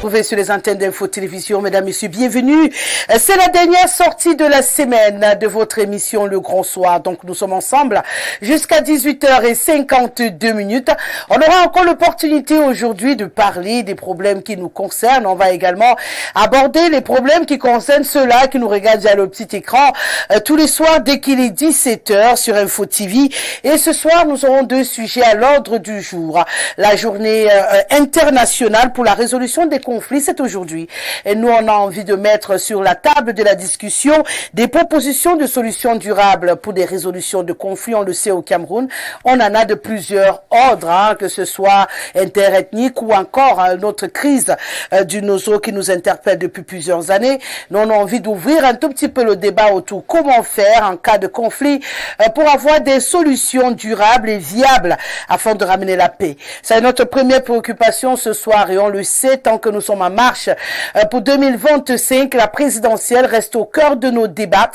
Retrouvez sur les antennes d'Info Télévision, mesdames, messieurs, bienvenue. C'est la dernière sortie de la semaine de votre émission Le Grand Soir. Donc, nous sommes ensemble jusqu'à 18h52. On aura encore l'opportunité aujourd'hui de parler des problèmes qui nous concernent. On va également aborder les problèmes qui concernent ceux-là qui nous regardent via le petit écran tous les soirs dès qu'il est 17h sur Info TV. Et ce soir, nous aurons deux sujets à l'ordre du jour. La journée internationale pour la résolution des conflits, c'est aujourd'hui. Et nous, on a envie de mettre sur la table de la discussion des propositions de solutions durables pour des résolutions de conflits. On le sait au Cameroun, on en a de plusieurs ordres, que ce soit interethnique ou encore notre crise du Nozo qui nous interpelle depuis plusieurs années. Nous, on a envie d'ouvrir un tout petit peu le débat autour comment faire en cas de conflit pour avoir des solutions durables et viables afin de ramener la paix. C'est notre première préoccupation ce soir et on le sait, tant que nous sommes en marche pour 2025, la présidentielle reste au cœur de nos débats.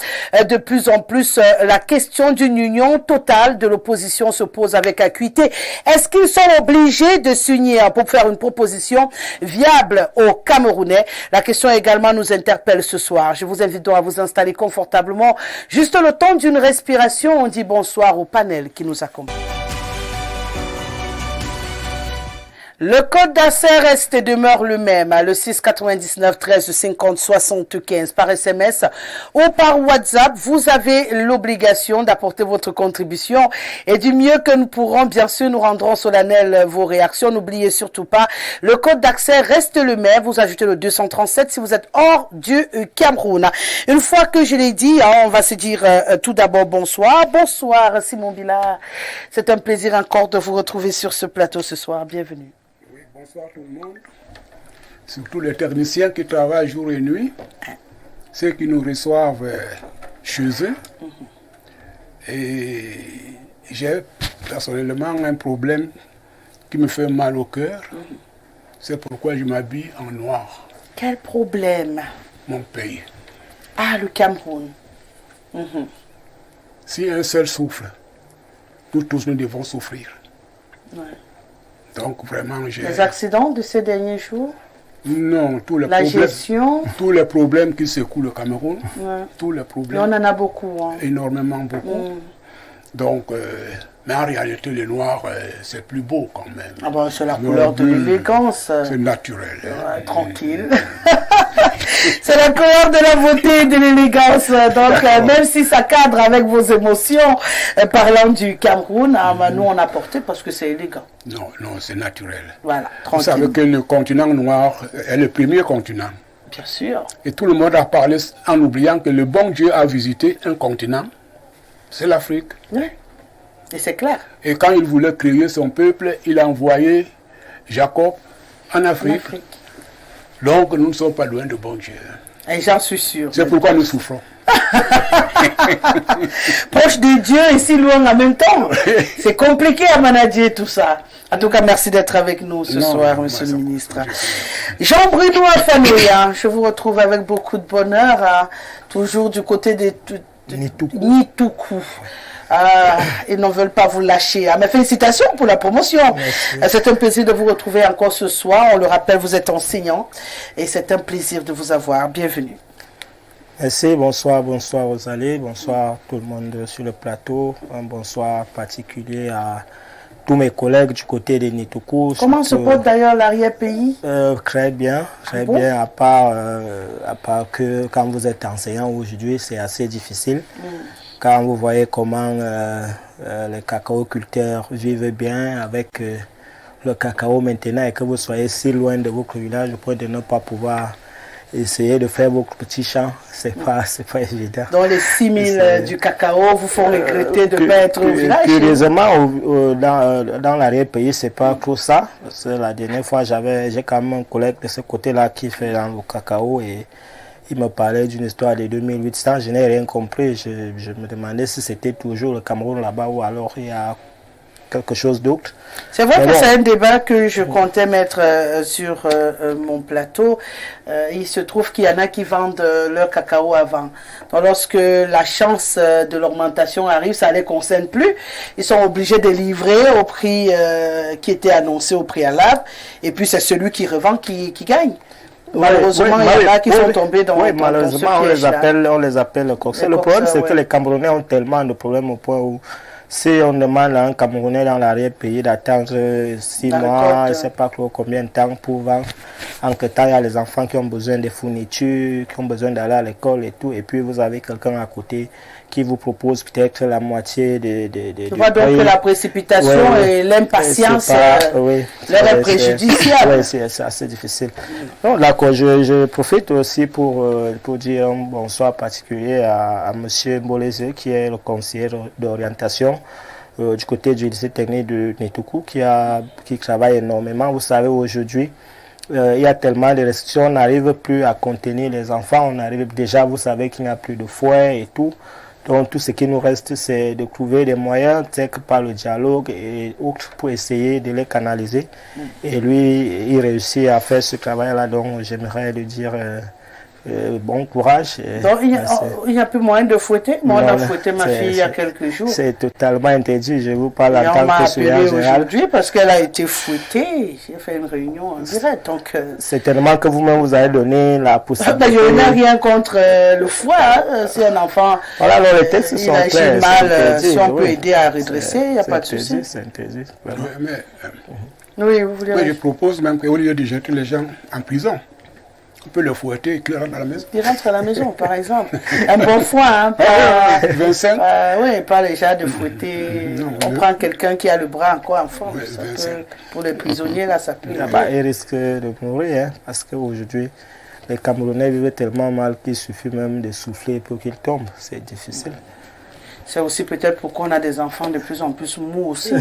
De plus en plus, la question d'une union totale de l'opposition se pose avec acuité. Est-ce qu'ils sont obligés de s'unir pour faire une proposition viable aux Camerounais? La question également nous interpelle ce soir. Je vous invite donc à vous installer confortablement. Juste le temps d'une respiration, on dit bonsoir au panel qui nous accompagne. Le code d'accès reste et demeure le même, le 699 13 50 75 par SMS ou par WhatsApp. Vous avez l'obligation d'apporter votre contribution et du mieux que nous pourrons, bien sûr, nous rendrons solennelles vos réactions. N'oubliez surtout pas, le code d'accès reste le même. Vous ajoutez le 237 si vous êtes hors du Cameroun. Une fois que je l'ai dit, on va se dire tout d'abord bonsoir. Bonsoir Simon Billard. C'est un plaisir encore de vous retrouver sur ce plateau ce soir. Bienvenue. Bonsoir tout le monde, surtout les techniciens qui travaillent jour et nuit, ceux qui nous reçoivent chez eux. Et j'ai personnellement un problème qui me fait mal au cœur. C'est pourquoi je m'habille en noir. Quel problème? Mon pays. Ah, le Cameroun. Si un seul souffre, nous tous nous devons souffrir. Ouais. Donc vraiment, j'ai... Les accidents de ces derniers jours? Non, tous les la problèmes. Gestion. Tous les problèmes qui secouent le Cameroun. Ouais. Tous les problèmes. Mais on en a beaucoup. Énormément beaucoup. Donc, mais en réalité, le noir, c'est plus beau quand même. Ah bon, c'est la couleur de l'élégance. C'est naturel. Ouais, tranquille. C'est la couleur de la beauté et de l'élégance. Donc, même si ça cadre avec vos émotions, parlant du Cameroun, nous on a porté parce que c'est élégant. Non, non, c'est naturel. Voilà, tranquille. Vous savez que le continent noir est le premier continent. Bien sûr. Et tout le monde a parlé en oubliant que le bon Dieu a visité un continent, c'est l'Afrique. Oui, et c'est clair. Et quand il voulait créer son peuple, il a envoyé Jacob en Afrique. Donc nous ne sommes pas loin de bon Dieu. Et j'en suis sûr. C'est pourquoi nous souffrons. Proche de Dieu et si loin en même temps. C'est compliqué à manager tout ça. En tout cas, merci d'être avec nous ce soir, monsieur le ministre. Jean-Bruno Afanoya, je vous retrouve avec beaucoup de bonheur, toujours du côté de Nitoukou. Ils n'en veulent pas vous lâcher. Mes félicitations pour la promotion. C'est un plaisir de vous retrouver encore ce soir. On le rappelle, vous êtes enseignant et c'est un plaisir de vous avoir. Bienvenue. Merci, bonsoir Rosalie, bonsoir tout le monde sur le plateau. Un bonsoir particulier à tous mes collègues du côté de Nitoukou. Comment se porte d'ailleurs l'arrière-pays? Très bien, bien, à part que quand vous êtes enseignant aujourd'hui, c'est assez difficile. Quand vous voyez comment les cacaoculteurs vivent bien avec le cacao maintenant et que vous soyez si loin de votre village au point de ne pas pouvoir essayer de faire vos petits champs, c'est pas évident. Dans les 6000 du cacao, vous font regretter de ne pas être au village? Curieusement, dans l'arrière-pays, c'est pas trop ça. La dernière fois, j'ai quand même un collègue de ce côté-là qui fait dans le cacao et il me parlait d'une histoire de 2800, je n'ai rien compris. Je me demandais si c'était toujours le Cameroun là-bas ou alors il y a quelque chose d'autre. C'est vrai que c'est un débat que je comptais mettre sur mon plateau. Il se trouve qu'il y en a qui vendent leur cacao avant. Donc lorsque la chance de l'augmentation arrive, ça ne les concerne plus. Ils sont obligés de livrer au prix qui était annoncé au préalable. Et puis c'est celui qui revend qui gagne. Malheureusement, il y en a qui sont tombés dans malheureusement, on les appelle coxes. Le problème, c'est que les Camerounais ont tellement de problèmes au point où si on demande à un Camerounais dans l'arrière-pays d'attendre 6 mois, je ne sais pas combien de temps pour vendre, en que temps il y a les enfants qui ont besoin de fournitures, qui ont besoin d'aller à l'école et tout, et puis vous avez quelqu'un à côté qui vous propose peut-être la moitié de tu vois donc que la précipitation et l'impatience leur est préjudiciable. Oui, c'est assez difficile. Donc, d'accord, je profite aussi pour dire un bonsoir particulier à M. Mbolese, qui est le conseiller d'orientation du côté du lycée technique de Netoukou, qui travaille énormément. Vous savez, aujourd'hui, il y a tellement de restrictions, on n'arrive plus à contenir les enfants, on arrive déjà, vous savez qu'il n'y a plus de fouet et tout. Donc tout ce qui nous reste, c'est de trouver des moyens, tels que par le dialogue et autres, pour essayer de les canaliser. Et lui, il réussit à faire ce travail-là, donc j'aimerais lui dire bon courage. Donc il n'y a plus moyen de fouetter. Moi, on a fouetté ma fille il y a quelques jours. C'est totalement interdit, je vous parle en tant que surveillant général. Aujourd'hui parce qu'elle a été fouettée. J'ai fait une réunion en direct. Donc c'est tellement que vous-même vous avez donné la possibilité. Je n'ai rien contre le fouet. Si un enfant voilà, alors, les textes sont clairs, mal, si on peut aider à redresser, il n'y a pas de souci. C'est interdit. Oui, vous voulez. Je propose même qu'au lieu de jeter les gens en prison, on peut le fouetter et qu'ils rentrent à la maison. Ils rentrent à la maison, par exemple. Un bon foin, hein, pas 25. Oui, pas les gens de fouetter. On prend quelqu'un qui a le bras encore en forme. Pour les prisonniers, là, ça peut. Ils risquent de mourir, hein, parce qu'aujourd'hui, les Camerounais vivent tellement mal qu'il suffit même de souffler pour qu'ils tombent. C'est difficile. C'est aussi peut-être pourquoi on a des enfants de plus en plus mous aussi,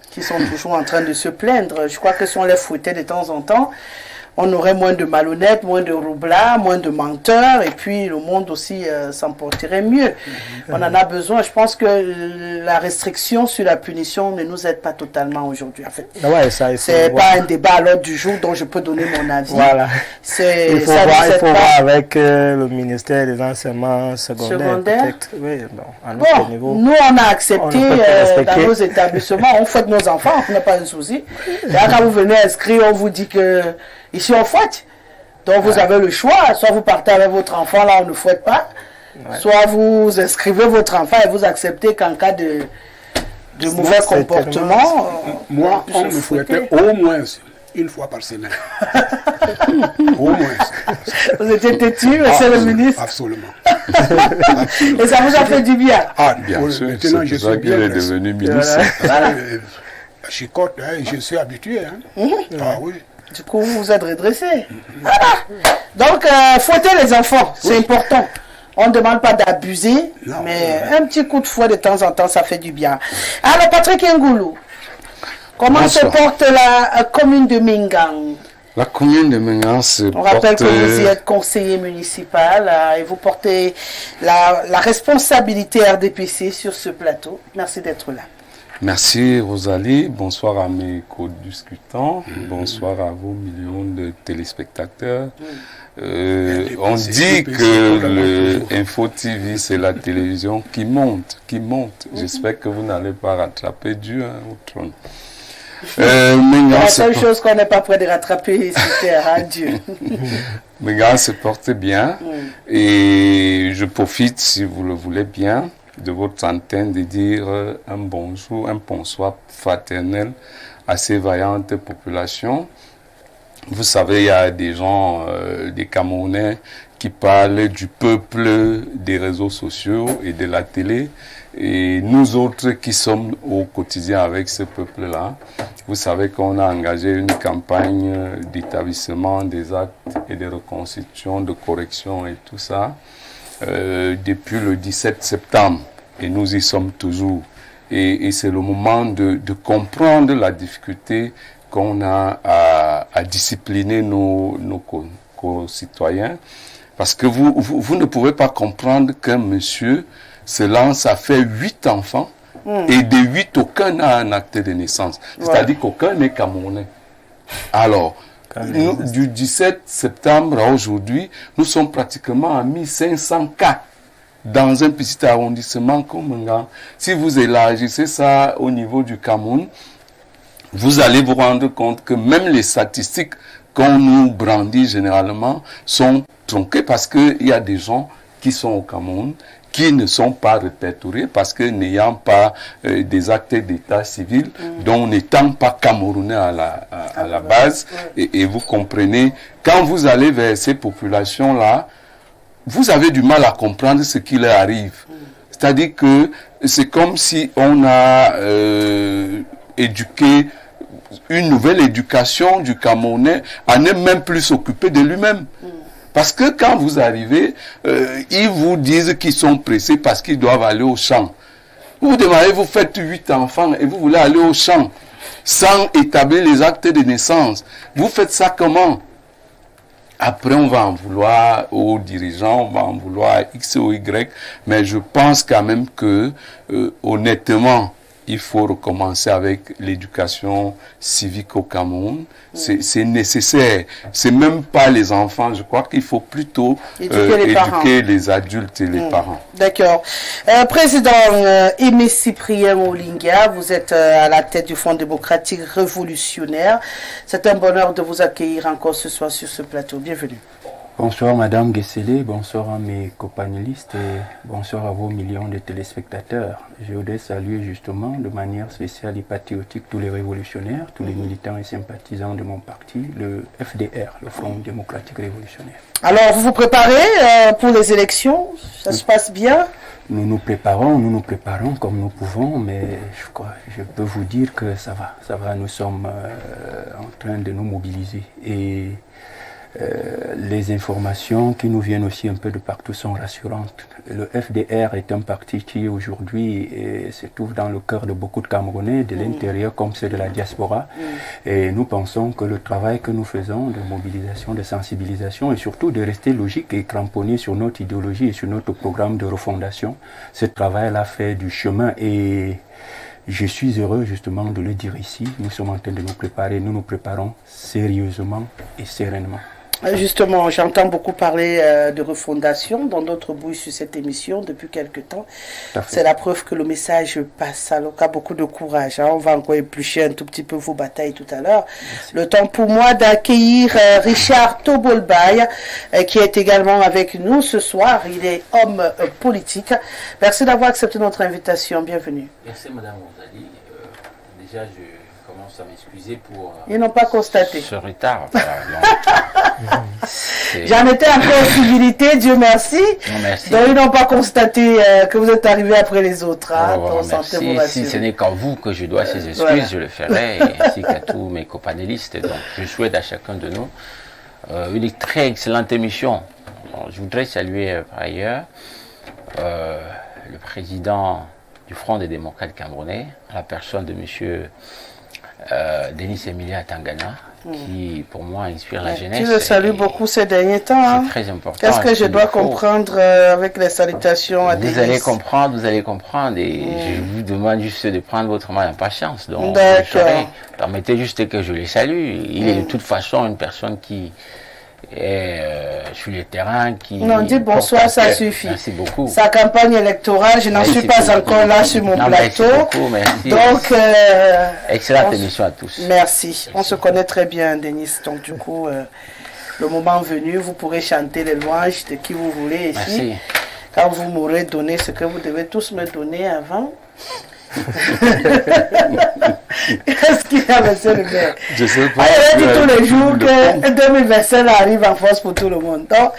qui sont toujours en train de se plaindre. Je crois que si on les fouettait de temps en temps, on aurait moins de malhonnêtes, moins de roublards, moins de menteurs, et puis le monde aussi s'en porterait mieux. On en a besoin. Je pense que la restriction sur la punition ne nous aide pas totalement aujourd'hui. En fait, c'est pas un débat à l'ordre du jour dont je peux donner mon avis. Voilà. Il faut voir avec le ministère des enseignements secondaires. Oui, à notre niveau. Nous, on a accepté dans nos établissements, on fouette nos enfants, on n'a pas de souci. Et là, quand vous venez inscrire, on vous dit que ici on fouette. Donc vous avez le choix, soit vous partez avec votre enfant, là on ne fouette pas, soit vous inscrivez votre enfant et vous acceptez qu'en cas de mauvais comportement, moi on me fouettait au moins une fois par semaine. Au moins. Vous étiez têtu, monsieur le ministre? Absolument. Et ça vous a fait du bien? Ah, bien sûr, c'est pour ça qu'il est devenu ministre. Voilà. Chicotte, je suis habitué. Ah oui. Du coup, vous êtes redressé. Voilà. Donc, fouetter les enfants, c'est important. On ne demande pas d'abuser, mais un petit coup de fouet de temps en temps, ça fait du bien. Alors, Patrick Ngoulou, comment se porte la commune de Mingang? La commune de Mingang se porte... On rappelle que vous y êtes conseiller municipal et vous portez la responsabilité RDPC sur ce plateau. Merci d'être là. Merci Rosalie, bonsoir à mes co-discutants, bonsoir à vos millions de téléspectateurs. On dit que le Info TV c'est la télévision qui monte. J'espère que vous n'allez pas rattraper Dieu au trône. La seule chose qu'on n'est pas prêt de rattraper, c'est Dieu. Mingang se porte bien et je profite, si vous le voulez bien, de votre antenne de dire un bonjour, un bonsoir fraternel à ces vaillantes populations. Vous savez, il y a des gens, des Camerounais qui parlent du peuple des réseaux sociaux et de la télé. Et nous autres qui sommes au quotidien avec ce peuple-là, vous savez qu'on a engagé une campagne d'établissement des actes et de reconstitution, de correction et tout ça. Depuis le 17 septembre, et nous y sommes toujours. Et c'est le moment de comprendre la difficulté qu'on a à discipliner nos concitoyens. Parce que vous ne pouvez pas comprendre qu'un monsieur se lance à faire 8 enfants Et de 8, aucun n'a un acte de naissance. C'est-à-dire qu'aucun n'est camerounais. Alors, du 17 septembre à aujourd'hui, nous sommes pratiquement à 1500 cas dans un petit arrondissement comme Ngan. Si vous élargissez ça au niveau du Cameroun, vous allez vous rendre compte que même les statistiques qu'on nous brandit généralement sont tronquées parce qu'il y a des gens qui sont au Cameroun qui ne sont pas répertoriés parce que n'ayant pas des actes d'état civil, donc n'étant pas camerounais à la base, et vous comprenez, quand vous allez vers ces populations-là, vous avez du mal à comprendre ce qui leur arrive. C'est-à-dire que c'est comme si on a éduqué une nouvelle éducation du Camerounais à ne même plus s'occuper de lui-même. Parce que quand vous arrivez, ils vous disent qu'ils sont pressés parce qu'ils doivent aller au champ. Vous demandez, vous faites 8 enfants et vous voulez aller au champ sans établir les actes de naissance. Vous faites ça comment? Après, on va en vouloir aux dirigeants, on va en vouloir à X ou Y, mais je pense quand même que, honnêtement, il faut recommencer avec l'éducation civique au Cameroun. C'est nécessaire. C'est même pas les enfants. Je crois qu'il faut plutôt éduquer les adultes et les parents. D'accord. Président Aimé Cyprien Molinga, vous êtes à la tête du Front démocratique révolutionnaire. C'est un bonheur de vous accueillir encore ce soir sur ce plateau. Bienvenue. Bonsoir Madame Guesselé, bonsoir à mes copanélistes et bonsoir à vos millions de téléspectateurs. Je voudrais saluer justement de manière spéciale et patriotique tous les révolutionnaires, tous les militants et sympathisants de mon parti, le FDR, le Front démocratique révolutionnaire. Alors vous vous préparez pour les élections? Ça se passe bien? Nous nous préparons comme nous pouvons, mais je peux vous dire que ça va, nous sommes en train de nous mobiliser et les informations qui nous viennent aussi un peu de partout sont rassurantes. Le FDR est un parti qui aujourd'hui se trouve dans le cœur de beaucoup de Camerounais, de l'intérieur comme ceux de la diaspora. Et nous pensons que le travail que nous faisons de mobilisation, de sensibilisation et surtout de rester logique et cramponné sur notre idéologie et sur notre programme de refondation, ce travail-là fait du chemin et je suis heureux justement de le dire ici. Nous sommes en train de nous préparer, nous nous préparons sérieusement et sereinement. Justement, j'entends beaucoup parler de refondation dans d'autres bouches sur cette émission depuis quelque temps. C'est la preuve que le message passe. Alors, il y a beaucoup de courage. Hein. On va encore éplucher un tout petit peu vos batailles tout à l'heure. Le temps pour moi d'accueillir Richard Tobolbaï, qui est également avec nous ce soir. Il est homme politique. Merci d'avoir accepté notre invitation. Bienvenue. Merci Madame Rosalie. Déjà, je commence à m'excuser pour ils n'ont pas constaté ce retard. J'en étais un peu en civilité, Dieu merci. Merci. Donc ils n'ont pas constaté que vous êtes arrivé après les autres. Hein, merci. Si ce n'est qu'à vous que je dois ces excuses, voilà. Je le ferai, ainsi qu'à tous mes copanélistes. Donc je souhaite à chacun de nous une très excellente émission. Bon, je voudrais saluer par ailleurs le président du Front des démocrates camerounais, la personne de monsieur Denis Emilia Tangana, qui pour moi inspire la jeunesse. Tu le salues beaucoup ces derniers temps. Hein? C'est très important. Qu'est-ce que je dois comprendre avec les salutations à Denis? Vous allez comprendre et je vous demande juste de prendre votre mal en patience. Donc, permettez juste que je le salue. Il est de toute façon une personne qui est sur le terrain, qui... Non, dis bonsoir, ça suffit. Merci beaucoup. Sa campagne électorale, je n'en suis pas encore là sur mon plateau. Merci. Donc, excellente émission à tous. Merci. On se connaît très bien, Denis. Donc, du coup, le moment venu, vous pourrez chanter les louanges de qui vous voulez ici. Merci. Quand vous m'aurez donné ce que vous devez tous me donner avant. Qu'est-ce qu'il y a, monsieur le maire? Je sais pas. Il dit tous les jours que 2025 arrive en force pour tout le monde. Donc,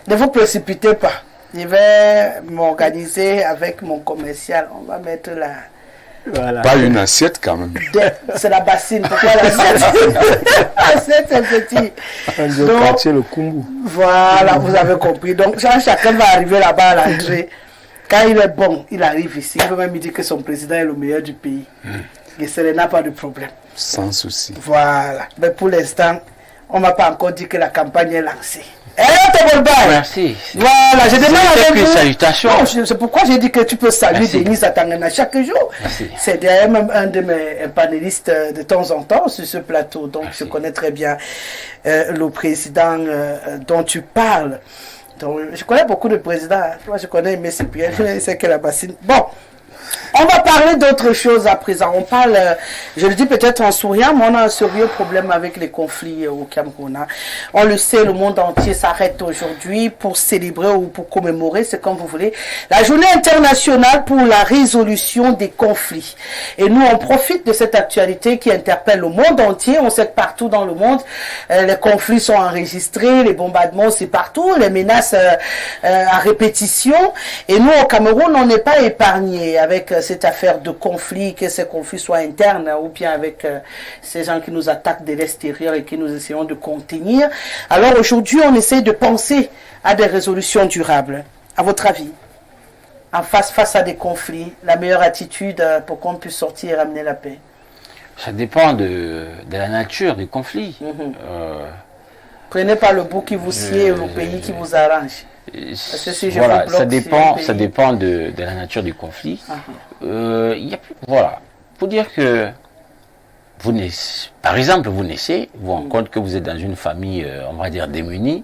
ne vous précipitez pas. Je vais m'organiser avec mon commercial. On va mettre la... Voilà. Pas une assiette quand même. C'est la bassine. Pourquoi l'assiette? L'assiette, c'est petit. Donc, le kumbu. Voilà, vous avez compris. Donc, chacun va arriver là-bas à l'entrée. Quand il est bon, il arrive ici. Il peut même dire que son président est le meilleur du pays. Et ça n'a pas de problème. Sans souci. Voilà. Mais pour l'instant, On m'a pas encore dit que la campagne est lancée. Merci. Voilà, je demande avec vous. Salutations. C'est pourquoi j'ai dit que tu peux saluer Merci. Denis Atangana chaque jour. Merci. C'est d'ailleurs même un de mes panélistes de temps en temps sur ce plateau. Donc Merci. je connais très bien le président dont tu parles. Donc, je connais beaucoup de présidents. Moi, je connais Messi Pierre, je sais que la bassine. Bon. On va parler d'autre chose à présent. On parle, je le dis peut-être en souriant, mais on a un sérieux problème avec les conflits au Cameroun. On le sait, le monde entier s'arrête aujourd'hui pour célébrer ou pour commémorer, c'est comme vous voulez, la journée internationale pour la résolution des conflits. Et nous, on profite de cette actualité qui interpelle le monde entier. On sait que partout dans le monde, les conflits sont enregistrés, les bombardements, c'est partout, les menaces à répétition. Et nous, au Cameroun, on n'est pas épargnés avec cette affaire de conflit, que ces conflits soient internes ou bien avec ces gens qui nous attaquent de l'extérieur et que nous essayons de contenir. Alors aujourd'hui, on essaie de penser à des résolutions durables. À votre avis, face à des conflits, la meilleure attitude pour qu'on puisse sortir et ramener la paix? Ça dépend de la nature du conflit. Prenez pas le bout qui vous sied ou le pays qui vous arrange. Voilà, ça dépend de la nature du conflit. Voilà, pour dire que vous naissez, par exemple, vous naissez, vous vous rendez compte que vous êtes dans une famille, on va dire, démunie,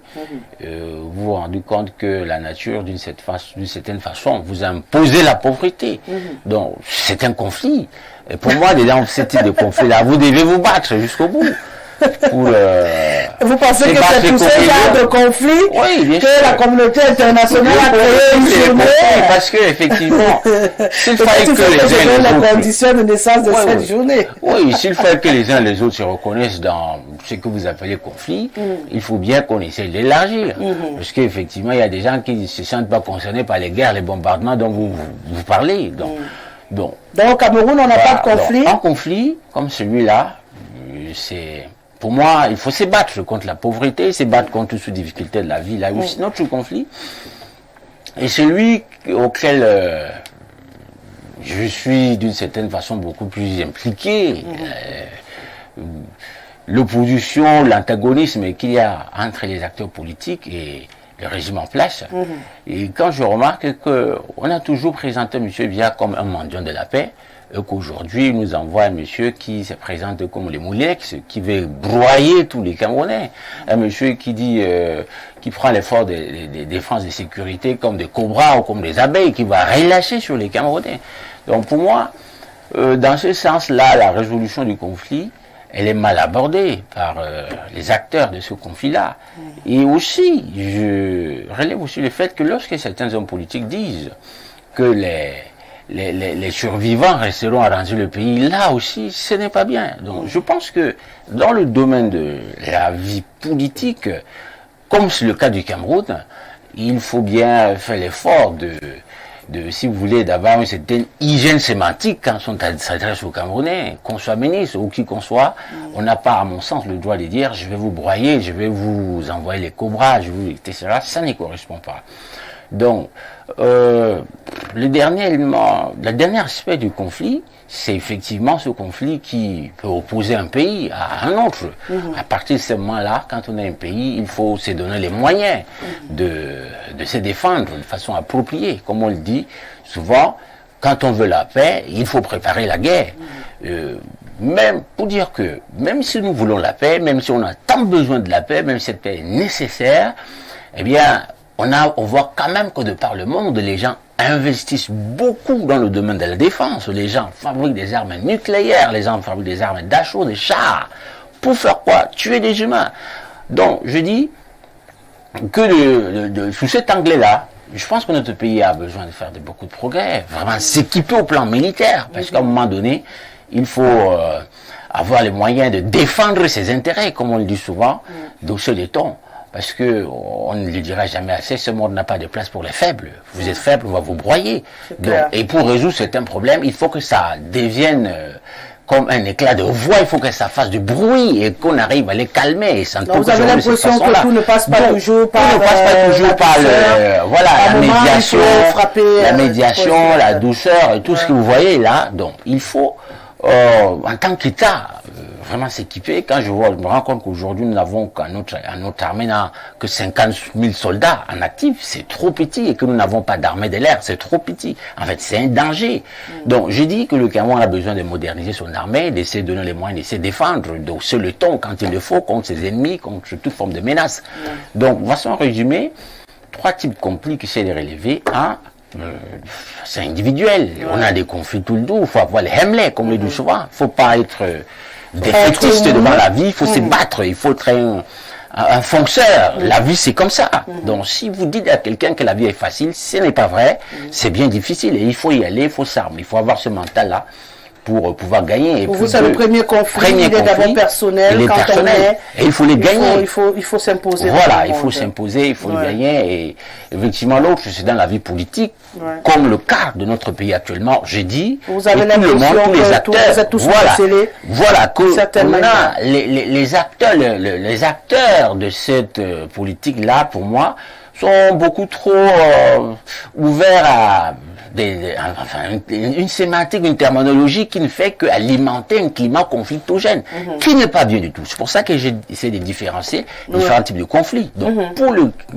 vous vous rendez compte que la nature, d'une certaine façon, vous a imposé la pauvreté. Donc, c'est un conflit. Et pour moi, dans ce type de conflit-là, vous devez vous battre jusqu'au bout. Vous pensez que c'est tout ce genre de conflit que la communauté internationale a créé une journée? Parce que effectivement, s'il fallait que les gens les conditions de naissance de cette journée. Oui, s'il fallait que les uns et les autres se reconnaissent dans ce que vous appelez conflit, il faut bien qu'on essaie d'élargir. Parce qu'effectivement, il y a des gens qui ne se sentent pas concernés par les guerres, les bombardements dont vous parlez. Donc au Cameroun, on n'a pas de conflit. Un conflit comme celui-là, c'est... Pour moi, il faut se battre contre la pauvreté, se battre contre toutes les difficultés de la vie. Là aussi, notre conflit est celui auquel je suis d'une certaine façon beaucoup plus impliqué. L'opposition, l'antagonisme qu'il y a entre les acteurs politiques et le régime en place. Et quand je remarque qu'on a toujours présenté M. Biya comme un mendiant de la paix, et qu'aujourd'hui, il nous envoie un monsieur qui se présente comme les Moulex, qui veut broyer tous les Camerounais. Un monsieur qui dit, qui prend l'effort des défenses de sécurité comme des cobras ou comme des abeilles, qui va relâcher sur les Camerounais. Donc pour moi, dans ce sens-là, la résolution du conflit, elle est mal abordée par les acteurs de ce conflit-là. Et aussi, je relève aussi le fait que lorsque certains hommes politiques disent que les survivants resteront à ranger le pays, là aussi, ce n'est pas bien. Donc, je pense que dans le domaine de la vie politique, comme c'est le cas du Cameroun, il faut bien faire l'effort si vous voulez, d'avoir une certaine hygiène sémantique quand on s'adresse aux Camerounais, qu'on soit ministre ou qui qu'on soit, on n'a pas, à mon sens, le droit de dire je vais vous broyer, je vais vous envoyer les cobras, etc. Ça n'y correspond pas. Donc, le dernier aspect du conflit, c'est effectivement ce conflit qui peut opposer un pays à un autre. À partir de ce moment-là, quand on a un pays, il faut se donner les moyens de se défendre de façon appropriée. Comme on le dit souvent, quand on veut la paix, il faut préparer la guerre. Même pour dire que, même si nous voulons la paix, même si on a tant besoin de la paix, même si cette paix est nécessaire, eh bien, on voit quand même que de par le monde, les gens investissent beaucoup dans le domaine de la défense. Les gens fabriquent des armes nucléaires, les gens fabriquent des armes d'assaut, des chars. Pour faire quoi? Tuer des humains. Donc, je dis que sous cet angle-là, je pense que notre pays a besoin de faire beaucoup de progrès, vraiment s'équiper au plan militaire, parce qu'à un moment donné, il faut avoir les moyens de défendre ses intérêts, comme on le dit souvent, d'hausser les tons. Parce que on ne le dira jamais assez, ce monde n'a pas de place pour les faibles. Vous êtes faible, on va vous broyer. Donc, et pour résoudre certains problèmes, il faut que ça devienne comme un éclat de voix, il faut que ça fasse du bruit et qu'on arrive à les calmer. Et ça ne vous avez l'impression que tout ne passe pas toujours par la médiation, la douceur et tout ce que vous voyez là. Donc il faut, en tant qu'État, vraiment s'équiper. Quand je me rends compte qu'aujourd'hui, nous n'avons qu'à notre armée n'a que 50 000 soldats en actif, c'est trop petit, et que nous n'avons pas d'armée de l'air, c'est trop petit. En fait, c'est un danger. Donc, je dis que le Cameroun a besoin de moderniser son armée, d'essayer de donner les moyens de se défendre, d'hausser le ton quand il le faut, contre ses ennemis, contre toute forme de menace. Donc, façon résumée, 3 types de conflits qui essaient de relever. C'est individuel. On a des conflits tout le temps. Il faut avoir les Hemley, comme le dit souvent. Il ne faut pas être défaitiste devant la vie. Il faut se battre. Il faut être un fonceur. La vie, c'est comme ça. Donc, si vous dites à quelqu'un que la vie est facile, ce n'est pas vrai. C'est bien difficile. Et il faut y aller, il faut s'armer. Il faut avoir ce mental-là pour pouvoir gagner. Et pour vous, c'est le premier conflit. Il est d'abord personnel. Et il faut les gagner. Il faut s'imposer. Voilà, il faut s'imposer, il faut le gagner. Et effectivement, l'autre, c'est dans la vie politique, comme le cas de notre pays actuellement. J'ai dit, vous avez l'impression que vous êtes tous scellés. Voilà, que on a les acteurs de cette politique-là, pour moi, sont beaucoup trop ouverts à une sémantique, une terminologie qui ne fait qu'alimenter un climat conflictogène, qui n'est pas bien du tout. C'est pour ça que j'ai essayé de différencier différents types de conflits. Donc,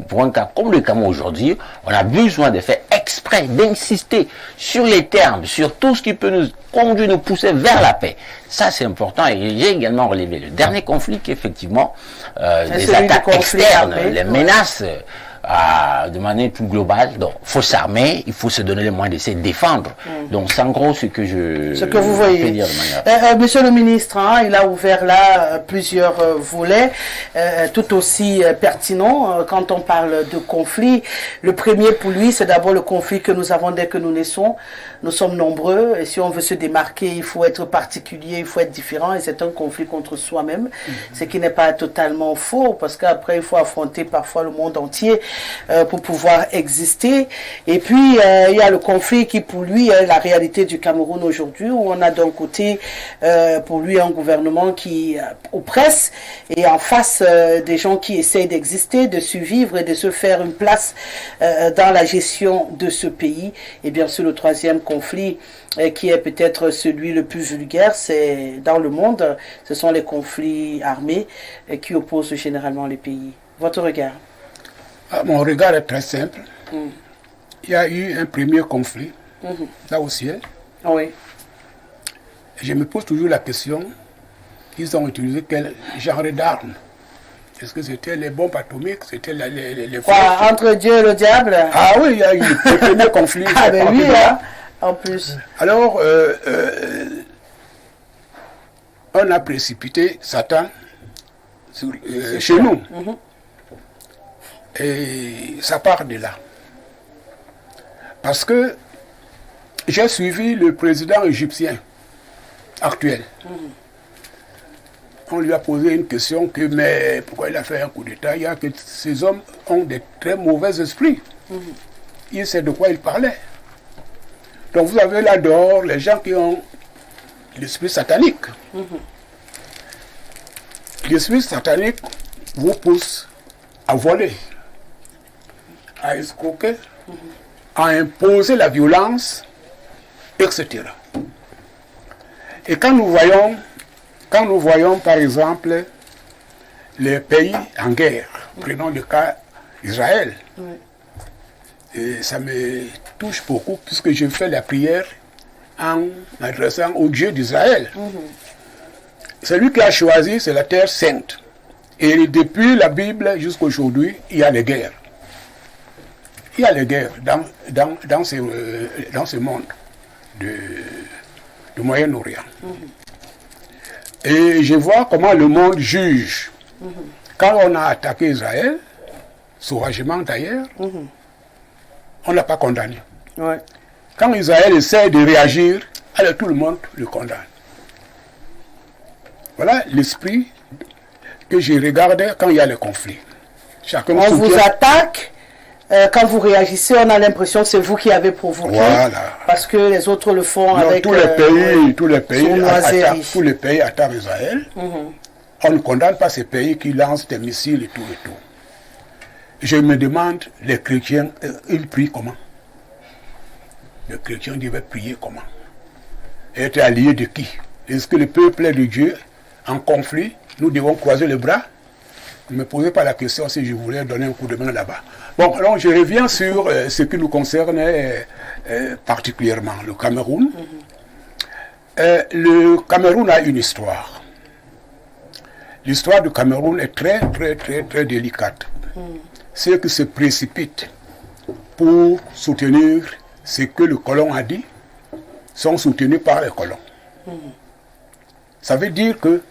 pour un cas comme le Cameroun aujourd'hui, on a besoin de faire exprès, d'insister sur les termes, sur tout ce qui peut nous conduire, nous pousser vers la paix. Ça, c'est important. Et j'ai également relevé le dernier conflit qui, effectivement, des attaques externes, les menaces, de manière plus globale. Donc, il faut s'armer, il faut se donner les moyens de se défendre. Donc, c'est en gros ce que vous voyez. Dire de manière... Monsieur le ministre, il a ouvert là plusieurs volets, tout aussi pertinents quand on parle de conflit. Le premier pour lui, c'est d'abord le conflit que nous avons dès que nous naissons. Nous sommes nombreux et si on veut se démarquer, il faut être particulier, il faut être différent et c'est un conflit contre soi-même, ce qui n'est pas totalement faux parce qu'après, il faut affronter parfois le monde entier pour pouvoir exister. Et puis, il y a le conflit qui, pour lui, est la réalité du Cameroun aujourd'hui, où on a d'un côté, pour lui, un gouvernement qui oppresse et en face des gens qui essayent d'exister, de survivre et de se faire une place dans la gestion de ce pays. Et bien sûr, le troisième conflit qui est peut-être celui le plus vulgaire, c'est dans le monde, ce sont les conflits armés qui opposent généralement les pays. Votre regard? Mon regard est très simple. Il y a eu un premier conflit, là au ciel. Oui. Je me pose toujours la question, ils ont utilisé quel genre d'armes? Est-ce que c'était les bombes atomiques? C'était les entre Dieu et le diable? Ah oui, il y a eu le premier conflit. Ah ben oui, en plus. Alors, on a précipité Satan chez nous. Et ça part de là. Parce que j'ai suivi le président égyptien actuel. On lui a posé une question que, mais pourquoi il a fait un coup d'État? Il y a que ces hommes ont de très mauvais esprits. Il sait de quoi il parlait. Donc vous avez là dehors les gens qui ont l'esprit satanique. L'esprit satanique vous pousse à voler, à escroquer, à imposer la violence, etc. Et quand nous voyons par exemple les pays en guerre, prenons le cas d'Israël, et ça me touche beaucoup puisque je fais la prière en m'adressant au Dieu d'Israël. Celui qui a choisi, c'est la terre sainte. Et depuis la Bible jusqu'à aujourd'hui, il y a des guerres. Il y a des guerres dans ce monde du Moyen-Orient. Et je vois comment le monde juge. Quand on a attaqué Israël, sauvagement d'ailleurs, on n'a pas condamné. Quand Israël essaie de réagir, alors tout le monde le condamne. Voilà l'esprit que je regarde quand il y a le conflit. Chacun on vous attaque, quand vous réagissez, on a l'impression que c'est vous qui avez provoqué. Voilà. Parce que les autres le font avec... tous les pays attaquent Israël. On ne condamne pas ces pays qui lancent des missiles et tout et tout. Je me demande, les chrétiens, ils prient comment? Les chrétiens devaient prier comment? Être alliés de qui? Est-ce que le peuple de Dieu en conflit, nous devons croiser les bras. Ne me posez pas la question si je voulais donner un coup de main là-bas. Bon, alors je reviens sur ce qui nous concerne particulièrement, le Cameroun. Le Cameroun a une histoire. L'histoire du Cameroun est très, très, très, très délicate. Ceux qui se précipitent pour soutenir ce que le colon a dit sont soutenus par les colons. Ça veut dire que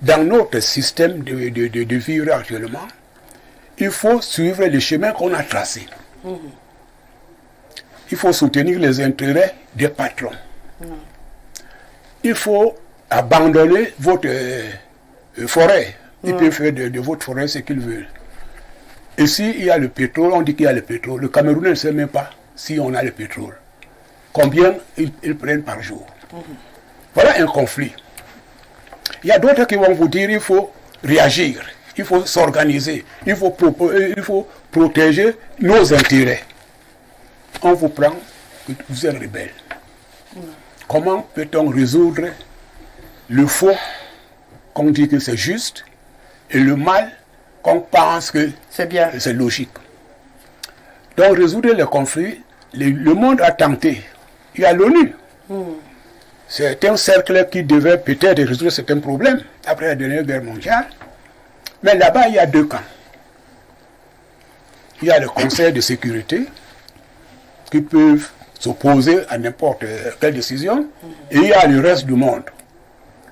dans notre système de vivre actuellement, il faut suivre le chemin qu'on a tracé. Il faut soutenir les intérêts des patrons. Il faut abandonner votre forêt. Ils peuvent faire de votre forêt ce qu'ils veulent. Et s'il y a le pétrole, on dit qu'il y a le pétrole. Le Camerounais ne sait même pas si on a le pétrole. Combien ils prennent par jour. Voilà un conflit. Il y a d'autres qui vont vous dire qu'il faut réagir, il faut s'organiser, il faut protéger nos intérêts. On vous prend que vous êtes rebelle. Comment peut-on résoudre le faux qu'on dit que c'est juste et le mal qu'on pense que c'est logique? Donc résoudre le conflit, le monde a tenté. Il y a l'ONU. C'est un cercle qui devait peut-être résoudre certains problèmes après la dernière guerre mondiale. Mais là-bas, il y a deux camps. Il y a le Conseil de sécurité qui peuvent s'opposer à n'importe quelle décision. Et il y a le reste du monde.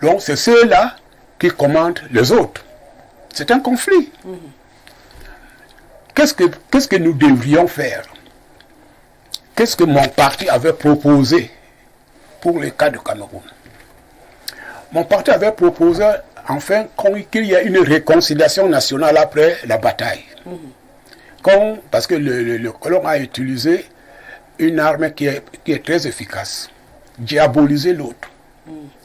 Donc c'est ceux-là qui commandent les autres. C'est un conflit. Qu'est-ce que nous devrions faire? Qu'est-ce que mon parti avait proposé pour le cas du Cameroun? Mon parti avait proposé enfin qu'il y ait une réconciliation nationale après la bataille. Parce que le colon a utilisé une arme qui est très efficace. Diaboliser l'autre.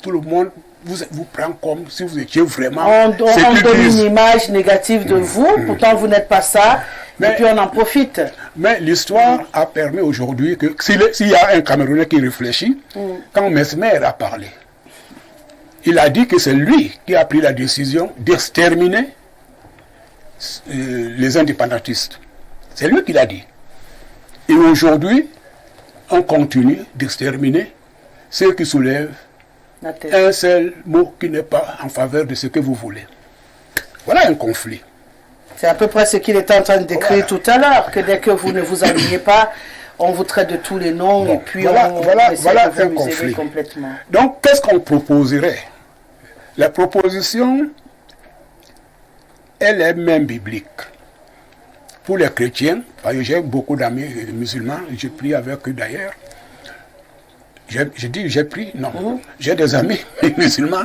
Tout le monde vous prend comme si vous étiez vraiment... On donne une image négative de vous, pourtant vous n'êtes pas ça, et puis on en profite. Mais l'histoire a permis aujourd'hui que s'il y a un Camerounais qui réfléchit, quand Mesmer a parlé, il a dit que c'est lui qui a pris la décision d'exterminer les indépendantistes. C'est lui qui l'a dit. Et aujourd'hui, on continue d'exterminer ceux qui soulèvent un seul mot qui n'est pas en faveur de ce que vous voulez. Voilà un conflit. C'est à peu près ce qu'il était en train de décrire tout à l'heure, que dès que vous ne vous alignez pas, on vous traite de tous les noms et puis voilà un conflit. Complètement. Donc, qu'est-ce qu'on proposerait? La proposition, elle est même biblique. Pour les chrétiens, parce que j'ai beaucoup d'amis musulmans, j'ai prié avec eux d'ailleurs. J'ai pris, non. J'ai des amis musulmans.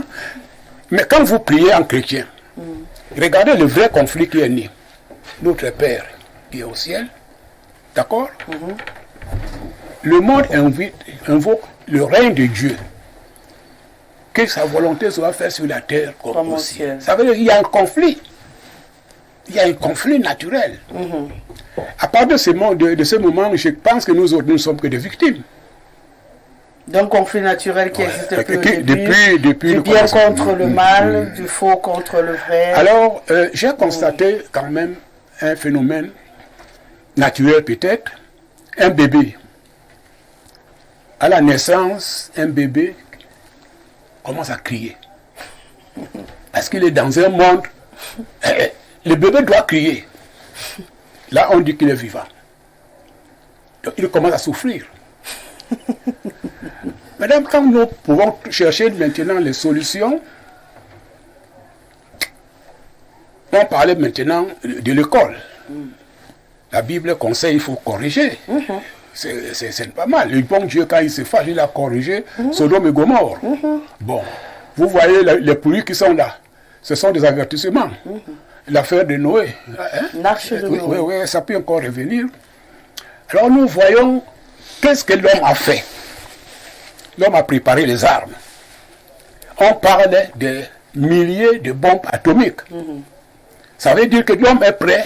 Mais quand vous priez en chrétien, regardez le vrai conflit qui est né. Notre Père qui est au ciel, d'accord? Le monde invoque le règne de Dieu. Que sa volonté soit faite sur la terre comme au ciel. Ça veut dire qu'il y a un conflit. Il y a un conflit naturel. À part de ce moment, je pense que nous autres, nous ne sommes que des victimes. D'un conflit naturel qui existe depuis du bien contre le mal, du faux contre le vrai. Alors, j'ai constaté quand même un phénomène naturel peut-être. Un bébé. À la naissance, un bébé commence à crier. Parce qu'il est dans un monde... Le bébé doit crier. Là, on dit qu'il est vivant. Donc, il commence à souffrir. Madame, quand nous pouvons chercher maintenant les solutions, on parlait maintenant de l'école. La Bible conseille, il faut corriger. C'est pas mal. Le bon Dieu, quand il se fâche, il a corrigé Sodome et Gomorrhe. Bon, vous voyez les pluies qui sont là. Ce sont des avertissements. L'affaire de Noé. L'arche de Noé. Oui, ça peut encore revenir. Alors nous voyons qu'est-ce que l'homme a fait. L'homme a préparé les armes. On parlait de milliers de bombes atomiques. Ça veut dire que l'homme est prêt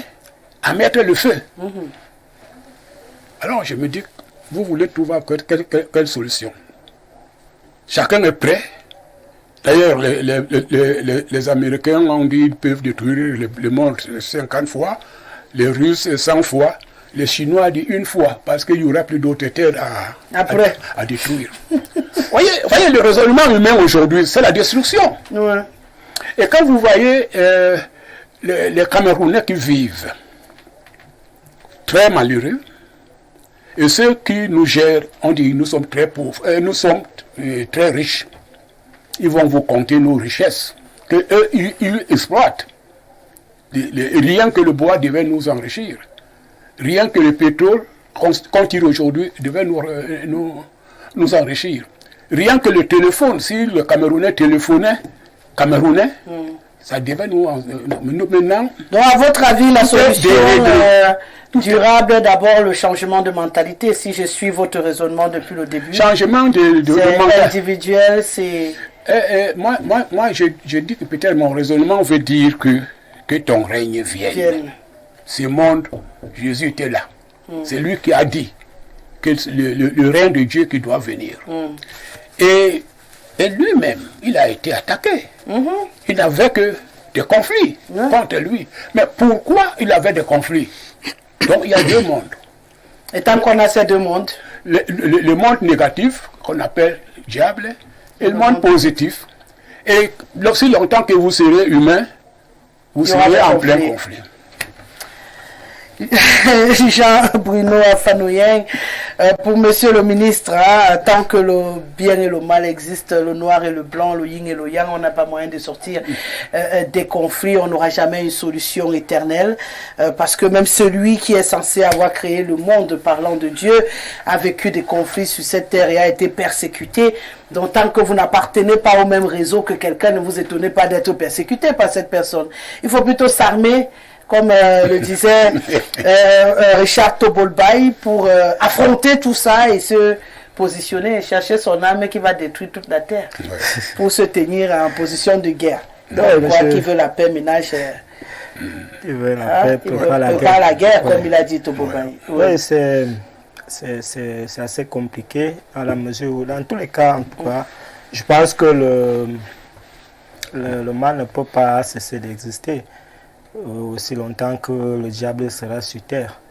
à mettre le feu. Alors je me dis, vous voulez trouver quelle solution? Chacun est prêt D'ailleurs, les Américains ont dit qu'ils peuvent détruire le monde 50 fois, les Russes 100 fois, les Chinois disent une fois, parce qu'il n'y aura plus d'autres terres à détruire. voyez, le raisonnement humain aujourd'hui, c'est la destruction. Ouais. Et quand vous voyez les Camerounais qui vivent très malheureux, et ceux qui nous gèrent, on dit nous sommes très pauvres, nous sommes très riches. Ils vont vous compter nos richesses, qu'eux, ils exploitent. Rien que le bois devait nous enrichir. Rien que le pétrole qu'on tire aujourd'hui devait nous enrichir. Rien que le téléphone, si le Camerounais téléphonait, ça devait nous maintenant. Donc, à votre avis, la solution durable, d'abord le changement de mentalité, si je suis votre raisonnement depuis le début. Changement de mentalité. Individuel, c'est. Moi, je dis que peut-être mon raisonnement veut dire que ton règne vienne. Ce monde, Jésus était là. C'est lui qui a dit que le règne de Dieu qui doit venir. Et lui-même, il a été attaqué. Il n'avait que des conflits contre lui. Mais pourquoi il avait des conflits? Donc il y a deux mondes. Et tant qu'on a ces deux mondes, le monde négatif, qu'on appelle diable, et le monde positif. Et aussi longtemps que vous serez humain, vous serez en plein conflit. Jean-Bruno Afanoyeng, pour monsieur le ministre, tant que le bien et le mal existent, le noir et le blanc, le yin et le yang, on n'a pas moyen de sortir des conflits, on n'aura jamais une solution éternelle, parce que même celui qui est censé avoir créé le monde parlant de Dieu a vécu des conflits sur cette terre et a été persécuté. Donc tant que vous n'appartenez pas au même réseau que quelqu'un, ne vous étonnez pas d'être persécuté par cette personne. Il faut plutôt s'armer, comme le disait Richard Tobolbaï, pour affronter tout ça et se positionner et chercher son arme qui va détruire toute la terre pour se tenir en position de guerre. Donc, qui veut la paix ménage. Il veut la paix, pas la guerre, comme il a dit Tobolbaï. Oui, c'est assez compliqué à la mesure où, dans tous les cas, en tout cas, je pense que le mal ne peut pas cesser d'exister aussi longtemps que le diable sera sur terre.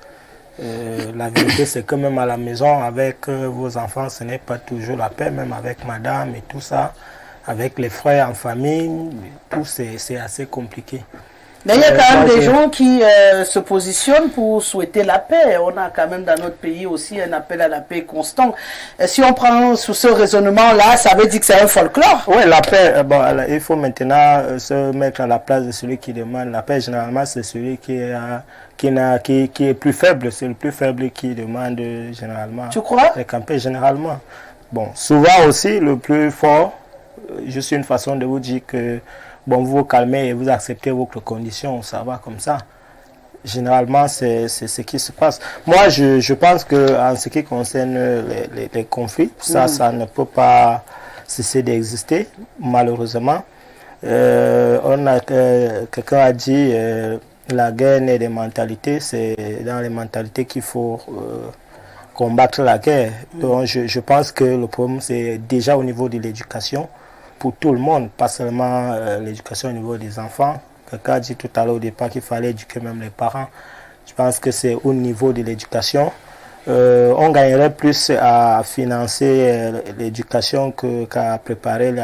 La vérité, c'est que même à la maison, avec vos enfants, ce n'est pas toujours la paix, même avec madame et tout ça, avec les frères en famille, tout c'est assez compliqué. Mais il y a quand même des gens qui se positionnent pour souhaiter la paix. On a quand même dans notre pays aussi un appel à la paix constant. Et si on prend sous ce raisonnement-là, ça veut dire que c'est un folklore. Oui, la paix, il faut maintenant se mettre à la place de celui qui demande la paix. Généralement, c'est celui qui est plus faible. C'est le plus faible qui demande généralement. Tu crois? La paix, généralement. Bon, souvent aussi, le plus fort, juste une façon de vous dire que bon, vous vous calmez et vous acceptez vos conditions, ça va comme ça. Généralement, c'est ce qui se passe. Moi, je pense qu'en ce qui concerne les conflits, ça ne peut pas cesser d'exister, malheureusement. Quelqu'un a dit la guerre naît des mentalités, c'est dans les mentalités qu'il faut combattre la guerre. Donc, je pense que le problème, c'est déjà au niveau de l'éducation. Pour tout le monde, pas seulement l'éducation au niveau des enfants. Quelqu'un a dit tout à l'heure au départ qu'il fallait éduquer même les parents. Je pense que c'est au niveau de l'éducation. On gagnerait plus à financer l'éducation qu'à préparer,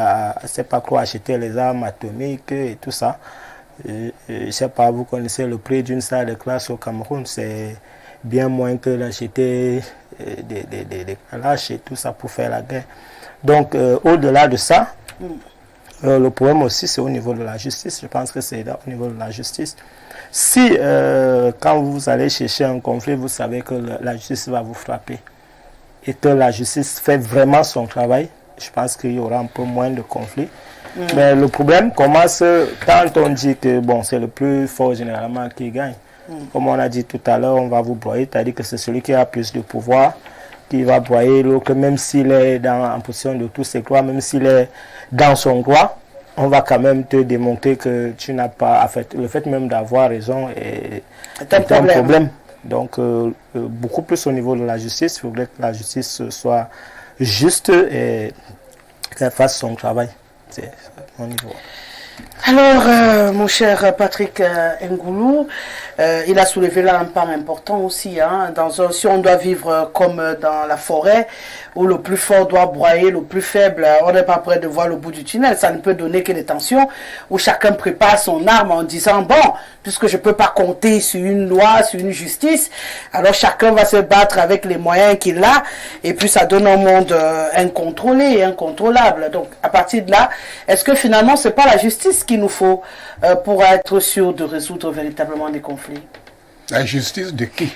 c'est pas quoi, acheter les armes atomiques et tout ça. Je ne sais pas, vous connaissez le prix d'une salle de classe au Cameroun, c'est bien moins que d'acheter des calaches et tout ça pour faire la guerre. Donc, au-delà de ça, le problème aussi, c'est au niveau de la justice. Je pense que c'est au niveau de la justice. Si, quand vous allez chercher un conflit, vous savez que la justice va vous frapper et que la justice fait vraiment son travail, je pense qu'il y aura un peu moins de conflits. Mais le problème commence quand on dit que bon, c'est le plus fort généralement qui gagne. Comme on a dit tout à l'heure, on va vous broyer, c'est-à-dire que c'est celui qui a plus de pouvoir qui va broyer l'autre, même s'il est en position de tous ses droits, même s'il est dans son droit, on va quand même te démontrer que tu n'as pas, en fait, le fait même d'avoir raison est un problème. Donc, beaucoup plus au niveau de la justice, il faudrait que la justice soit juste et qu'elle fasse son travail. C'est mon niveau. Alors, mon cher Patrick Ngoulou, il a soulevé là un point important aussi. Hein, si on doit vivre comme dans la forêt, où le plus fort doit broyer le plus faible, on n'est pas prêt de voir le bout du tunnel. Ça ne peut donner que des tensions, où chacun prépare son arme en disant, bon, puisque je ne peux pas compter sur une loi, sur une justice, alors chacun va se battre avec les moyens qu'il a, et puis ça donne un monde incontrôlé et incontrôlable. Donc, à partir de là, est-ce que finalement, c'est pas la justice qu'il nous faut pour être sûr de résoudre véritablement des conflits? La justice de qui?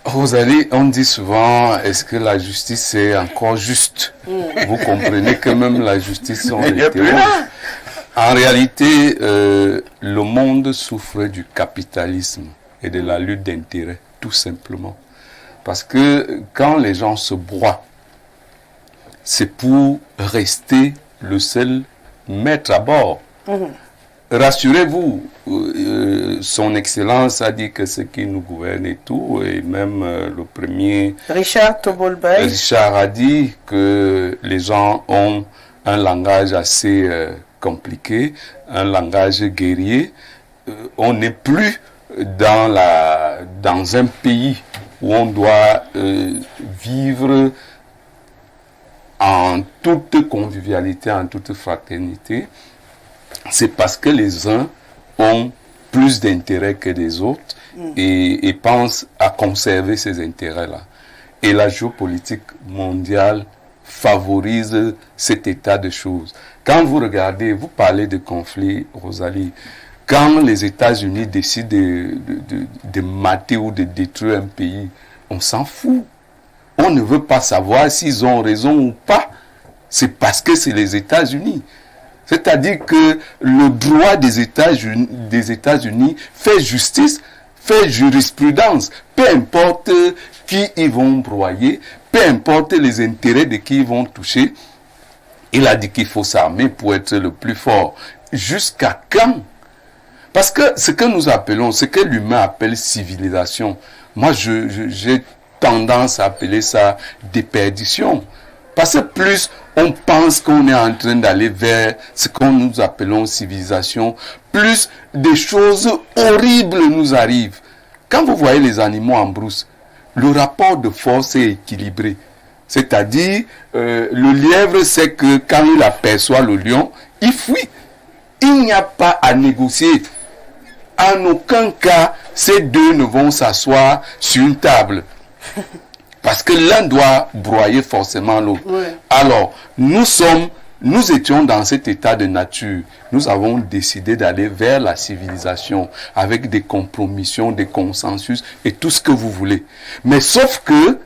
Rosalie, on dit souvent, est-ce que la justice est encore juste? Vous comprenez que même la justice, on l'interroge. En réalité, le monde souffre du capitalisme et de la lutte d'intérêts, tout simplement. Parce que quand les gens se broient, c'est pour rester le seul maître à bord. Rassurez-vous, son Excellence a dit que ce qui nous gouverne et tout, et même le premier Richard Tobolbay. Richard a dit que les gens ont un langage assez compliqué, un langage guerrier. On n'est plus dans un pays où on doit vivre en toute convivialité, en toute fraternité. C'est parce que les uns ont plus d'intérêts que les autres et pensent à conserver ces intérêts-là. Et la géopolitique mondiale favorise cet état de choses. Quand vous regardez, vous parlez de conflits, Rosalie, quand les États-Unis décident de mater ou de détruire un pays, on s'en fout. On ne veut pas savoir s'ils ont raison ou pas. C'est parce que c'est les États-Unis. C'est-à-dire que le droit des États-Unis fait justice, fait jurisprudence. Peu importe qui ils vont broyer, peu importe les intérêts de qui ils vont toucher. Il a dit qu'il faut s'armer pour être le plus fort. Jusqu'à quand? Parce que ce que nous appelons, ce que l'humain appelle civilisation, moi j'ai tendance à appeler ça déperdition. Parce que plus on pense qu'on est en train d'aller vers ce que nous appelons civilisation, plus des choses horribles nous arrivent. Quand vous voyez les animaux en brousse, le rapport de force est équilibré. C'est-à-dire, le lièvre sait que quand il aperçoit le lion, il fuit. Il n'y a pas à négocier. En aucun cas, ces deux ne vont s'asseoir sur une table. Parce que l'un doit broyer forcément l'autre. Oui. Alors, nous étions dans cet état de nature. Nous avons décidé d'aller vers la civilisation avec des compromissions, des consensus et tout ce que vous voulez. Mais sauf que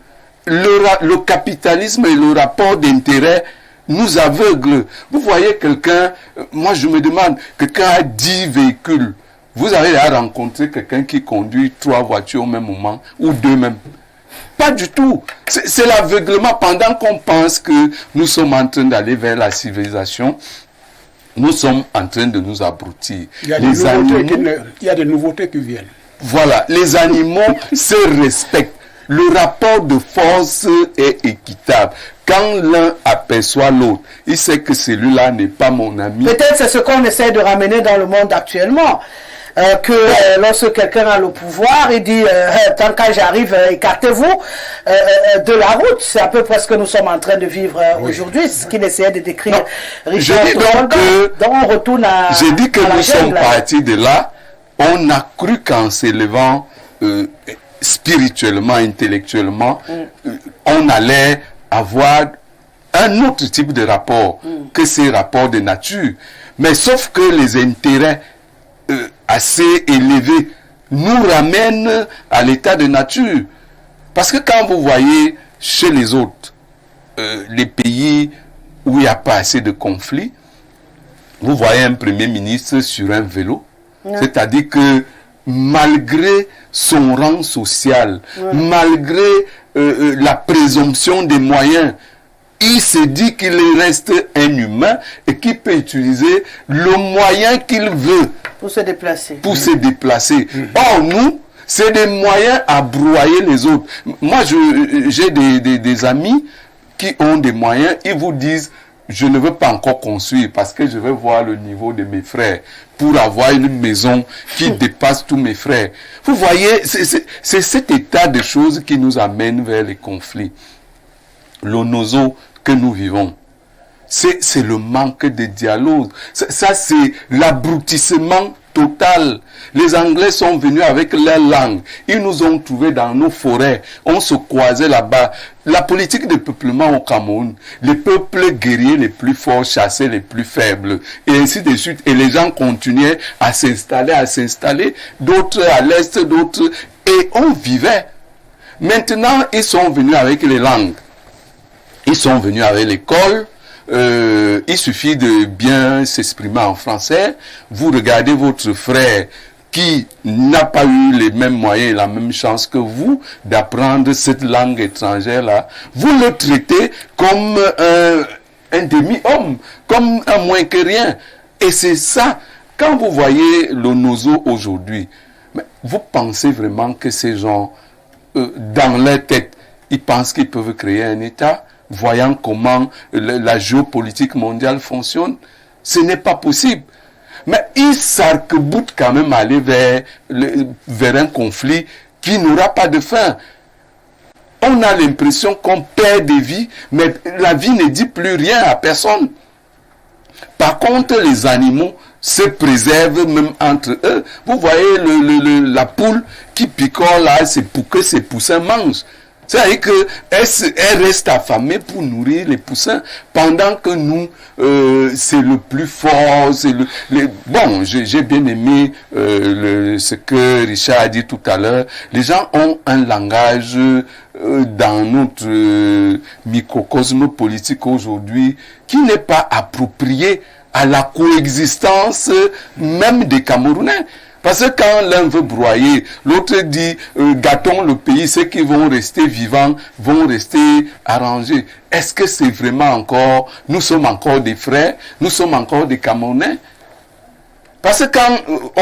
le capitalisme et le rapport d'intérêt nous aveuglent. Vous voyez quelqu'un, moi je me demande, quelqu'un a 10 véhicules. Vous avez à rencontrer quelqu'un qui conduit 3 voitures au même moment ou 2 même. Pas du tout. C'est l'aveuglement. Pendant qu'on pense que nous sommes en train d'aller vers la civilisation, nous sommes en train de nous abrutir. Il y a des nouveautés qui viennent. Voilà. Les animaux se respectent. Le rapport de force est équitable. Quand l'un aperçoit l'autre, il sait que celui-là n'est pas mon ami. Peut-être c'est ce qu'on essaie de ramener dans le monde actuellement. Lorsque quelqu'un a le pouvoir, il dit tant que j'arrive, écartez-vous de la route. C'est à peu près ce que nous sommes en train de vivre aujourd'hui. C'est ce qu'il essayait de décrire. Richard. Donc on retourne à. J'ai dit que nous sommes partis de là. On a cru qu'en s'élevant spirituellement, intellectuellement, on allait avoir un autre type de rapport que ces rapports de nature. Mais sauf que les intérêts assez élevés nous ramènent à l'état de nature. Parce que quand vous voyez chez les autres, les pays où il n'y a pas assez de conflits, vous voyez un premier ministre sur un vélo. C'est-à-dire que malgré son rang social, malgré la présomption des moyens, il se dit qu'il reste un humain et qu'il peut utiliser le moyen qu'il veut pour se déplacer. Or, nous, c'est des moyens à broyer les autres. Moi, j'ai des amis qui ont des moyens, ils vous disent, je ne veux pas encore construire parce que je veux voir le niveau de mes frères pour avoir une maison qui dépasse tous mes frères. Vous voyez, c'est cet état de choses qui nous amène vers les conflits. L'onozo que nous vivons, c'est le manque de dialogue. Ça, c'est l'abrutissement total. Les Anglais sont venus avec leur langue. Ils nous ont trouvés dans nos forêts. On se croisait là-bas. La politique de peuplement au Cameroun, les peuples guerriers les plus forts chassaient les plus faibles. Et ainsi de suite. Et les gens continuaient à s'installer. D'autres à l'est, d'autres. Et on vivait. Maintenant, ils sont venus avec les langues. Ils sont venus avec l'école. Il suffit de bien s'exprimer en français. Vous regardez votre frère qui n'a pas eu les mêmes moyens et la même chance que vous d'apprendre cette langue étrangère-là. Vous le traitez comme un demi-homme, comme un moins que rien. Et c'est ça. Quand vous voyez l'onozo aujourd'hui, vous pensez vraiment que ces gens, dans leur tête, ils pensent qu'ils peuvent créer un État, voyant comment la géopolitique mondiale fonctionne? Ce n'est pas possible. Mais ils s'arc-boutent quand même à aller vers un conflit qui n'aura pas de fin. On a l'impression qu'on perd des vies, mais la vie ne dit plus rien à personne. Par contre, les animaux se préservent même entre eux. Vous voyez la poule qui picole là, c'est pour que ses poussins mangent. C'est-à-dire qu'elle reste affamée pour nourrir les poussins, pendant que nous, c'est le plus fort. Bon, j'ai bien aimé ce que Richard a dit tout à l'heure. Les gens ont un langage dans notre microcosme politique aujourd'hui qui n'est pas approprié à la coexistence même des Camerounais. Parce que quand l'un veut broyer, l'autre dit gâtons le pays, ceux qui vont rester vivants vont rester arrangés. Est-ce que c'est vraiment encore, nous sommes encore des frères, nous sommes encore des Camerounais? Parce que quand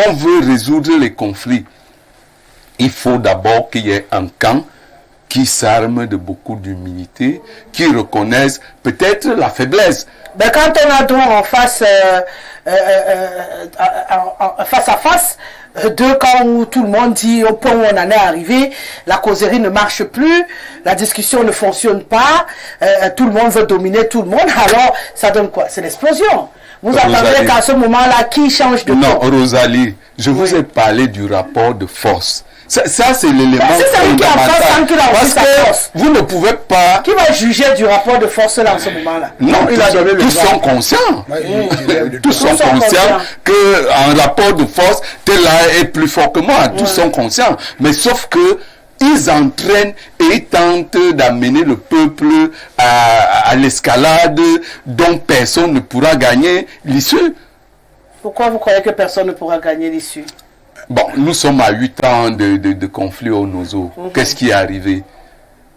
on veut résoudre les conflits, il faut d'abord qu'il y ait un camp qui s'arme de beaucoup d'humilité, qui reconnaisse peut-être la faiblesse. Ben, quand on a donc en face, face à face, deux camps où tout le monde dit au point où on en est arrivé, la causerie ne marche plus, la discussion ne fonctionne pas, tout le monde veut dominer tout le monde, alors ça donne quoi? C'est l'explosion. Vous attendez qu'à ce moment-là, qui change de Non, Rosalie, je vous ai parlé du rapport de force. Ça c'est l'élément fondamental. Parce que vous ne pouvez pas... Qui va juger du rapport de force là en ce moment-là? Non, tous sont conscients. Tous sont conscients qu'un rapport de force, tel là est plus fort que moi. Tous sont conscients. Mais sauf que ils entraînent et ils tentent d'amener le peuple à l'escalade dont personne ne pourra gagner l'issue. Pourquoi vous croyez que personne ne pourra gagner l'issue? Bon, nous sommes à 8 ans de conflit au Nozo. Qu'est-ce qui est arrivé?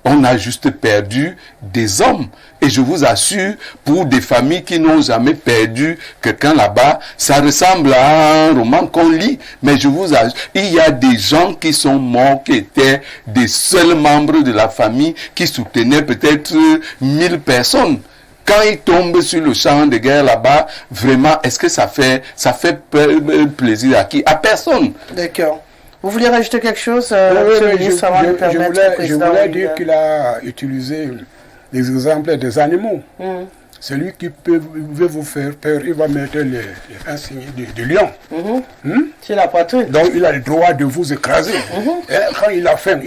On a juste perdu des hommes. Et je vous assure, pour des familles qui n'ont jamais perdu quelqu'un là-bas, ça ressemble à un roman qu'on lit. Mais je vous assure, il y a des gens qui sont morts, qui étaient des seuls membres de la famille, qui soutenaient peut-être 1000 personnes. Quand ils tombent sur le champ de guerre là-bas, vraiment, est-ce que ça fait plaisir à qui? À personne. D'accord. Vous voulez rajouter quelque chose, Monsieur le ministre, avant de permettre au président? Je voulais dire qu'il a utilisé des exemples des animaux. Celui qui veut vous faire peur, il va mettre un signe de lion. C'est la poitrine. Donc il a le droit de vous écraser. Et quand il a faim,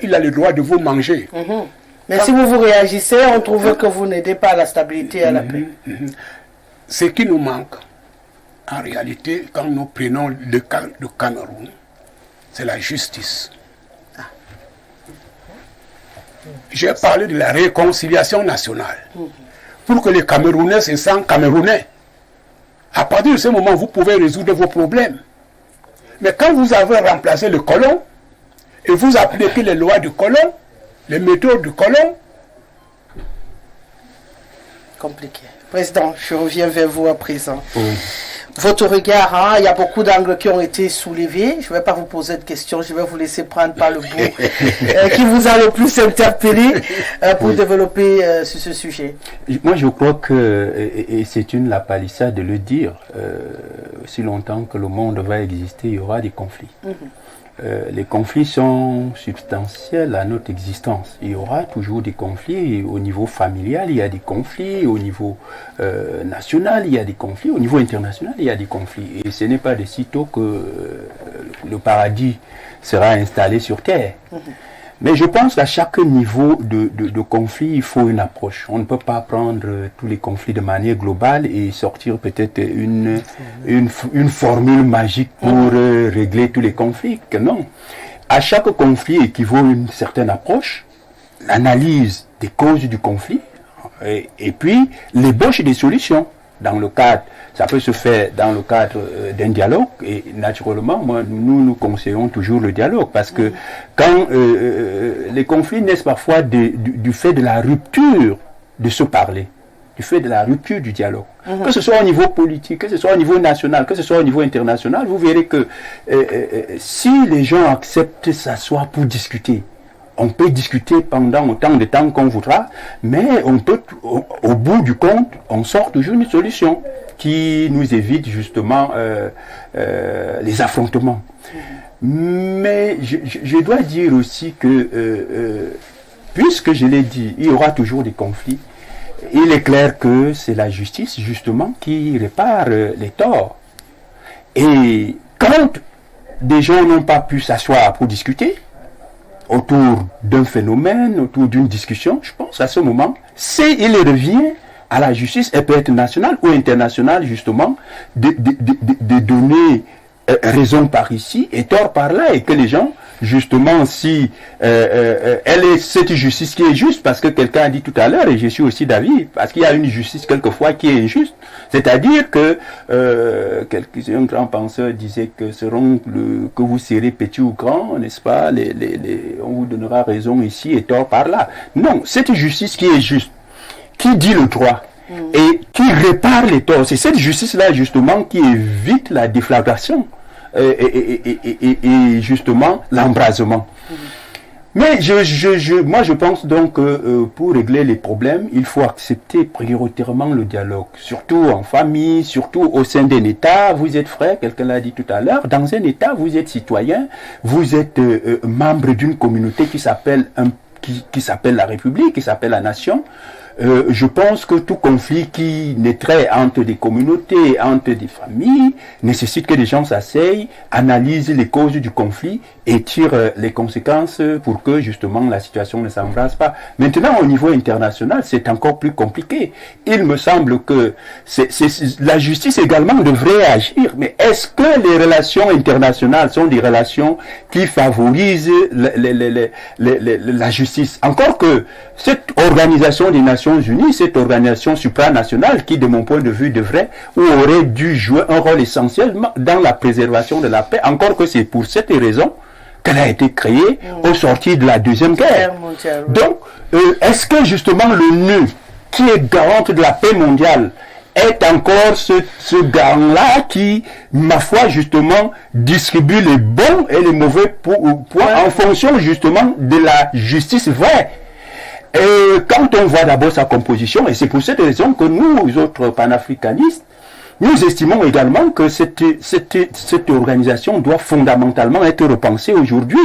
il a le droit de vous manger. Mais si vous réagissez, on trouve que vous n'aidez pas à la stabilité et à la paix. Ce qui nous manque, en réalité, quand nous prenons le cas du Cameroun, c'est la justice. J'ai parlé de la réconciliation nationale. Pour que les Camerounais se sentent Camerounais. À partir de ce moment, vous pouvez résoudre vos problèmes. Mais quand vous avez remplacé le colon, et vous appliquez les lois du colon, les méthodes du colon. Compliqué. Président, je reviens vers vous à présent. votre regard, hein, il y a beaucoup d'angles qui ont été soulevés. Je ne vais pas vous poser de questions, je vais vous laisser prendre par le bout qui vous a le plus interpellé pour développer sur ce sujet. Moi, je crois que, et c'est la palissade de le dire, aussi longtemps que le monde va exister, il y aura des conflits. Les conflits sont substantiels à notre existence. Il y aura toujours des conflits au niveau familial, il y a des conflits au niveau national, il y a des conflits au niveau international, il y a des conflits. Et ce n'est pas de sitôt que le paradis sera installé sur terre. Mais je pense qu'à chaque niveau de conflit, il faut une approche. On ne peut pas prendre tous les conflits de manière globale et sortir peut-être une formule magique pour régler tous les conflits. Que non. À chaque conflit équivaut une certaine approche, l'analyse des causes du conflit et puis l'ébauche des solutions. Dans le cadre, ça peut se faire dans le cadre d'un dialogue et naturellement, nous conseillons toujours le dialogue parce que quand les conflits naissent parfois du fait de la rupture de se parler, du fait de la rupture du dialogue, que ce soit au niveau politique, que ce soit au niveau national, que ce soit au niveau international, vous verrez que si les gens acceptent de s'asseoir pour discuter, on peut discuter pendant autant de temps qu'on voudra, mais on peut, au bout du compte, on sort toujours une solution qui nous évite justement les affrontements. Mais je dois dire aussi que, puisque je l'ai dit, il y aura toujours des conflits, il est clair que c'est la justice justement qui répare les torts. Et quand des gens n'ont pas pu s'asseoir pour discuter, autour d'un phénomène, autour d'une discussion, je pense à ce moment, il revient à la justice, elle peut être nationale ou internationale justement, de donner raison par ici et tort par là, et que les gens, justement, si elle est cette justice qui est juste, parce que quelqu'un a dit tout à l'heure, et je suis aussi d'avis, parce qu'il y a une justice quelquefois qui est injuste, c'est-à-dire que un grand penseur disait que que vous serez petit ou grand, n'est-ce pas, on vous donnera raison ici et tort par là. Non, cette justice qui est juste, qui dit le droit, et qui répare les torts, c'est cette justice-là justement qui évite la déflagration et justement l'embrasement. Mais moi je pense donc que pour régler les problèmes, il faut accepter prioritairement le dialogue, surtout en famille, surtout au sein d'un État. Vous êtes frère, quelqu'un l'a dit tout à l'heure, dans un État, vous êtes citoyen, vous êtes membre d'une communauté qui s'appelle la République, qui s'appelle la Nation. Je pense que tout conflit qui naîtrait entre des communautés, entre des familles, nécessite que les gens s'asseyent, analysent les causes du conflit et tirent les conséquences pour que justement la situation ne s'embrase pas. Maintenant, au niveau international, c'est encore plus compliqué. Il me semble que la justice également devrait agir. Mais est-ce que les relations internationales sont des relations qui favorisent la justice? Encore que cette organisation des Nations Unies, cette organisation supranationale qui, de mon point de vue, devrait ou aurait dû jouer un rôle essentiel dans la préservation de la paix, encore que c'est pour cette raison qu'elle a été créée au sortir de la Deuxième Guerre. Donc, est-ce que justement le nœud qui est garante de la paix mondiale est encore ce garant-là qui, ma foi, justement, distribue les bons et les mauvais points en fonction justement de la justice vraie? Et quand on voit d'abord sa composition, et c'est pour cette raison que nous autres panafricanistes, nous estimons également que cette organisation doit fondamentalement être repensée aujourd'hui,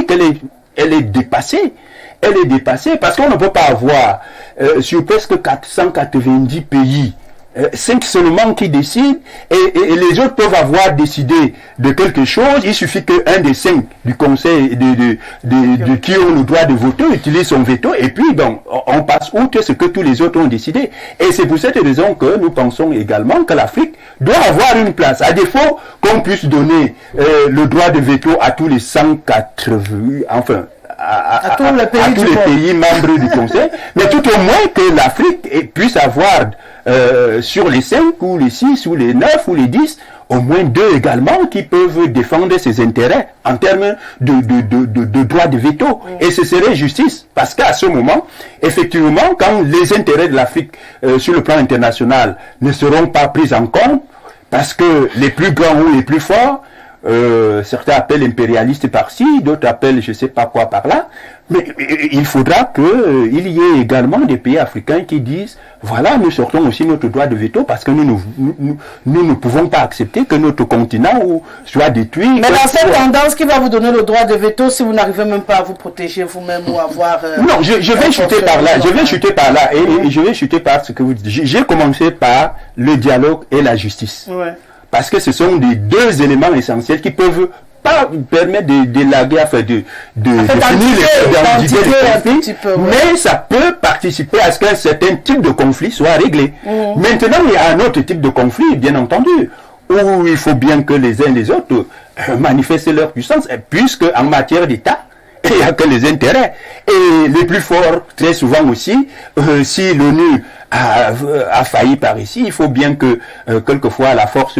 elle est dépassée. Elle est dépassée parce qu'on ne peut pas avoir sur presque 490 pays 5 seulement qui décident et les autres peuvent avoir décidé de quelque chose. Il suffit qu'un des 5 du conseil de qui ont le droit de voter utilise son veto et puis bon, on passe outre ce que tous les autres ont décidé. Et c'est pour cette raison que nous pensons également que l'Afrique doit avoir une place. À défaut qu'on puisse donner le droit de veto à tous les 180, enfin à tous les pays membres du Conseil, mais tout au moins que l'Afrique puisse avoir sur les 5 ou les 6 ou les 9 ou les 10, au moins 2 également qui peuvent défendre ses intérêts en termes de droit de veto. Et ce serait justice, parce qu'à ce moment, effectivement, quand les intérêts de l'Afrique sur le plan international ne seront pas pris en compte, Parce que les plus grands ou les plus forts, certains appellent impérialistes par-ci, d'autres appellent je ne sais pas quoi par-là, mais il faudra qu'il y ait également des pays africains qui disent, voilà, nous sortons aussi notre droit de veto parce que nous ne pouvons pas accepter que notre continent soit détruit. Mais dans cette tendance, qui va vous donner le droit de veto si vous n'arrivez même pas à vous protéger vous-même ou avoir... non, je vais chuter par là, je vais chuter par là, et je vais chuter par ce que vous dites. J'ai commencé par le dialogue et la justice. Ouais. Parce que ce sont les deux éléments essentiels qui peuvent pas permettre d'élaguer, enfin de finir les conflits, mais ça peut participer à ce qu'un certain type de conflit soit réglé. Maintenant, il y a un autre type de conflit, bien entendu, où il faut bien que les uns et les autres manifestent leur puissance, puisque en matière d'État, il n'y a que les intérêts. Et les plus forts, très souvent aussi, si l'ONU a failli par ici, il faut bien que quelquefois la force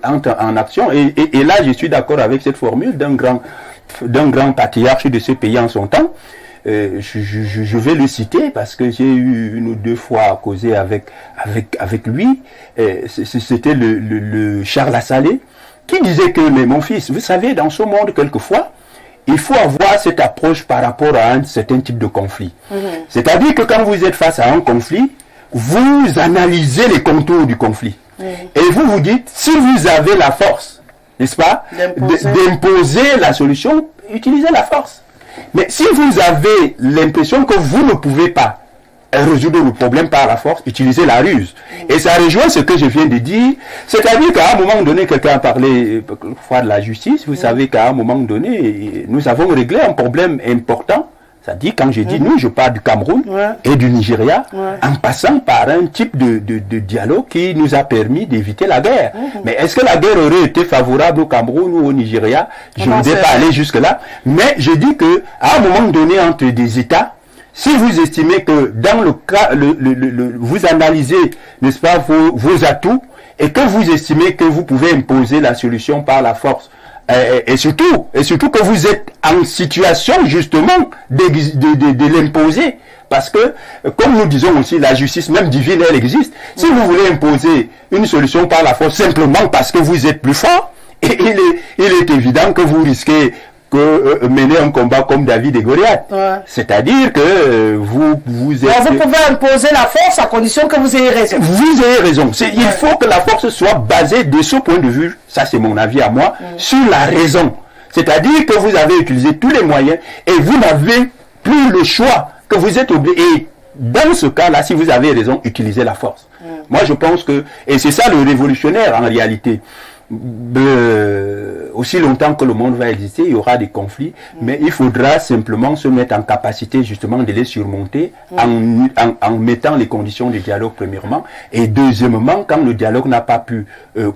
entre en action. Et là, je suis d'accord avec cette formule d'un grand patriarche de ce pays en son temps. Je vais le citer parce que j'ai eu une ou deux fois à causer avec lui. C'était le Charles Assalé qui disait que, mais mon fils, vous savez, dans ce monde, quelquefois, il faut avoir cette approche par rapport à un certain type de conflit. C'est-à-dire que quand vous êtes face à un conflit, vous analysez les contours du conflit. Et vous dites, si vous avez la force, n'est-ce pas, d'imposer la solution, utilisez la force. Mais si vous avez l'impression que vous ne pouvez pas résoudre le problème par la force, utilisez la ruse. Et ça rejoint ce que je viens de dire, c'est-à-dire qu'à un moment donné, quelqu'un a parlé de la justice, vous savez qu'à un moment donné, nous avons réglé un problème important, c'est-à-dire quand je dis nous, je parle du Cameroun et du Nigeria, en passant par un type de dialogue qui nous a permis d'éviter la guerre. Mais est-ce que la guerre aurait été favorable au Cameroun ou au Nigeria? Je ne vais pas aller jusque-là, mais je dis que à un moment donné, entre des États, si vous estimez que dans le cas, vous analysez, n'est-ce pas, vos atouts, et que vous estimez que vous pouvez imposer la solution par la force, et surtout que vous êtes en situation justement de l'imposer, parce que, comme nous disons aussi, la justice même divine, elle existe. Si vous voulez imposer une solution par la force simplement parce que vous êtes plus fort, il est évident que vous risquez mener un combat comme David et Goliath. C'est-à-dire que vous êtes... Alors vous pouvez imposer la force à condition que vous ayez raison. Vous avez raison. Il faut que la force soit basée de ce point de vue, ça c'est mon avis à moi, sur la raison. C'est-à-dire que vous avez utilisé tous les moyens et vous n'avez plus le choix, que vous êtes obligé. Et dans ce cas-là, si vous avez raison, utilisez la force. Moi je pense que, et c'est ça le révolutionnaire en réalité, aussi longtemps que le monde va exister, il y aura des conflits, mais il faudra simplement se mettre en capacité justement de les surmonter en mettant les conditions du dialogue premièrement, et deuxièmement, quand le dialogue n'a pas pu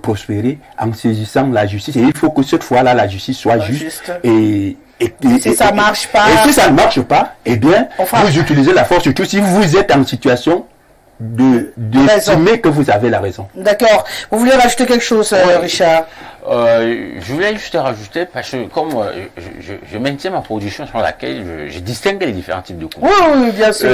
prospérer, en saisissant la justice. Et il faut que cette fois-là, la justice soit juste. Et si ça marche pas, et si ça ne marche pas, eh bien, vous utilisez la force, surtout si vous êtes en situation d'estimer que vous avez la raison. D'accord. Vous voulez rajouter quelque chose, Richard? Je voulais juste rajouter, parce que comme je maintiens ma position sur laquelle je distingue les différents types de conflits. Oui, bien sûr.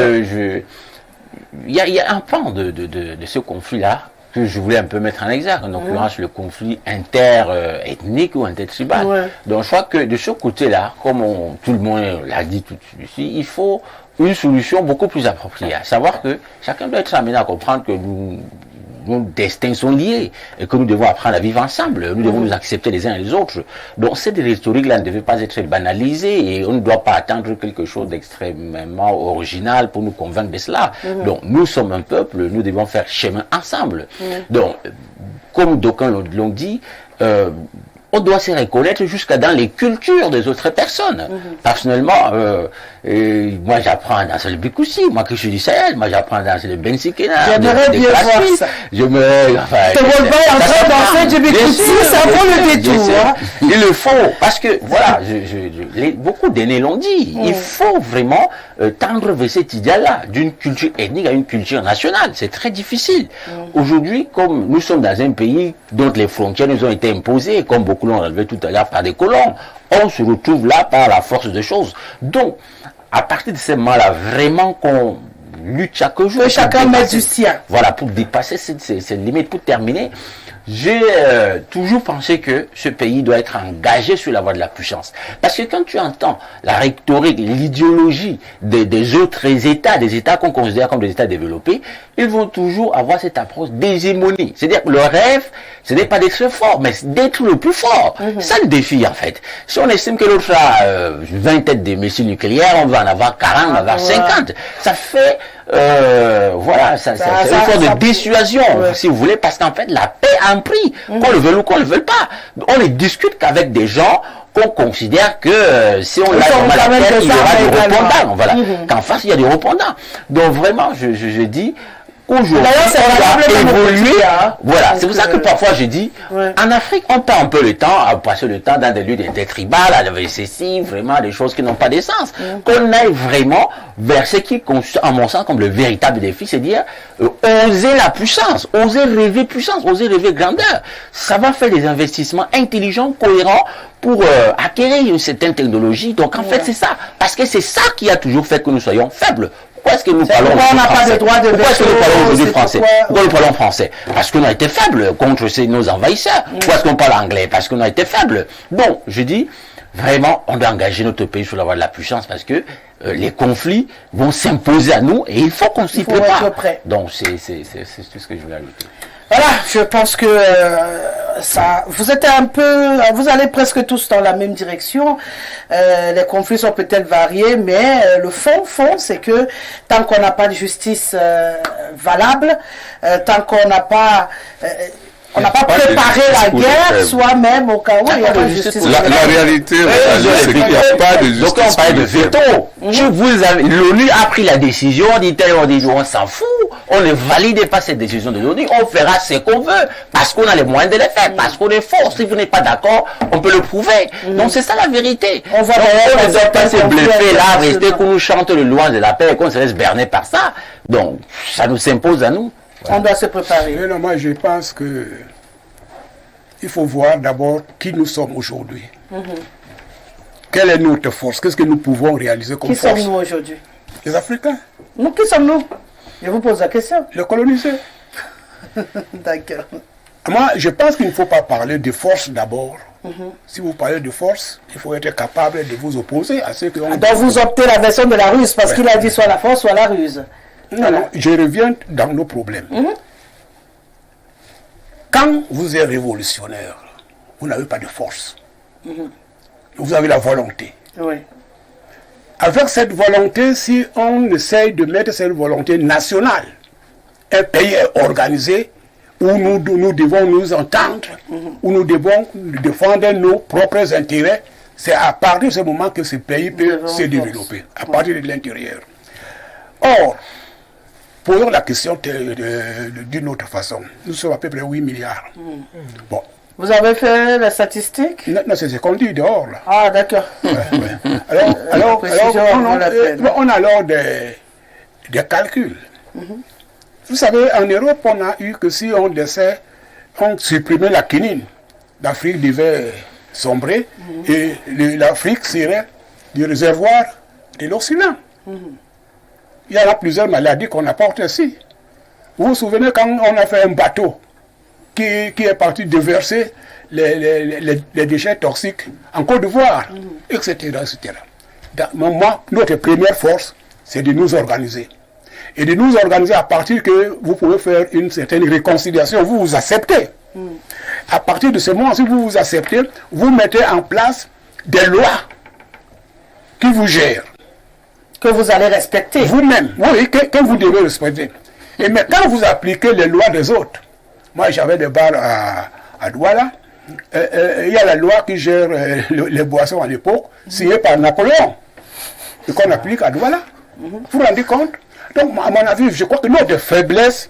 Il y a un pan de ce conflit-là que je voulais un peu mettre en exergue, en l'occurrence le conflit inter-ethnique ou inter-tribal. Donc je crois que de ce côté-là, comme tout le monde l'a dit tout de suite ici, il faut une solution beaucoup plus appropriée. À savoir que chacun doit être amené à comprendre que nos destins sont liés et que nous devons apprendre à vivre ensemble. Nous devons nous accepter les uns et les autres. Donc cette rhétorique-là ne devait pas être banalisée et on ne doit pas attendre quelque chose d'extrêmement original pour nous convaincre de cela. Donc nous sommes un peuple, nous devons faire chemin ensemble. Donc, comme d'aucuns l'ont dit, on doit se reconnaître jusqu'à dans les cultures des autres personnes. Personnellement, moi j'apprends à danser le bikoussi, moi que je suis du Sahel, moi j'apprends à danser le bensikena. J'aimerais bien voir ça. Je me... Enfin, te vois pas en train de danser du bikoussi, ça vaut le détour. Il le faut, parce que voilà, beaucoup d'aînés l'ont dit, il faut vraiment tendre vers cet idéal-là, d'une culture ethnique à une culture nationale. C'est très difficile. Aujourd'hui, comme nous sommes dans un pays dont les frontières nous ont été imposées, comme beaucoup l'ont relevé tout à l'heure par des colons, on se retrouve là par la force des choses. Donc, à partir de ce moment-là, vraiment qu'on lutte chaque jour. Que chacun met du sien. Voilà, pour dépasser cette limite, pour terminer. J'ai toujours pensé que ce pays doit être engagé sur la voie de la puissance. Parce que quand tu entends la rhétorique, l'idéologie des autres États, des États qu'on considère comme des États développés, ils vont toujours avoir cette approche d'hégémonie. C'est-à-dire que le rêve, ce n'est pas d'être fort, mais d'être le plus fort. C'est ça le défi en fait. Si on estime que l'autre a 20 têtes de missiles nucléaires, on va en avoir 40, on va en avoir 50. Ça fait... voilà, c'est une sorte de dissuasion, si vous voulez, parce qu'en fait, la paix a un prix, qu'on le veuille ou qu'on le veuille pas. On ne discute qu'avec des gens qu'on considère que si on l'a dans la tête, il y aura des répondants. Voilà. Qu'en face, il y a des répondants. Donc vraiment, je dis qu'aujourd'hui, on doit évoluer. Voilà, c'est pour ça que parfois je dis, en Afrique, on perd un peu le temps à passer le temps dans des lieux des tribales, à la VCC, vraiment des choses qui n'ont pas d'essence. Qu'on aille vraiment vers ce qui, en mon sens, comme le véritable défi, c'est dire oser la puissance, oser rêver puissance, oser rêver grandeur. Ça va faire des investissements intelligents, cohérents, pour acquérir une certaine technologie. Donc en fait, c'est ça. Parce que c'est ça qui a toujours fait que nous soyons faibles. Pourquoi est-ce que nous parlons français? Pourquoi est-ce que nous parlons aujourd'hui français? Pourquoi nous parlons français? Parce qu'on a été faibles contre nos envahisseurs. Pourquoi est-ce qu'on parle anglais? Parce qu'on a été faibles. Donc, je dis, vraiment, on doit engager notre pays sur la voie de la puissance parce que les conflits vont s'imposer à nous et il faut qu'on s'y prépare. Donc, c'est tout ce que je voulais ajouter. Voilà, je pense que vous êtes un peu, vous allez presque tous dans la même direction. Les conflits sont peut-être variés, mais le fond, c'est que tant qu'on n'a pas de justice valable, tant qu'on n'a pas préparé la guerre soi-même au cas où il y a pas de justice. La réalité, c'est qu'il n'y a pas de justice. Donc on parlait de veto. L'ONU a pris la décision, on s'en fout, on ne valide pas cette décision de l'ONU, on fera ce qu'on veut, parce qu'on a les moyens de le faire, parce qu'on est fort. Si vous n'êtes pas d'accord, on peut le prouver. Donc c'est ça la vérité. On ne doit pas se bluffer là, rester qu'on nous chante le loin de la paix et qu'on se laisse berner par ça. Donc ça nous s'impose à nous. On doit se préparer. Mais non, moi je pense que il faut voir d'abord qui nous sommes aujourd'hui. Quelle est notre force? Qu'est-ce que nous pouvons réaliser comme force? Qui sommes-nous aujourd'hui? Les Africains. Nous, qui sommes-nous? Je vous pose la question. Les colonisés. D'accord. Moi, je pense qu'il ne faut pas parler de force d'abord. Si vous parlez de force, il faut être capable de vous opposer à ceux qui ont... Donc vous optez la version de la ruse, parce qu'il a dit soit la force, soit la ruse. Non, je reviens dans nos problèmes. Quand vous êtes révolutionnaire, vous n'avez pas de force. Vous avez la volonté. Oui. Avec cette volonté, si on essaye de mettre cette volonté nationale, un pays est organisé où nous devons nous entendre, où nous devons défendre nos propres intérêts, c'est à partir de ce moment que ce pays peut se développer, à partir de l'intérieur. Or, posons la question d'une autre façon. Nous sommes à peu près 8 milliards. Bon. Vous avez fait la statistique? Non, c'est ce qu'on dit dehors, là. Ah, d'accord. Alors, on a alors des calculs. Vous savez, en Europe, on a eu que si on supprimait la quinine, l'Afrique devait sombrer et l'Afrique serait du réservoir de l'Occident. Il y a plusieurs maladies qu'on apporte ici. Vous vous souvenez quand on a fait un bateau qui est parti déverser les déchets toxiques en Côte d'Ivoire, etc., etc. Moi, notre première force, c'est de nous organiser. Et de nous organiser à partir que vous pouvez faire une certaine réconciliation, vous vous acceptez. À partir de ce moment, si vous vous acceptez, vous mettez en place des lois qui vous gèrent. Que vous allez respecter. Vous-même, oui, que vous devez respecter. Et mais quand vous appliquez les lois des autres, moi j'avais des bars à Douala, il y a la loi qui gère les boissons à l'époque, signée par Napoléon, et qu'on applique à Douala. Vous vous rendez compte? Donc, à mon avis, je crois que notre faiblesse,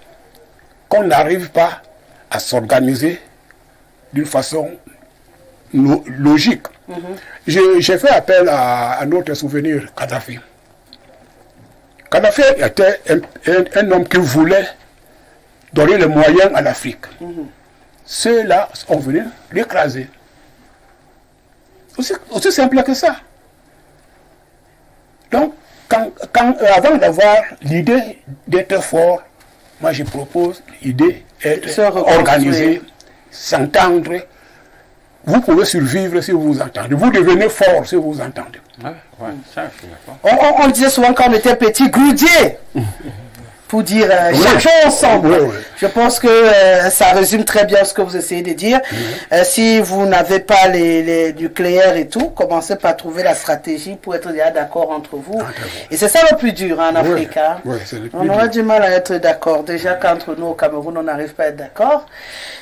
qu'on n'arrive pas à s'organiser d'une façon logique. J'ai fait appel à notre souvenir Kadhafi. Kadhafi était un homme qui voulait donner les moyens à l'Afrique. Ceux-là sont venus l'écraser. Aussi simple que ça. Donc, avant d'avoir l'idée d'être fort, moi je propose l'idée d'être organisé, s'entendre. Vous pouvez survivre si vous vous entendez. Vous devenez fort si vous vous entendez. Ça, je suis d'accord. On disait souvent quand on était petit, Goudier pour dire cherchons ensemble. Je pense que ça résume très bien ce que vous essayez de dire. Si vous n'avez pas les nucléaires et tout, commencez par trouver la stratégie pour être déjà d'accord entre vous. Et c'est ça le plus dur en Afrique. Hein. On aura du mal à être d'accord. Déjà qu'entre nous au Cameroun, on n'arrive pas à être d'accord.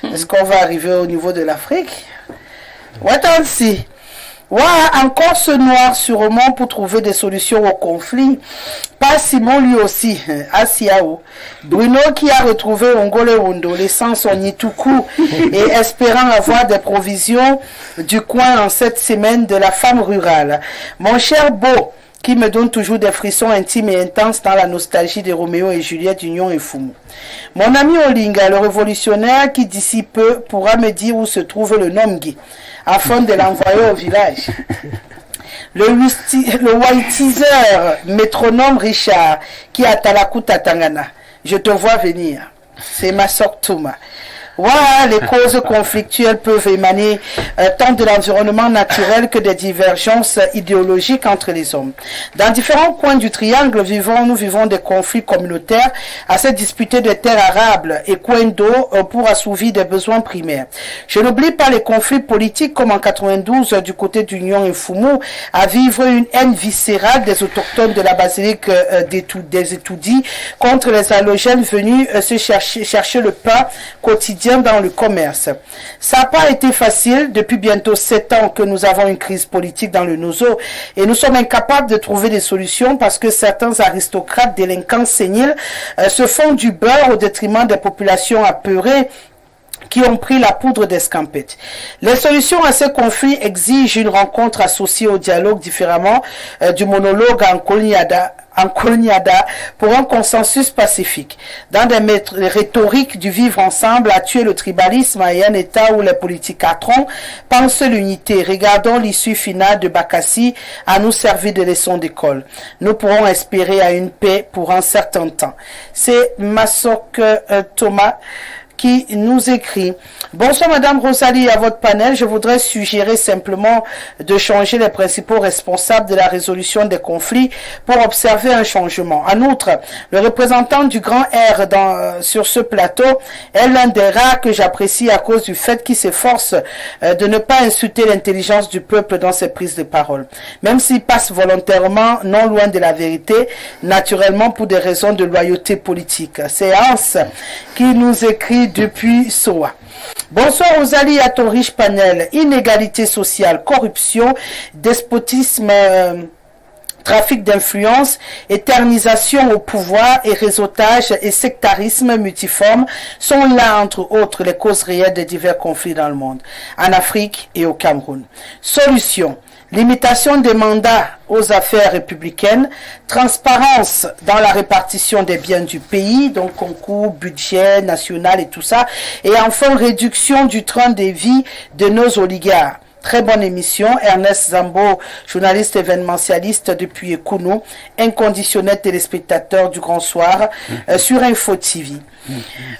Est-ce qu'on va arriver au niveau de l'Afrique? Attends-y. Encore ce noir sûrement pour trouver des solutions au conflit. Pas Simon lui aussi, à Siao. Bruno qui a retrouvé Ongole Wondo, laissant son Nituku et espérant avoir des provisions du coin en cette semaine de la femme rurale. Mon cher Beau, qui me donne toujours des frissons intimes et intenses dans la nostalgie de Roméo et Juliette d'Union et Fumu. Mon ami Olinga, le révolutionnaire qui d'ici peu pourra me dire où se trouve le Nomgi, afin de l'envoyer au village. Le white teaser métronome Richard, qui a Talakuta Tangana. Je te vois venir. C'est ma sœur Touma. Les causes conflictuelles peuvent émaner tant de l'environnement naturel que des divergences idéologiques entre les hommes. Dans différents coins du triangle, nous vivons des conflits communautaires assez disputés de terres arables et coins d'eau pour assouvir des besoins primaires. Je n'oublie pas les conflits politiques comme en 92 du côté d'Union et Fumu, à vivre une haine viscérale des autochtones de la basilique des Étoudis contre les halogènes venus se chercher le pain quotidien dans le commerce. Ça n'a pas été facile depuis bientôt 7 ans que nous avons une crise politique dans le Nozo et nous sommes incapables de trouver des solutions parce que certains aristocrates délinquants séniles se font du beurre au détriment des populations apeurées qui ont pris la poudre d'escampette. Les solutions à ces conflits exigent une rencontre associée au dialogue différemment du monologue en Kolniada pour un consensus pacifique. Dans des rhétoriques du vivre ensemble à tuer le tribalisme et un État où les politicatrons pensent l'unité. Regardons l'issue finale de Bakassi à nous servir de leçon d'école. Nous pourrons espérer à une paix pour un certain temps. C'est Masok Thomas qui nous écrit. Bonsoir Madame Rosalie, à votre panel. Je voudrais suggérer simplement de changer les principaux responsables de la résolution des conflits pour observer un changement. En outre, le représentant du grand R sur ce plateau est l'un des rares que j'apprécie à cause du fait qu'il s'efforce de ne pas insulter l'intelligence du peuple dans ses prises de parole. Même s'il passe volontairement non loin de la vérité, naturellement pour des raisons de loyauté politique. C'est Hans qui nous écrit depuis Soa. Bonsoir Rosalie, à ton riche panel. Inégalité sociale, corruption, despotisme, trafic d'influence, éternisation au pouvoir et réseautage et sectarisme multiforme sont là, entre autres, les causes réelles de divers conflits dans le monde, en Afrique et au Cameroun. Solution: limitation des mandats aux affaires républicaines, transparence dans la répartition des biens du pays, donc concours, budget national et tout ça, et enfin réduction du train de vie de nos oligarques. Très bonne émission. Ernest Zambo, journaliste événementialiste depuis Ekounou, inconditionnel téléspectateur du Grand Soir sur Info TV.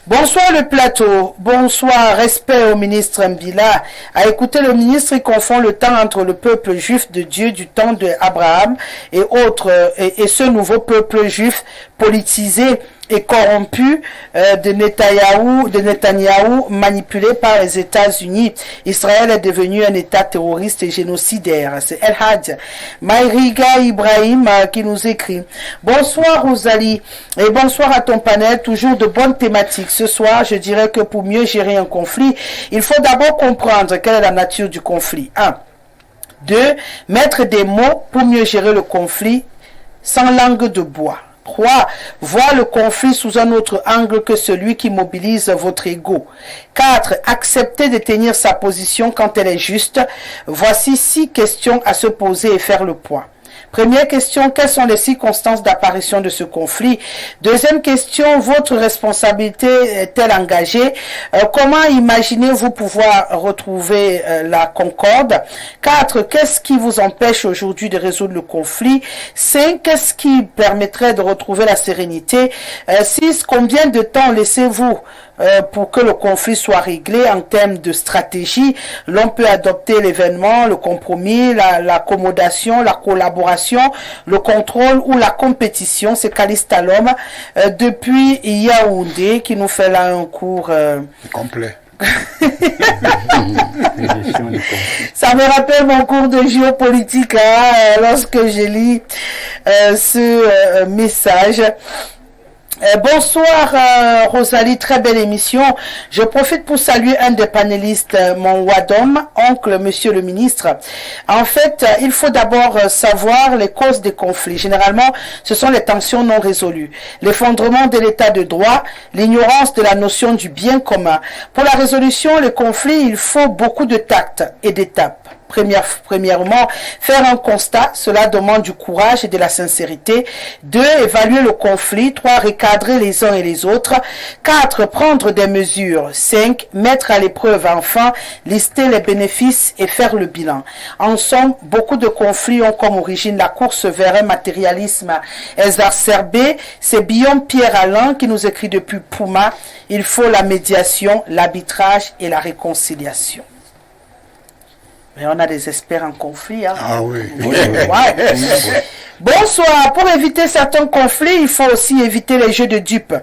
Bonsoir le plateau. Bonsoir. Respect au ministre Mbila. À écouter le ministre, il confond le temps entre le peuple juif de Dieu du temps d'Abraham et autres, et ce nouveau peuple juif politisé et corrompu de Netanyahou, manipulé par les États-Unis. Israël est devenu un État terroriste et génocidaire. C'est El Hadj Maïriga Ibrahim qui nous écrit. Bonsoir Rosalie et bonsoir à ton panel. Toujours de bonnes thématiques. Ce soir, je dirais que pour mieux gérer un conflit, il faut d'abord comprendre quelle est la nature du conflit. 1. 2. Mettre des mots pour mieux gérer le conflit sans langue de bois. 3. Voir le conflit sous un autre angle que celui qui mobilise votre ego. 4. Accepter de tenir sa position quand elle est juste. Voici 6 questions à se poser et faire le point. Première question, quelles sont les circonstances d'apparition de ce conflit? Deuxième question, votre responsabilité est-elle engagée? Comment imaginez-vous pouvoir retrouver la concorde? 4, qu'est-ce qui vous empêche aujourd'hui de résoudre le conflit? 5, qu'est-ce qui permettrait de retrouver la sérénité? 6, combien de temps laissez-vous pour que le conflit soit réglé en termes de stratégie? L'on peut adopter l'événement, le compromis, l'accommodation, la collaboration, le contrôle ou la compétition. C'est Calista Lom depuis Yaoundé qui nous fait là un cours complet. Ça me rappelle mon cours de géopolitique lorsque je lis ce message. Bonsoir Rosalie, très belle émission. Je profite pour saluer un des panélistes, mon Wadom, oncle, monsieur le ministre. En fait, il faut d'abord savoir les causes des conflits. Généralement, ce sont les tensions non résolues, l'effondrement de l'état de droit, l'ignorance de la notion du bien commun. Pour la résolution, les conflits, il faut beaucoup de tact et d'étapes. Premièrement, faire un constat, cela demande du courage et de la sincérité. 2, évaluer le conflit. 3, recadrer les uns et les autres. 4, prendre des mesures. 5, mettre à l'épreuve. Enfin, lister les bénéfices et faire le bilan. En somme, beaucoup de conflits ont comme origine la course vers un matérialisme exacerbé. C'est Guillaume Pierre Alain qui nous écrit depuis Pouma. Il faut la médiation, l'arbitrage et la réconciliation. Mais on a des experts en conflit. Hein. Ah oui. Ouais. Bonsoir. Pour éviter certains conflits, il faut aussi éviter les jeux de dupes.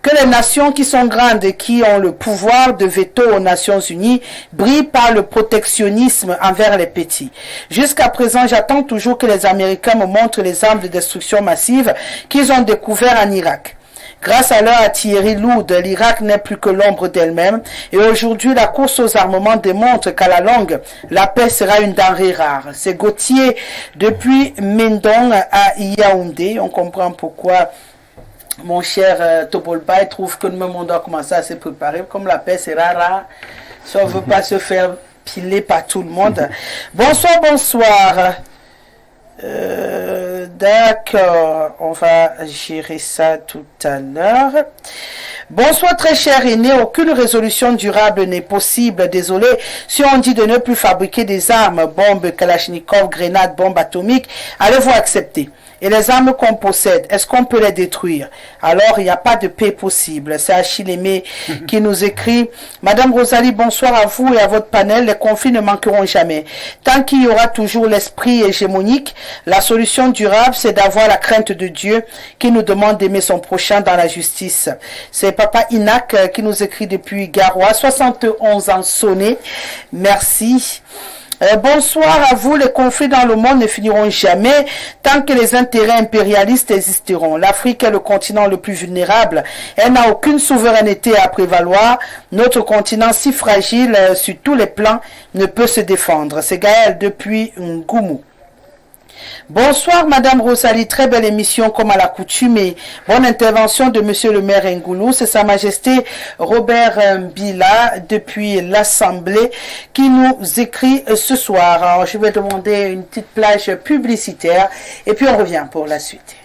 Que les nations qui sont grandes et qui ont le pouvoir de veto aux Nations Unies brillent par le protectionnisme envers les petits. Jusqu'à présent, j'attends toujours que les Américains me montrent les armes de destruction massive qu'ils ont découvertes en Irak. Grâce à leur artillerie lourde, l'Irak n'est plus que l'ombre d'elle-même. Et aujourd'hui, la course aux armements démontre qu'à la longue, la paix sera une denrée rare. C'est Gauthier depuis Mendong à Yaoundé. On comprend pourquoi mon cher Tobolbaï trouve que même on doit commencer à se préparer. Comme la paix sera rare, si on ne veut pas se faire piler par tout le monde. Bonsoir, bonsoir. D'accord, on va gérer ça tout à l'heure. Bonsoir très cher aîné, aucune résolution durable n'est possible. Désolé, si on dit de ne plus fabriquer des armes, bombes, kalachnikov, grenades, bombes atomiques, allez-vous accepter? Et les armes qu'on possède, est-ce qu'on peut les détruire? Alors, il n'y a pas de paix possible. C'est Achille Aimé qui nous écrit. Madame Rosalie, bonsoir à vous et à votre panel. Les conflits ne manqueront jamais. Tant qu'il y aura toujours l'esprit hégémonique, la solution durable, c'est d'avoir la crainte de Dieu qui nous demande d'aimer son prochain dans la justice. C'est Papa Inak qui nous écrit depuis Garoua, 71 ans sonnés. Merci. Bonsoir à vous. Les conflits dans le monde ne finiront jamais tant que les intérêts impérialistes existeront. L'Afrique est le continent le plus vulnérable. Elle n'a aucune souveraineté à prévaloir. Notre continent si fragile sur tous les plans ne peut se défendre. C'est Gaël depuis Ngoumou. Bonsoir Madame Rosalie, très belle émission comme à l'accoutumée. Bonne intervention de Monsieur le maire Ngoulou. C'est Sa Majesté Robert Mbila depuis l'Assemblée qui nous écrit ce soir. Alors, je vais demander une petite plage publicitaire et puis on revient pour la suite.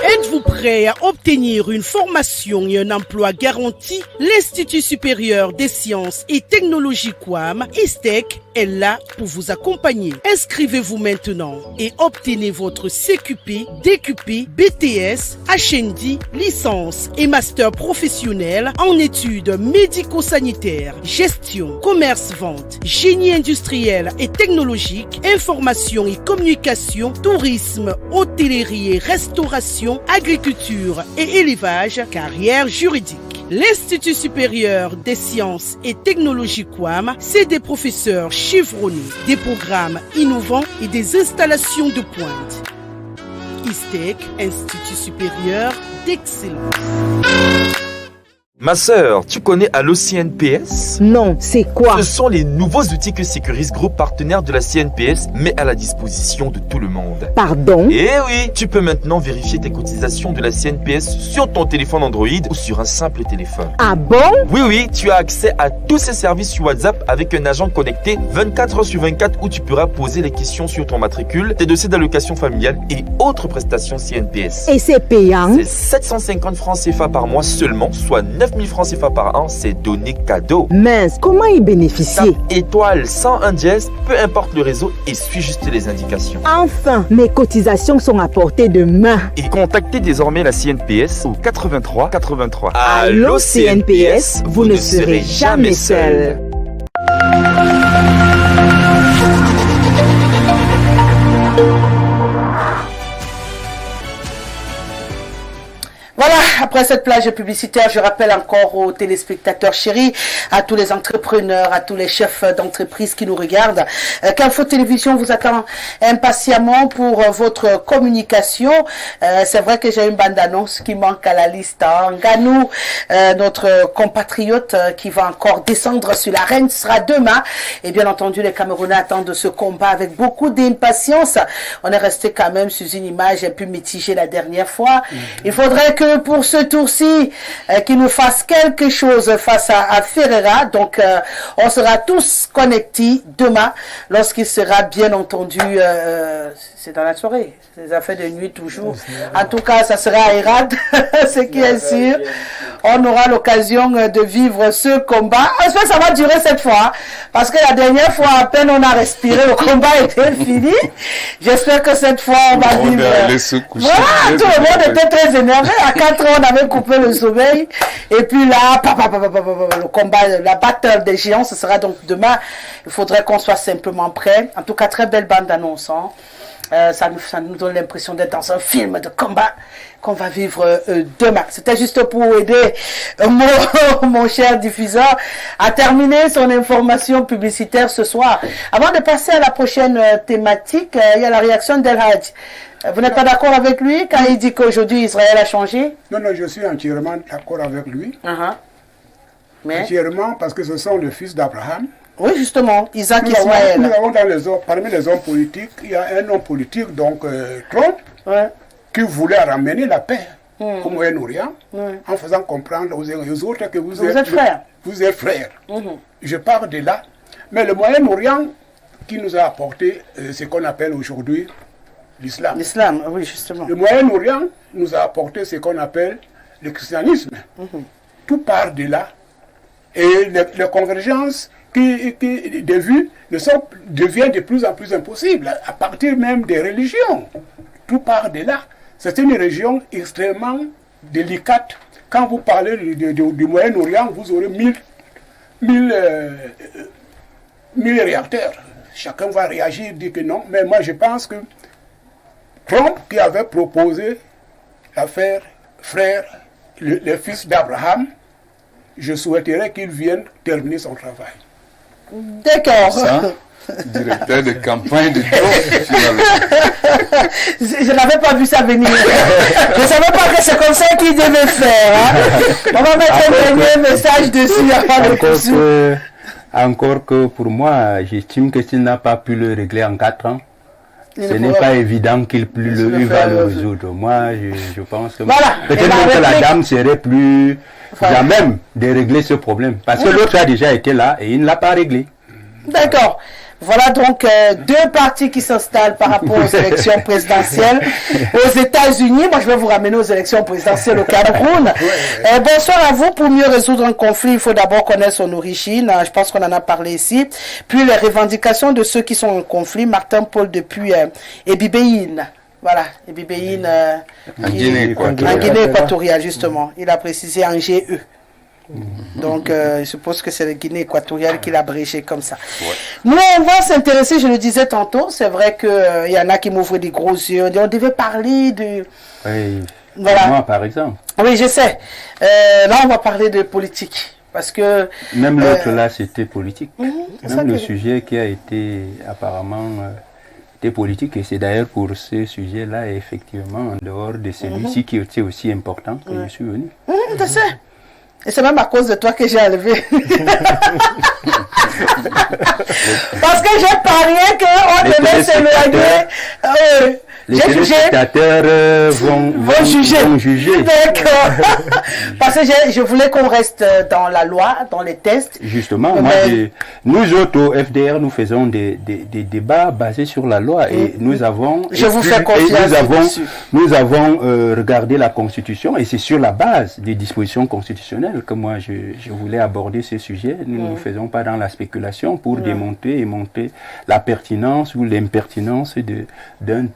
Êtes-vous prêt à obtenir une formation et un emploi garanti? L'Institut supérieur des sciences et technologies QUAM, ISTEC, est là pour vous accompagner. Inscrivez-vous maintenant et obtenez votre CQP, DQP, BTS, HND, licence et master professionnel en études médico-sanitaires, gestion, commerce-vente, génie industriel et technologique, information et communication, tourisme, hôtellerie et restauration, agriculture et élevage, carrière juridique. L'Institut supérieur des sciences et technologies QUAM, c'est des professeurs chevronnés, des programmes innovants et des installations de pointe. ISTEC, Institut supérieur d'excellence. Ma sœur, tu connais Allo CNPS? Non, c'est quoi? Ce sont les nouveaux outils que Securis Group, partenaire de la CNPS, met à la disposition de tout le monde. Pardon? Eh oui, tu peux maintenant vérifier tes cotisations de la CNPS sur ton téléphone Android ou sur un simple téléphone. Ah bon? Oui, tu as accès à tous ces services sur WhatsApp avec un agent connecté 24 heures sur 24 où tu pourras poser les questions sur ton matricule, tes dossiers d'allocation familiale et autres prestations CNPS. Et c'est payant? C'est 750 francs CFA par mois seulement, soit 9000 francs CFA par an, c'est donné cadeau. Mince, comment y bénéficier? Tape étoile 101 dièse, peu importe le réseau et suis juste les indications. Enfin, mes cotisations sont à portée de main. Et contactez désormais la CNPS au 83 83. Allô CNPS, vous ne serez jamais seul. Voilà, après cette plage publicitaire, je rappelle encore aux téléspectateurs chéris, à tous les entrepreneurs, à tous les chefs d'entreprise qui nous regardent, qu'Info Télévision vous attend impatiemment pour votre communication. C'est vrai que j'ai une bande-annonce qui manque à la liste. Nganou, notre compatriote qui va encore descendre sur l'arène, sera demain. Et bien entendu, les Camerounais attendent ce combat avec beaucoup d'impatience. On est resté quand même sur une image un peu mitigée la dernière fois. Il faudrait que pour ce tour-ci, qu'il nous fasse quelque chose face à Ferreira. Donc, on sera tous connectés demain lorsqu'il sera bien entendu, c'est dans la soirée, les affaires de nuit toujours. En tout cas, ça sera à Irad, ce qui est sûr. On aura l'occasion de vivre ce combat. J'espère que ça va durer cette fois, parce que la dernière fois, à peine on a respiré, le combat était fini. J'espère que cette fois, on va vivre. Voilà, tout le monde était très énervé. À 4 ans, on avait coupé le sommeil. Et puis là, le combat, la battle des géants, ce sera donc demain. Il faudrait qu'on soit simplement prêt. En tout cas, très belle bande d'annonce. Ça nous donne l'impression d'être dans un film de combat qu'on va vivre demain. C'était juste pour aider mon cher diffuseur à terminer son information publicitaire ce soir. Avant de passer à la prochaine thématique, il y a la réaction d'El Hadj. Vous n'êtes pas d'accord avec lui quand il dit qu'aujourd'hui Israël a changé? Non, je suis entièrement d'accord avec lui. Mais... Entièrement parce que ce sont les fils d'Abraham. Oui, justement, Isaac et Ismaël. Nous avons parmi les hommes politiques, il y a un homme politique, donc Trump, qui voulait ramener la paix au Moyen-Orient en faisant comprendre aux autres que vous êtes frères. Vous êtes frères. Je pars de là. Mais le Moyen-Orient qui nous a apporté ce qu'on appelle aujourd'hui l'islam. L'islam, oui, justement. Le Moyen-Orient nous a apporté ce qu'on appelle le christianisme. Tout part de là. Et les convergences des vues devient de plus en plus impossible, à partir même des religions. Tout part de là. C'est une région extrêmement délicate. Quand vous parlez du Moyen-Orient, vous aurez 1000 réacteurs. Chacun va réagir, dire que non. Mais moi, je pense que Trump, qui avait proposé l'affaire frère, le fils d'Abraham, je souhaiterais qu'il vienne terminer son travail. D'accord. Directeur de campagne de Je n'avais pas vu ça venir. Je ne savais pas que c'est comme ça qu'il devait faire. On va mettre un dernier message dessus avant de poursuivre. Encore que pour moi, j'estime que s'il n'a pas pu le régler en 4 ans, ce n'est pas évident qu'il va le résoudre. Moi, je pense que peut-être que la dame serait plus à même de régler ce problème. Parce que l'autre a déjà été là et il ne l'a pas réglé. D'accord. Voilà donc deux partis qui s'installent par rapport aux élections présidentielles aux États-Unis. Moi, je vais vous ramener aux élections présidentielles au Cameroun. Bonsoir à vous. Pour mieux résoudre un conflit, il faut d'abord connaître son origine. Je pense qu'on en a parlé ici. Puis les revendications de ceux qui sont en conflit. Martin Paul depuis Ebibéine. Voilà, Ebibéine en Guinée équatoriale, justement. Il a précisé en GE. Donc, je suppose que c'est le Guinée équatoriale qui l'a abrégé comme ça. Nous, on va s'intéresser, je le disais tantôt, c'est vrai qu'il y en a qui m'ouvrent des gros yeux. On devait parler de... Oui, voilà. Moi, par exemple. Oui, je sais. Là, on va parler de politique. Parce que... Même l'autre, là, c'était politique. Même le sujet qui a été apparemment... politique, et c'est d'ailleurs pour ce sujet-là, effectivement, en dehors de celui-ci qui était aussi important que je suis venu. Je sais. Et c'est même à cause de toi que j'ai enlevé. Parce que j'ai parié qu'on devait s'éloigner. Les téléspectateurs vont juger. D'accord. Parce que je voulais qu'on reste dans la loi, dans les tests. Justement, nous autres au FDR, nous faisons des débats basés sur la loi et nous avons... Je vous fais confiance. Nous avons regardé la Constitution et c'est sur la base des dispositions constitutionnelles que moi je voulais aborder ce sujet. Nous ne faisons pas dans la spéculation pour démonter et monter la pertinence ou l'impertinence d'un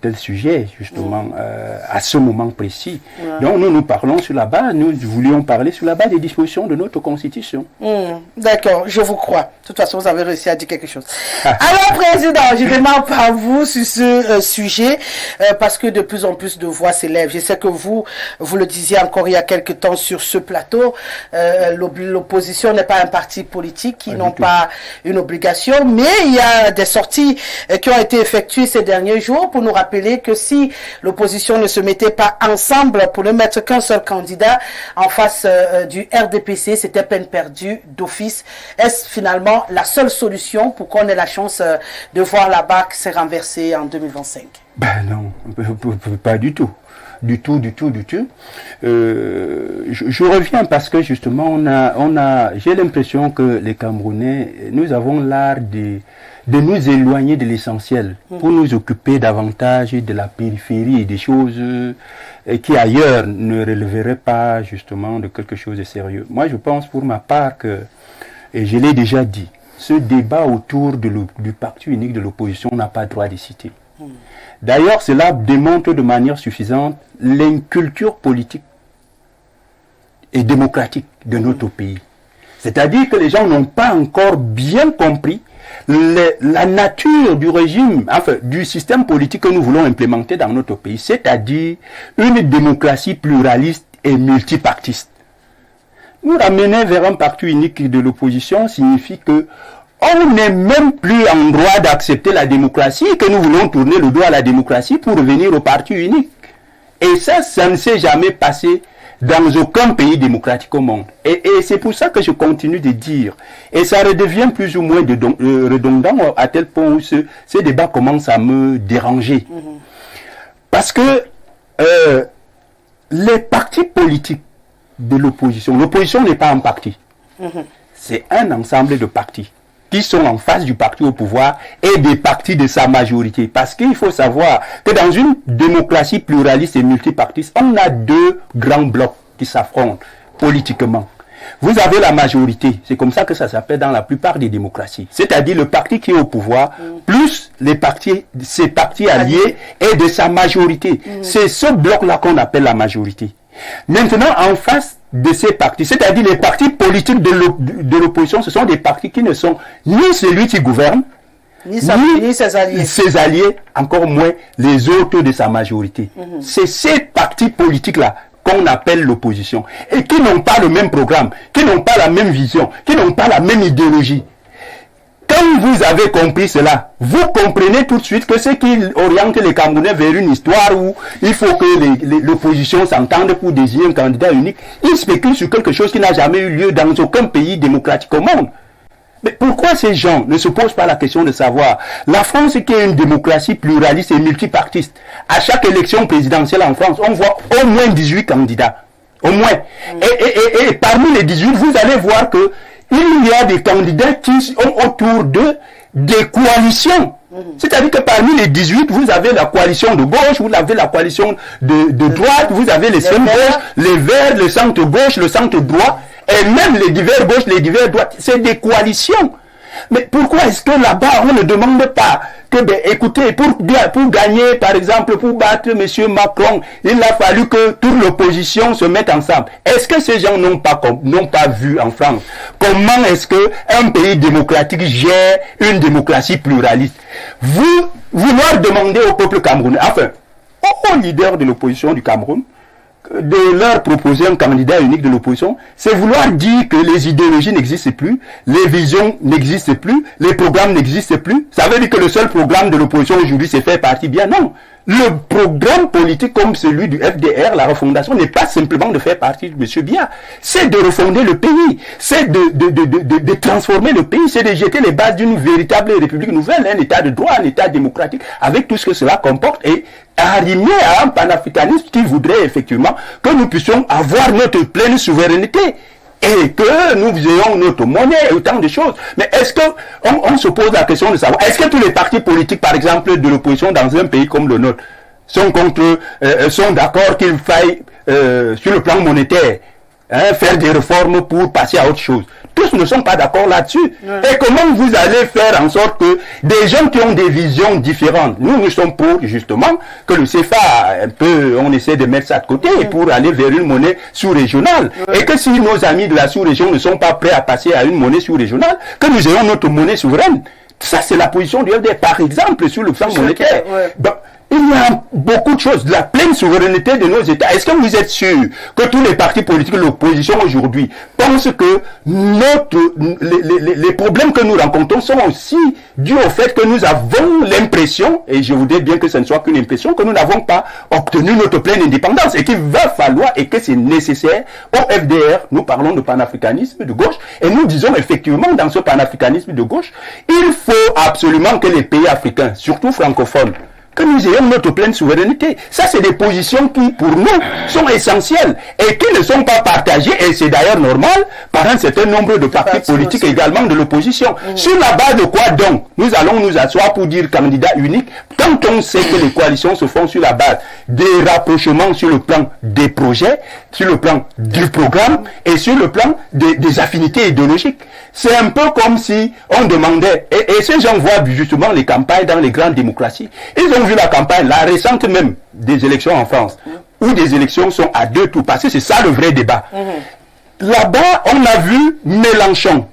tel sujet, justement, à ce moment précis. Donc, nous parlons sur la base, nous voulions parler sur la base des dispositions de notre Constitution. D'accord, je vous crois. De toute façon, vous avez réussi à dire quelque chose. Alors, Président, je demande par vous sur ce sujet, parce que de plus en plus de voix s'élèvent. Je sais que vous le disiez encore il y a quelques temps sur ce plateau, l'opposition n'est pas un parti politique, qui n'ont pas une obligation, mais il y a des sorties qui ont été effectuées ces derniers jours pour nous rappeler que si l'opposition ne se mettait pas ensemble pour ne mettre qu'un seul candidat en face du RDPC, c'était peine perdue d'office. Est-ce finalement la seule solution pour qu'on ait la chance de voir la BAC se renverser en 2025? Ben non, pas du tout. Du tout. Je reviens parce que justement, j'ai l'impression que les Camerounais, nous avons l'art de nous éloigner de l'essentiel pour nous occuper davantage de la périphérie et des choses qui ailleurs ne relèveraient pas justement de quelque chose de sérieux. Moi, je pense pour ma part que, et je l'ai déjà dit, ce débat autour du parti unique de l'opposition n'a pas droit de citer. D'ailleurs, cela démontre de manière suffisante l'inculture politique et démocratique de notre pays. C'est-à-dire que les gens n'ont pas encore bien compris la nature du régime, enfin du système politique que nous voulons implémenter dans notre pays, c'est-à-dire une démocratie pluraliste et multipartiste. Nous ramener vers un parti unique de l'opposition signifie que on n'est même plus en droit d'accepter la démocratie et que nous voulons tourner le dos à la démocratie pour revenir au parti unique. Et ça ne s'est jamais passé dans aucun pays démocratique au monde. Et c'est pour ça que je continue de dire, et ça redevient plus ou moins redondant à tel point où ce débat commence à me déranger. Parce que les partis politiques de l'opposition n'est pas un parti. C'est un ensemble de partis qui sont en face du parti au pouvoir et des partis de sa majorité. Parce qu'il faut savoir que dans une démocratie pluraliste et multipartiste, on a deux grands blocs qui s'affrontent politiquement. Vous avez la majorité, c'est comme ça que ça s'appelle dans la plupart des démocraties. C'est-à-dire le parti qui est au pouvoir, plus ses partis alliés et de sa majorité. C'est ce bloc-là qu'on appelle la majorité. Maintenant, en face de ces partis, c'est-à-dire les partis politiques de l'opposition, ce sont des partis qui ne sont ni celui qui gouverne, ni ses alliés, encore moins les autres de sa majorité. C'est ces partis politiques-là qu'on appelle l'opposition, et qui n'ont pas le même programme, qui n'ont pas la même vision, qui n'ont pas la même idéologie. Quand vous avez compris cela, vous comprenez tout de suite que ce qui oriente les Camerounais vers une histoire où il faut que l'opposition s'entende pour désigner un candidat unique, ils spéculent sur quelque chose qui n'a jamais eu lieu dans aucun pays démocratique au monde. Mais pourquoi ces gens ne se posent pas la question de savoir, la France qui est une démocratie pluraliste et multipartiste, à chaque élection présidentielle en France, on voit au moins 18 candidats. Au moins. Et parmi les 18, vous allez voir que il y a des candidats qui ont autour d'eux des coalitions. C'est-à-dire que parmi les 18, vous avez la coalition de gauche, vous avez la coalition de droite, vous avez les centres-gauche, les verts, le centre-gauche, le centre-droit, et même les divers gauches, les divers droites. C'est des coalitions. Mais pourquoi est-ce que là-bas, on ne demande pas que, écoutez, pour gagner, par exemple, pour battre M. Macron, il a fallu que toute l'opposition se mette ensemble. Est-ce que ces gens n'ont pas vu en France comment est-ce qu'un pays démocratique gère une démocratie pluraliste? Vouloir demander au peuple camerounais, enfin, aux leaders de l'opposition du Cameroun, de leur proposer un candidat unique de l'opposition, c'est vouloir dire que les idéologies n'existent plus, les visions n'existent plus, les programmes n'existent plus. Ça veut dire que le seul programme de l'opposition aujourd'hui, c'est faire partie bien. Non. Le programme politique comme celui du FDR, la refondation, n'est pas simplement de faire partie de M. Biya. C'est de refonder le pays. C'est de transformer le pays. C'est de jeter les bases d'une véritable république nouvelle, un état de droit, un état démocratique, avec tout ce que cela comporte, et arrimer à un panafricanisme qui voudrait effectivement que nous puissions avoir notre pleine souveraineté et que nous ayons notre monnaie et autant de choses. Mais est-ce que on se pose la question de savoir, est-ce que tous les partis politiques, par exemple, de l'opposition dans un pays comme le nôtre, sont d'accord qu'il faille, sur le plan monétaire, faire des réformes pour passer à autre chose? Tous ne sont pas d'accord là-dessus. Et comment vous allez faire en sorte que des gens qui ont des visions différentes, nous sommes pour justement que le CFA, un peu, on essaie de mettre ça de côté pour aller vers une monnaie sous-régionale. Et que si nos amis de la sous-région ne sont pas prêts à passer à une monnaie sous-régionale, que nous ayons notre monnaie souveraine. Ça, c'est la position du FDR, par exemple, sur le plan monétaire. Donc, il y a beaucoup de choses, la pleine souveraineté de nos États. Est-ce que vous êtes sûr que tous les partis politiques de l'opposition aujourd'hui pensent que les problèmes que nous rencontrons sont aussi dus au fait que nous avons l'impression, et je voudrais bien que ce ne soit qu'une impression, que nous n'avons pas obtenu notre pleine indépendance et qu'il va falloir et que c'est nécessaire au FDR, nous parlons de panafricanisme de gauche, et nous disons effectivement dans ce panafricanisme de gauche, il faut absolument que les pays africains, surtout francophones, que nous ayons notre pleine souveraineté. Ça, c'est des positions qui, pour nous, sont essentielles et qui ne sont pas partagées, et c'est d'ailleurs normal, par un certain nombre de partis politiques également de l'opposition. Sur la base de quoi donc nous allons nous asseoir pour dire candidat unique, quand on sait que les coalitions se font sur la base des rapprochements sur le plan des projets, sur le plan du programme et sur le plan des affinités idéologiques? C'est un peu comme si on demandait, et ces gens voient justement les campagnes dans les grandes démocraties, ils ont vu la campagne, la récente même, des élections en France, où des élections sont à 2 tours, parce que c'est ça le vrai débat. Là-bas, on a vu Mélenchon,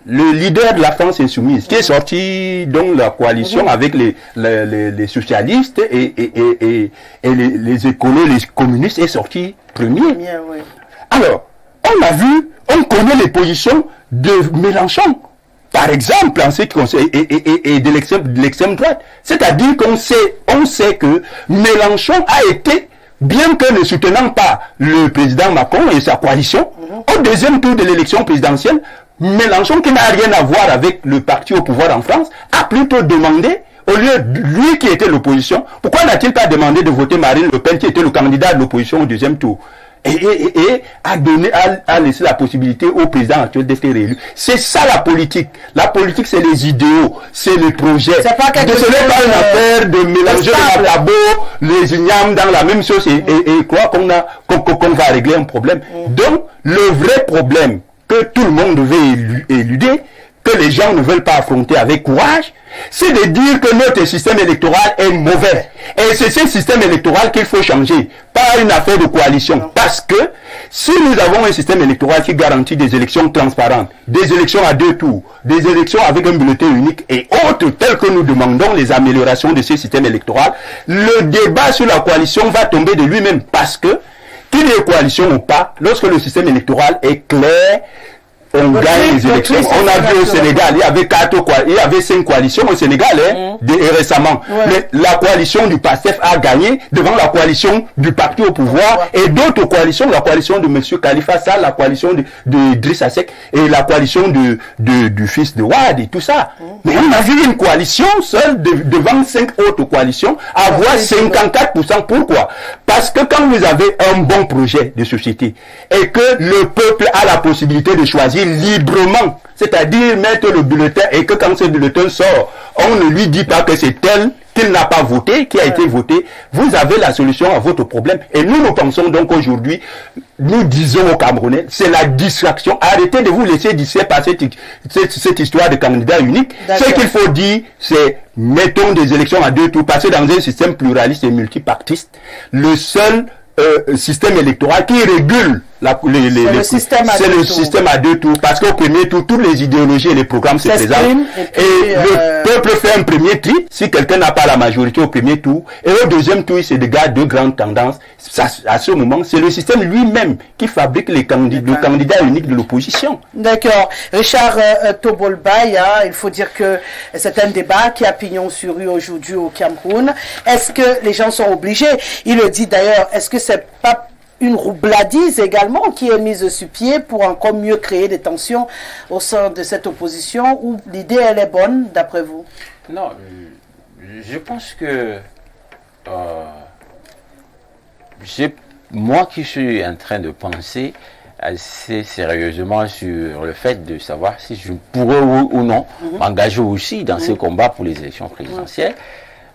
le leader de la France insoumise, qui est sorti dans la coalition avec les socialistes et les écolos, les communistes, est sorti premier. Alors, on a vu, on connaît les positions de Mélenchon, par exemple, en ce qui concerne et de l'extrême droite. C'est-à-dire qu'on sait que Mélenchon a été, bien que ne soutenant pas le président Macron et sa coalition, au deuxième tour de l'élection présidentielle, Mélenchon, qui n'a rien à voir avec le parti au pouvoir en France, a plutôt demandé, au lieu de lui qui était l'opposition, pourquoi n'a-t-il pas demandé de voter Marine Le Pen, qui était le candidat de l'opposition au deuxième tour, et a laissé la possibilité au président actuel d'être réélu. C'est ça la politique. La politique, c'est les idéaux, c'est les projets. Ce n'est pas une affaire de mélanger les matabos, les ignames dans la même sauce et croire qu'on va régler un problème. Donc, le vrai problème que tout le monde veut éluder, que les gens ne veulent pas affronter avec courage, c'est de dire que notre système électoral est mauvais. Et c'est ce système électoral qu'il faut changer, pas une affaire de coalition. Parce que si nous avons un système électoral qui garantit des élections transparentes, des élections à 2 tours, des élections avec un bulletin unique et autres, telles que nous demandons les améliorations de ce système électoral, le débat sur la coalition va tomber de lui-même. Parce que, qu'il y ait coalition ou pas, lorsque le système électoral est clair, on gagne les élections. On a vu au Sénégal, il y avait 5 coalitions au Sénégal, récemment. Mais la coalition du PASTEF a gagné devant la coalition du parti au pouvoir et d'autres coalitions, la coalition de M. Khalifa Sall, la coalition de Idrissa Seck et la coalition du fils de Wade et tout ça. Mais on a vu une coalition seule devant 5 autres coalitions avoir 54%. Pourquoi? Parce que quand vous avez un bon projet de société et que le peuple a la possibilité de choisir librement, c'est-à-dire mettre le bulletin et que quand ce bulletin sort, on ne lui dit pas que c'est tel qu'il n'a pas voté, qui a été voté, vous avez la solution à votre problème. Et nous pensons donc aujourd'hui, nous disons aux Camerounais, c'est la distraction. Arrêtez de vous laisser distraire par cette histoire de candidat unique. Ce qu'il faut dire, c'est mettons des élections à 2 tours, passer dans un système pluraliste et multipartiste. Le seul système électoral qui régule le système à c'est deux le tours. système à deux tours, parce qu'au premier tour, toutes les idéologies et les programmes se présentent. Et le peuple fait un premier tri, si quelqu'un n'a pas la majorité au premier tour, et au deuxième tour, il se dégage deux grandes tendances. À ce moment, c'est le système lui-même qui fabrique le candidat unique de l'opposition. D'accord. Richard Tobolbaya, il faut dire que c'est un débat qui a pignon sur rue aujourd'hui au Cameroun. Est-ce que les gens sont obligés? Il le dit d'ailleurs, est-ce que c'est pas une roubladise également qui est mise sur pied pour encore mieux créer des tensions au sein de cette opposition, ou l'idée elle est bonne d'après vous? Non, je pense que moi qui suis en train de penser assez sérieusement sur le fait de savoir si je pourrais ou non m'engager aussi dans ces combats pour les élections présidentielles.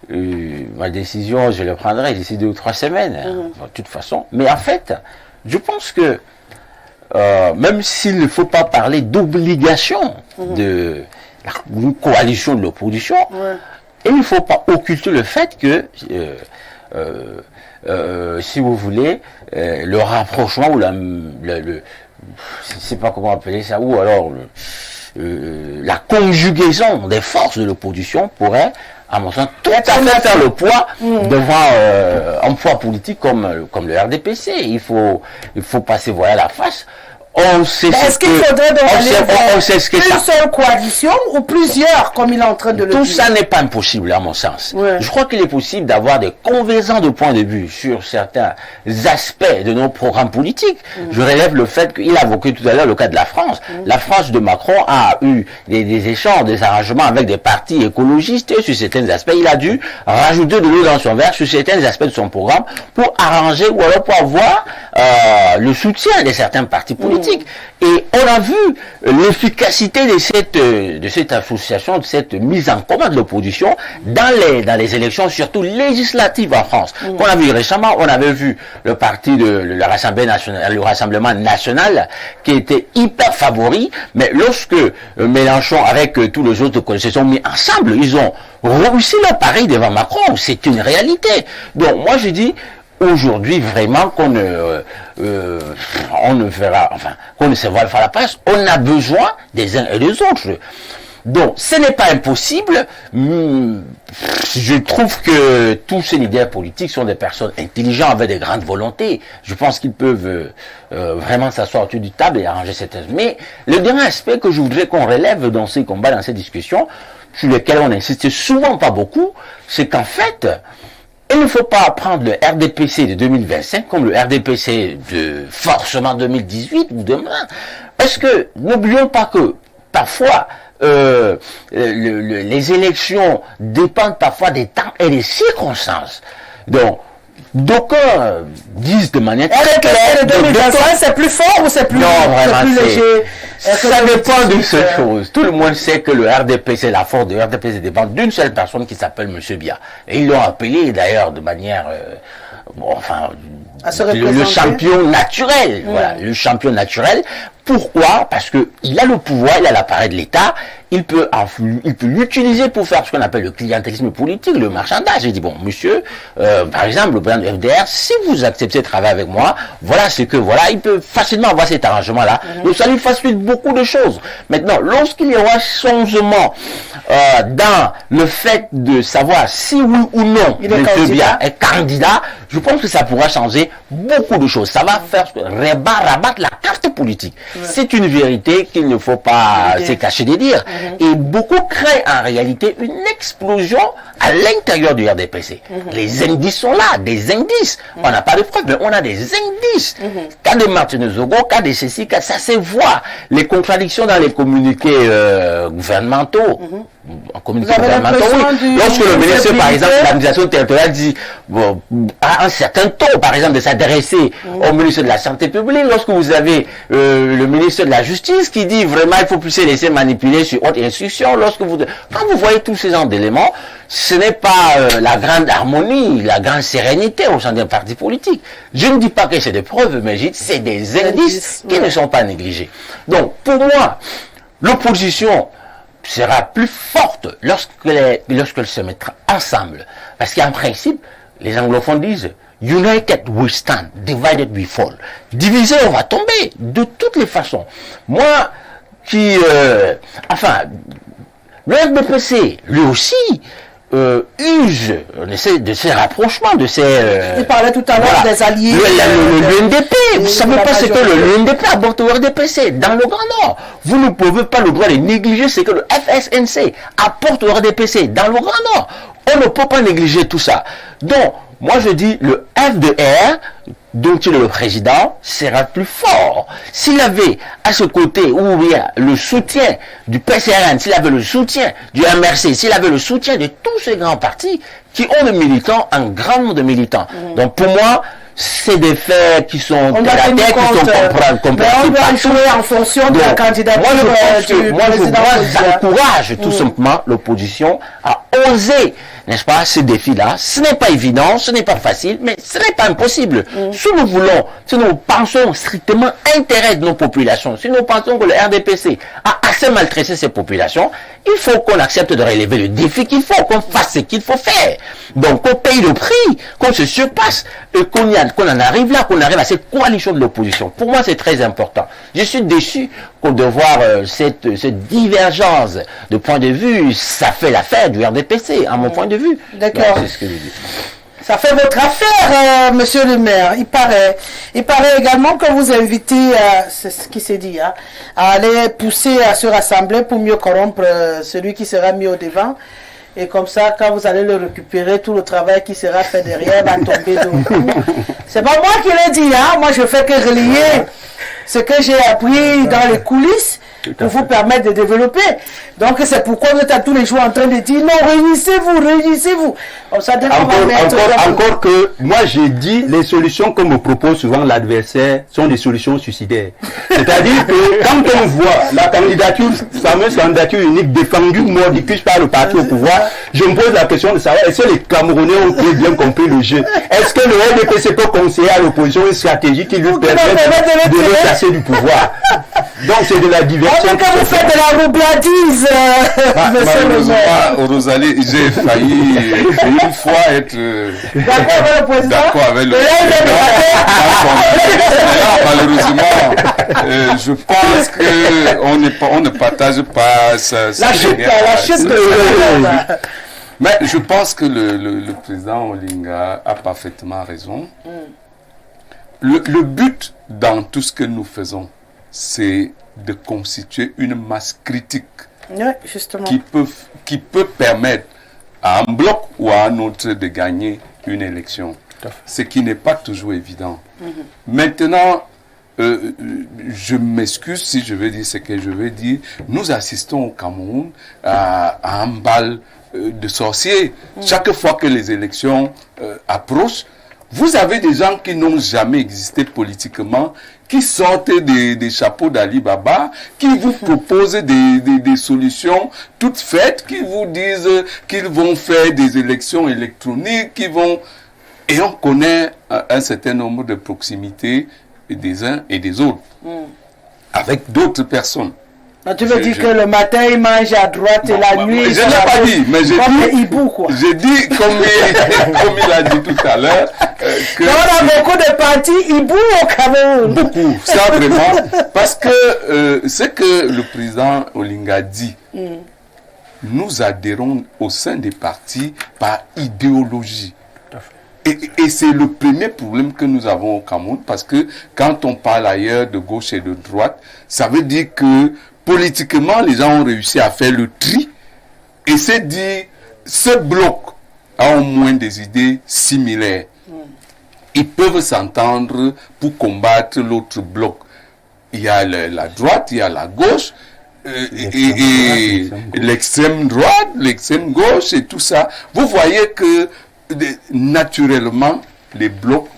Ma décision, je la prendrai d'ici 2 ou 3 semaines, de toute façon. Mais en fait, je pense que même s'il ne faut pas parler d'obligation d'une coalition de l'opposition, il ne faut pas occulter le fait que, si vous voulez, le rapprochement ou je ne sais pas comment appeler ça, ou alors la conjugaison des forces de l'opposition pourrait, à mon sens, tout à fait faire le poids devant un poids politique comme le RDPC. Il faut passer voilà la face. On sait Est-ce qu'il faudrait donc aller vers une seule coalition ou plusieurs, comme il est en train de le dire? Tout ça n'est pas impossible, à mon sens. Ouais. Je crois qu'il est possible d'avoir des convergences de points de vue sur certains aspects de nos programmes politiques. Je relève le fait qu'il a évoqué tout à l'heure le cas de la France. La France de Macron a eu des échanges, des arrangements avec des partis écologistes sur certains aspects. Il a dû rajouter de l'eau dans son verre sur certains aspects de son programme pour arranger ou alors pour avoir le soutien de certains partis politiques. Et on a vu l'efficacité de cette association, de cette mise en commun de l'opposition dans les élections, surtout législatives en France. Qu'on a vu récemment, on avait vu le parti le Rassemblement national qui était hyper favori, mais lorsque Mélenchon avec tous les autres se sont mis ensemble, ils ont réussi leur pari devant Macron. C'est une réalité. Donc moi je dis, aujourd'hui, vraiment, qu'on ne se voile pas la passe, on a besoin des uns et des autres. Donc, ce n'est pas impossible. Je trouve que tous ces leaders politiques sont des personnes intelligentes avec des grandes volontés. Je pense qu'ils peuvent vraiment s'asseoir autour du table et arranger cette... Mais le dernier aspect que je voudrais qu'on relève dans ces combats, dans ces discussions, sur lesquels on insiste souvent pas beaucoup, c'est qu'en fait, il ne faut pas prendre le RDPC de 2025 comme le RDPC de forcément 2018 ou demain. Parce que n'oublions pas que parfois les élections dépendent parfois des temps et des circonstances. Donc, d'aucuns disent de manière très claire... Le 2025, c'est plus fort ou c'est plus, léger? Ça dépend d'une seule chose. Tout le monde sait que le RDPC, la force du RDPC dépend d'une seule personne qui s'appelle M. Biya. Et ils l'ont appelé d'ailleurs de manière... le champion naturel. Voilà, le champion naturel. Pourquoi? Parce que il a le pouvoir, il a l'appareil de l'État, il peut l'utiliser pour faire ce qu'on appelle le clientélisme politique, le marchandage. Il dit, bon, monsieur, par exemple, le président du FDR, si vous acceptez de travailler avec moi, voilà ce que, voilà, il peut facilement avoir cet arrangement-là. Donc ça lui facilite beaucoup de choses. Maintenant, lorsqu'il y aura changement dans le fait de savoir si oui ou non M. Biya est candidat, je pense que ça pourra changer beaucoup de choses. Ça va faire rabattre la carte politique. C'est une vérité qu'il ne faut pas se cacher de dire. Et beaucoup créent en réalité une explosion à l'intérieur du RDPC. Les indices sont là, des indices. On n'a pas de preuves, mais on a des indices. Cas de Martinez Zogo, cas de ceci, cas ça se voit. Les contradictions dans les communiqués gouvernementaux. En communiqué gouvernemental, oui. Lorsque le ministre, par exemple, de l'administration territoriale dit à un certain ton, par exemple, de s'adresser au ministre de la Santé publique, lorsque vous avez le ministre de la Justice qui dit vraiment il faut plus se laisser manipuler sur haute instruction, quand vous voyez tous ces genres d'éléments, ce n'est pas la grande harmonie, la grande sérénité au sein d'un parti politique. Je ne dis pas que c'est des preuves, mais c'est des indices qui ne sont pas négligés. Donc, pour moi, l'opposition sera plus forte lorsqu'elle se mettra ensemble. Parce qu'en principe, les anglophones disent United we stand, divided we fall. Divisé, on va tomber, de toutes les façons. Moi, le RDPC, lui aussi, use de ces rapprochements, de ces... Il parlait tout à l'heure des alliés. L'UNDP, vous ne savez pas ce que l'UNDP apporte au RDPC dans le Grand Nord. Vous ne pouvez pas le droit de négliger ce que le FSNC apporte au RDPC dans le Grand Nord. On ne peut pas négliger tout ça. Donc, moi je dis, le FDR, dont il est le président, sera plus fort. S'il avait à ce côté où il y a le soutien du PCRN, s'il avait le soutien du MRC, s'il avait le soutien de tous ces grands partis qui ont des militants, un grand nombre de militants. Donc pour moi, c'est des faits qui sont on terre à terre, qui sont compréhensibles. Mais on doit jouer en fonction de la candidature du président. J'encourage tout simplement l'opposition à oser, n'est-ce pas, ce défi-là. Ce n'est pas évident, ce n'est pas facile, mais ce n'est pas impossible. Si nous voulons, si nous pensons strictement intérêt de nos populations, si nous pensons que le RDPC a assez maltraité ces populations, il faut qu'on accepte de relever le défi qu'il faut, qu'on fasse ce qu'il faut faire. Donc, qu'on paye le prix, qu'on se surpasse, et qu'on en arrive là, qu'on arrive à cette coalition de l'opposition. Pour moi, c'est très important. Je suis déçu de voir cette divergence de point de vue. Ça fait l'affaire du RDPC, à mon point de vue. D'accord. C'est ce que je dis. Ça fait votre affaire, monsieur le maire. Il paraît également que vous invitez, c'est ce qui s'est dit, à aller pousser à se rassembler pour mieux corrompre celui qui sera mis au devant. Et comme ça, quand vous allez le récupérer, tout le travail qui sera fait derrière va tomber de vous. C'est pas moi qui l'ai dit, moi je fais que relayer ce que j'ai appris dans les coulisses pour vous permettre de développer. Donc c'est pourquoi vous êtes tous les jours en train de dire non, réunissez-vous. Comme ça, dès qu'on va mettre encore que moi j'ai dit les solutions que me propose souvent l'adversaire sont des solutions suicidaires. C'est-à-dire que quand on voit la fameuse candidature unique défendue mordicus par le parti au pouvoir, je me pose la question de savoir est-ce que les Camerounais ont bien compris le jeu? Est-ce que le RDPC peut conseiller à l'opposition une stratégie qui lui permet de le chasser du pouvoir? Donc c'est de la diversion. Quand vous faites de la roubladise, Rosalie, j'ai failli une fois être d'accord avec le président. Malheureusement, je pense qu'on ne partage pas ça. Mais je pense que le président Olinga a parfaitement raison. Le but dans tout ce que nous faisons, c'est de constituer une masse critique qui peut permettre à un bloc ou à un autre de gagner une élection. Ce qui n'est pas toujours évident. Maintenant, je m'excuse si je veux dire ce que je veux dire. Nous assistons au Cameroun à un bal de sorciers. Chaque fois que les élections approchent, vous avez des gens qui n'ont jamais existé politiquement, qui sortent des chapeaux d'Ali Baba, qui vous proposent des solutions toutes faites, qui vous disent qu'ils vont faire des élections électroniques, et on connaît un certain nombre de proximités des uns et des autres, avec d'autres personnes. Tu veux dire que le matin, il mange à droite et la nuit... Je n'ai pas dit, mais j'ai dit, comme il a dit tout à l'heure... on a beaucoup de partis hibou au Cameroun. Beaucoup, ça vraiment. Parce que ce que le président Olinga dit, nous adhérons au sein des partis par idéologie. Et c'est le premier problème que nous avons au Cameroun, parce que quand on parle ailleurs de gauche et de droite, ça veut dire que politiquement, les gens ont réussi à faire le tri et c'est dit, ce bloc a au moins des idées similaires. Ils peuvent s'entendre pour combattre l'autre bloc. Il y a la droite, il y a la gauche, et l'extrême droite, l'extrême gauche et tout ça. Vous voyez que naturellement, les blocs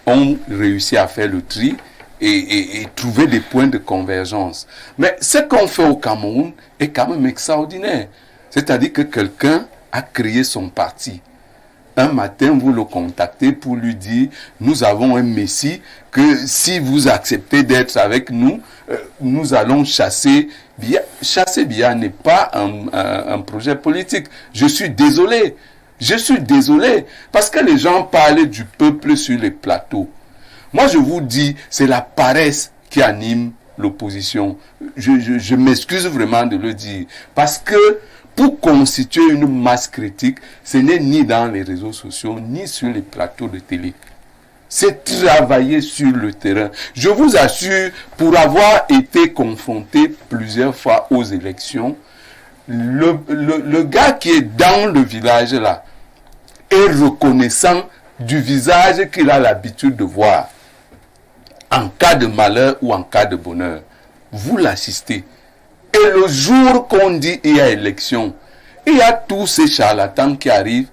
ont réussi à faire le tri et trouver des points de convergence. Mais ce qu'on fait au Cameroun est quand même extraordinaire. C'est-à-dire que quelqu'un a créé son parti. Un matin, vous le contactez pour lui dire, nous avons un messie, que si vous acceptez d'être avec nous, nous allons chasser Biya. Chasser Biya n'est pas un projet politique. Je suis désolé. Je suis désolé, parce que les gens parlent du peuple sur les plateaux. Moi, je vous dis, c'est la paresse qui anime l'opposition. Je m'excuse vraiment de le dire. Parce que pour constituer une masse critique, ce n'est ni dans les réseaux sociaux, ni sur les plateaux de télé. C'est travailler sur le terrain. Je vous assure, pour avoir été confronté plusieurs fois aux élections, le gars qui est dans le village là est reconnaissant du visage qu'il a l'habitude de voir. En cas de malheur ou en cas de bonheur, vous l'assistez. Et le jour qu'on dit il y a élection, il y a tous ces charlatans qui arrivent.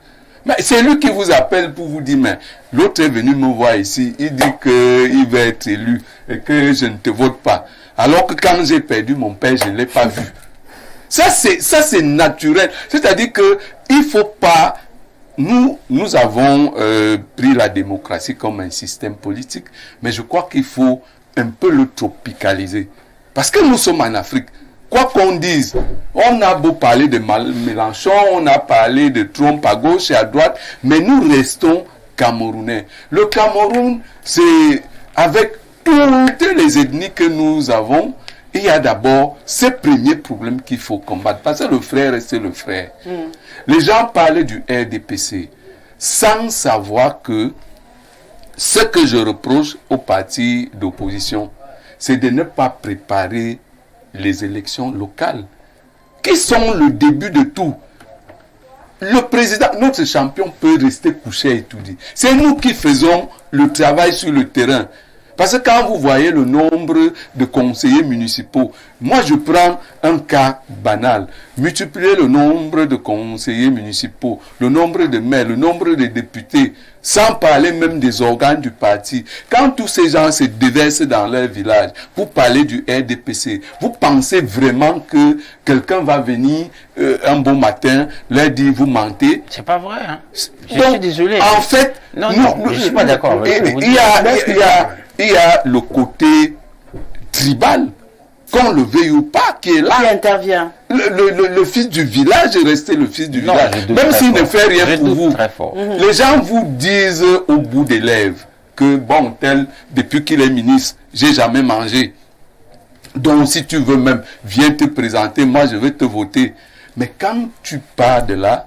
Mais c'est lui qui vous appelle pour vous dire, mais l'autre est venu me voir ici, il dit qu'il va être élu et que je ne te vote pas. Alors que quand j'ai perdu mon père, je ne l'ai pas vu. Ça c'est naturel. C'est-à-dire que il faut pas... Nous avons pris la démocratie comme un système politique, mais je crois qu'il faut un peu le tropicaliser. Parce que nous sommes en Afrique. Quoi qu'on dise, on a beau parler de Mélenchon, on a parlé de Trump à gauche et à droite, mais nous restons Camerounais. Le Cameroun, c'est avec toutes les ethnies que nous avons, il y a d'abord ce premier problème qu'il faut combattre. Parce que le frère reste le frère. Les gens parlaient du RDPC sans savoir que ce que je reproche aux partis d'opposition, c'est de ne pas préparer les élections locales, qui sont le début de tout. Le président, notre champion, peut rester couché et tout dit. C'est nous qui faisons le travail sur le terrain. Parce que quand vous voyez le nombre de conseillers municipaux, moi je prends un cas banal, multipliez le nombre de conseillers municipaux, le nombre de maires, le nombre de députés, sans parler même des organes du parti. Quand tous ces gens se déversent dans leur village, vous parlez du RDPC, vous pensez vraiment que quelqu'un va venir un bon matin, leur dire vous mentez? C'est pas vrai, hein? Je suis désolé. En fait, non, je suis pas d'accord. Il y a le côté tribal, qu'on le veuille ou pas, qui est là. Qui intervient. Le fils du village est resté le fils du village. Même s'il ne fait rien pour vous. Les gens vous disent au bout des lèvres que, bon, tel, depuis qu'il est ministre, j'ai jamais mangé. Donc, si tu veux même, viens te présenter, moi je vais te voter. Mais quand tu pars de là,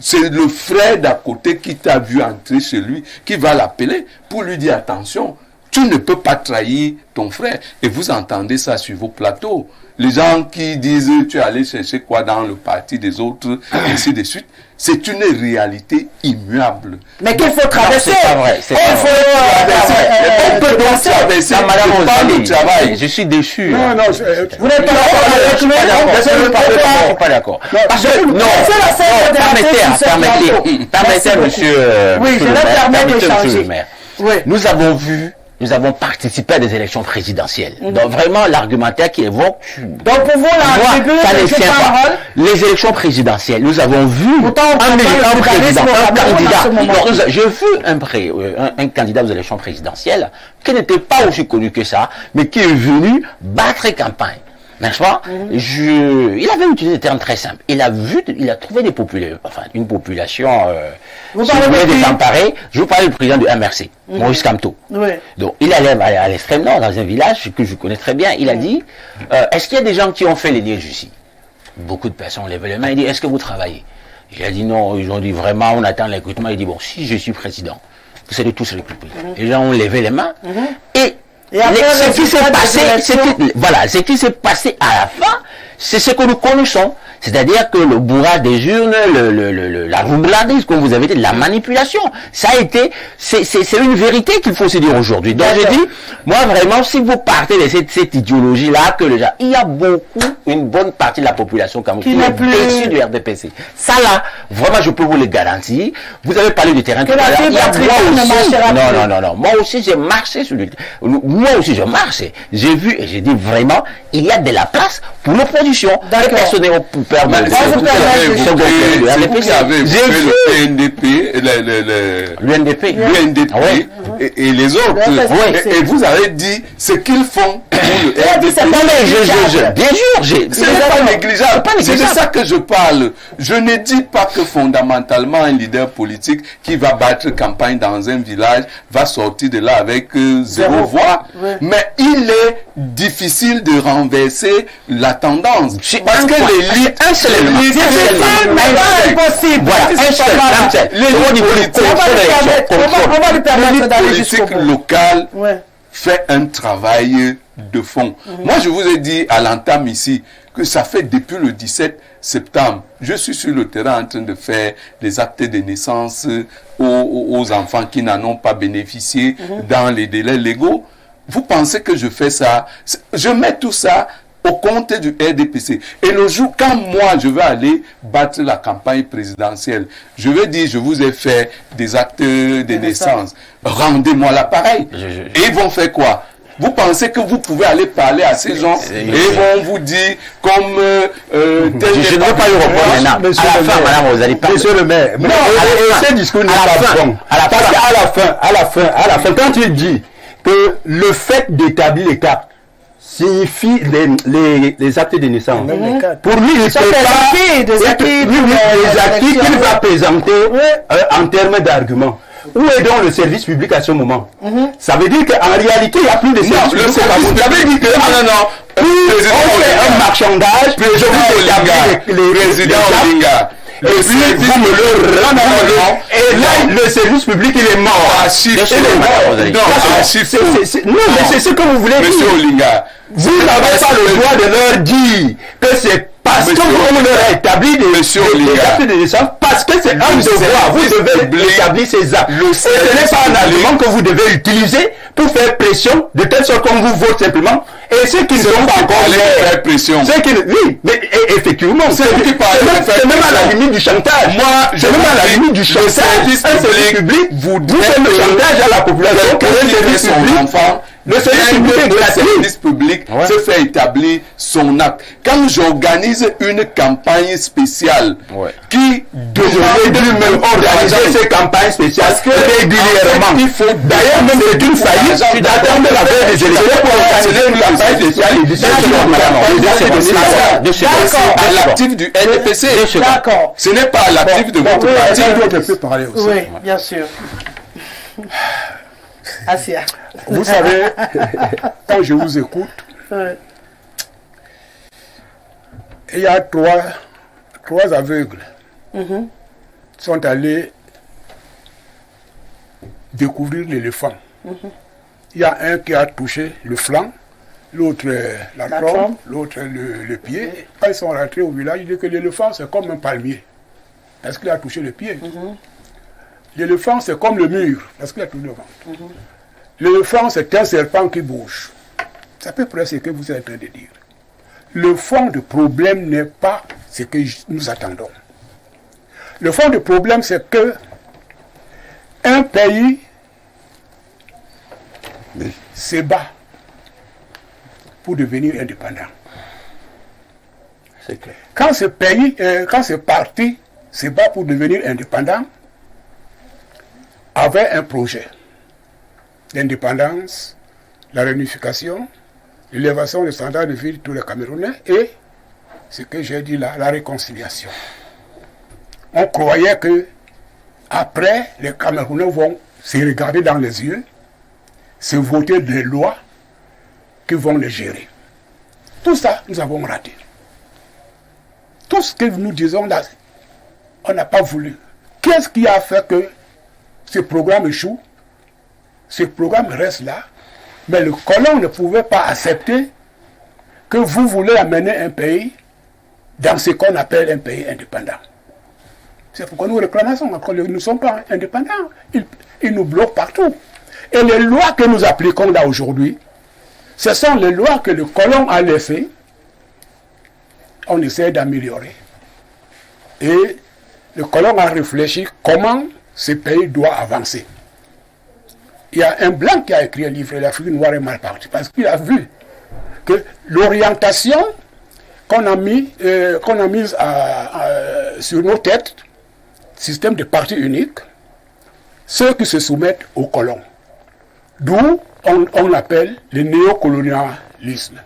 c'est le frère d'à côté qui t'a vu entrer chez lui, qui va l'appeler pour lui dire attention, tu ne peux pas trahir ton frère. Et vous entendez ça sur vos plateaux. Les gens qui disent tu es allé chercher quoi dans le parti des autres, et ainsi de suite. C'est une réalité immuable. Mais qu'il faut traverser. C'est pas vrai. On peut donc traverser. Madame Ozali, je suis déçu. Non, vous n'êtes pas d'accord. Permettez, monsieur. Oui, je vais permettre d'échanger. Nous avons participé à des élections présidentielles. Donc vraiment, l'argumentaire qui évoque... Donc pour vous, ça ne tient pas. Les élections présidentielles, nous avons vu un candidat. J'ai vu un candidat aux élections présidentielles qui n'était pas aussi connu que ça, mais qui est venu battre campagne. N'est-ce pas? Il avait utilisé des termes très simples. Il a trouvé une population désemparée. Je vous parle du président du MRC, Maurice Kamto. Oui. Donc, il allait à l'extrême nord, dans un village que je connais très bien. Il a dit, est-ce qu'il y a des gens qui ont fait les liens ici? Beaucoup de personnes ont levé les mains. Il dit, est-ce que vous travaillez? Il a dit non. Ils ont dit vraiment, on attend l'écoutement. Il dit, bon, si je suis président, vous allez tous recruter. Les gens ont levé les mains. Ce qui s'est passé à la fin, c'est ce que nous connaissons. C'est-à-dire que le bourrage des urnes, la roublardise, comme vous avez dit, la manipulation, ça a été, c'est une vérité qu'il faut se dire aujourd'hui. Donc je dis, moi vraiment, si vous partez de cette idéologie-là, que les gens, il y a une bonne partie de la population qui est déçue du RDPC. Ça là, vraiment, je peux vous le garantir. Vous avez parlé du terrain tout à l'heure. Non. Moi aussi, j'ai marché sur le terrain. Moi aussi, je marche. J'ai vu et j'ai dit vraiment, il y a de la place pour l'opposition. faire c'est vous qui avez évoqué le PNDP, l'UNDP et les autres. Et vous avez dit ce qu'ils font pour le RDP. Bien sûr, ce n'est pas négligeable. C'est de ça que je parle. Je ne dis pas que fondamentalement un leader politique qui va battre campagne dans un village va sortir de là avec 0 voix. Mais il est difficile de renverser la tendance. Parce que les politiques locales fait un travail de fond. Moi, je vous ai dit à l'entame ici que ça fait depuis le 17 septembre. Je suis sur le terrain en train de faire des actes de naissance aux enfants qui n'en ont pas bénéficié dans les délais légaux. Vous pensez que je fais ça? Je mets tout ça au compte du RDPC. Et le jour, quand moi, je vais aller battre la campagne présidentielle, je vais dire, je vous ai fait des actes de naissance. Rendez-moi l'appareil. Et ils vont faire quoi? Vous pensez que vous pouvez aller parler à ces gens et ils vont vous dire comme je ne veux pas y reprendre maintenant. À la fin, madame, vous allez parler. Monsieur le maire, non, ce discours n'est pas bon. Parce qu'à la fin, quand il dit que le fait d'établir les cartes signifie les actes de naissance. Pour lui, il ne peut pas les acquis qu'il va présenter en termes d'arguments. Où est donc le service public à ce moment? Ça veut dire qu'en réalité, il n'y a plus de service public. Ça veut dire que on fait un marchandage, je vous établis les présidents Olinga. Et puis vous me le rendez. Et là, le service public, il est mort. Non, mais c'est ce que vous voulez dire. Monsieur Olinga, vous n'avez pas le droit de leur dire que c'est parce que vous leur avez établi des actes de naissance, parce que c'est un devoir. Vous devez établir ces actes. Ce n'est pas un argument que vous devez utiliser pour faire pression, de telle sorte qu'on vous vote simplement. Et ceux qui ne sont pas encore faire pression. Oui, mais effectivement, c'est même à la limite du chantage. Moi, c'est même à la limite du chantage. Un service public, vous faites le chantage à la population pour un service public. Le service public se fait établir son acte. Quand j'organise une campagne spéciale qui devrait lui-même organiser ces campagnes spéciales régulièrement. Il faut d'ailleurs même c'est une faillite d'attendre la veille des élections pour organiser une campagne spéciale. C'est l'actif du NPC. D'accord. Ce n'est pas l'actif de votre parti. Je peux parler aussi. Oui, bien sûr. Asia. Vous savez, quand je vous écoute, il y a trois aveugles qui sont allés découvrir l'éléphant. Il y a un qui a touché le flanc, l'autre la trompe, l'autre le pied. Quand ils sont rentrés au village, ils disent que l'éléphant c'est comme un palmier, parce qu'il a touché le pied. L'éléphant c'est comme le mur, parce qu'il a touché le ventre. L'éléphant, c'est un serpent qui bouge. C'est à peu près ce que vous êtes en train de dire. Le fond du problème n'est pas ce que nous attendons. Le fond du problème, c'est que un pays se bat pour devenir indépendant. C'est clair. Quand ce parti se bat pour devenir indépendant, avait un projet l'indépendance, la réunification, l'élévation des standards de vie de tous les Camerounais et ce que j'ai dit là, la réconciliation. On croyait que après, les Camerounais vont se regarder dans les yeux, se voter des lois qui vont les gérer. Tout ça, nous avons raté. Tout ce que nous disons là, on n'a pas voulu. Qu'est-ce qui a fait que ce programme échoue? Ce programme reste là, mais le colon ne pouvait pas accepter que vous voulez amener un pays dans ce qu'on appelle un pays indépendant. C'est pourquoi nous réclamons encore, nous ne sommes pas indépendants. Ils nous bloquent partout. Et les lois que nous appliquons là aujourd'hui, ce sont les lois que le colon a laissées. On essaie d'améliorer. Et le colon a réfléchi comment ce pays doit avancer. Il y a un blanc qui a écrit un livre, l'Afrique noire est mal partie, parce qu'il a vu que l'orientation qu'on a mis sur nos têtes, système de parti unique, ceux qui se soumettent aux colons. D'où on appelle le néocolonialisme.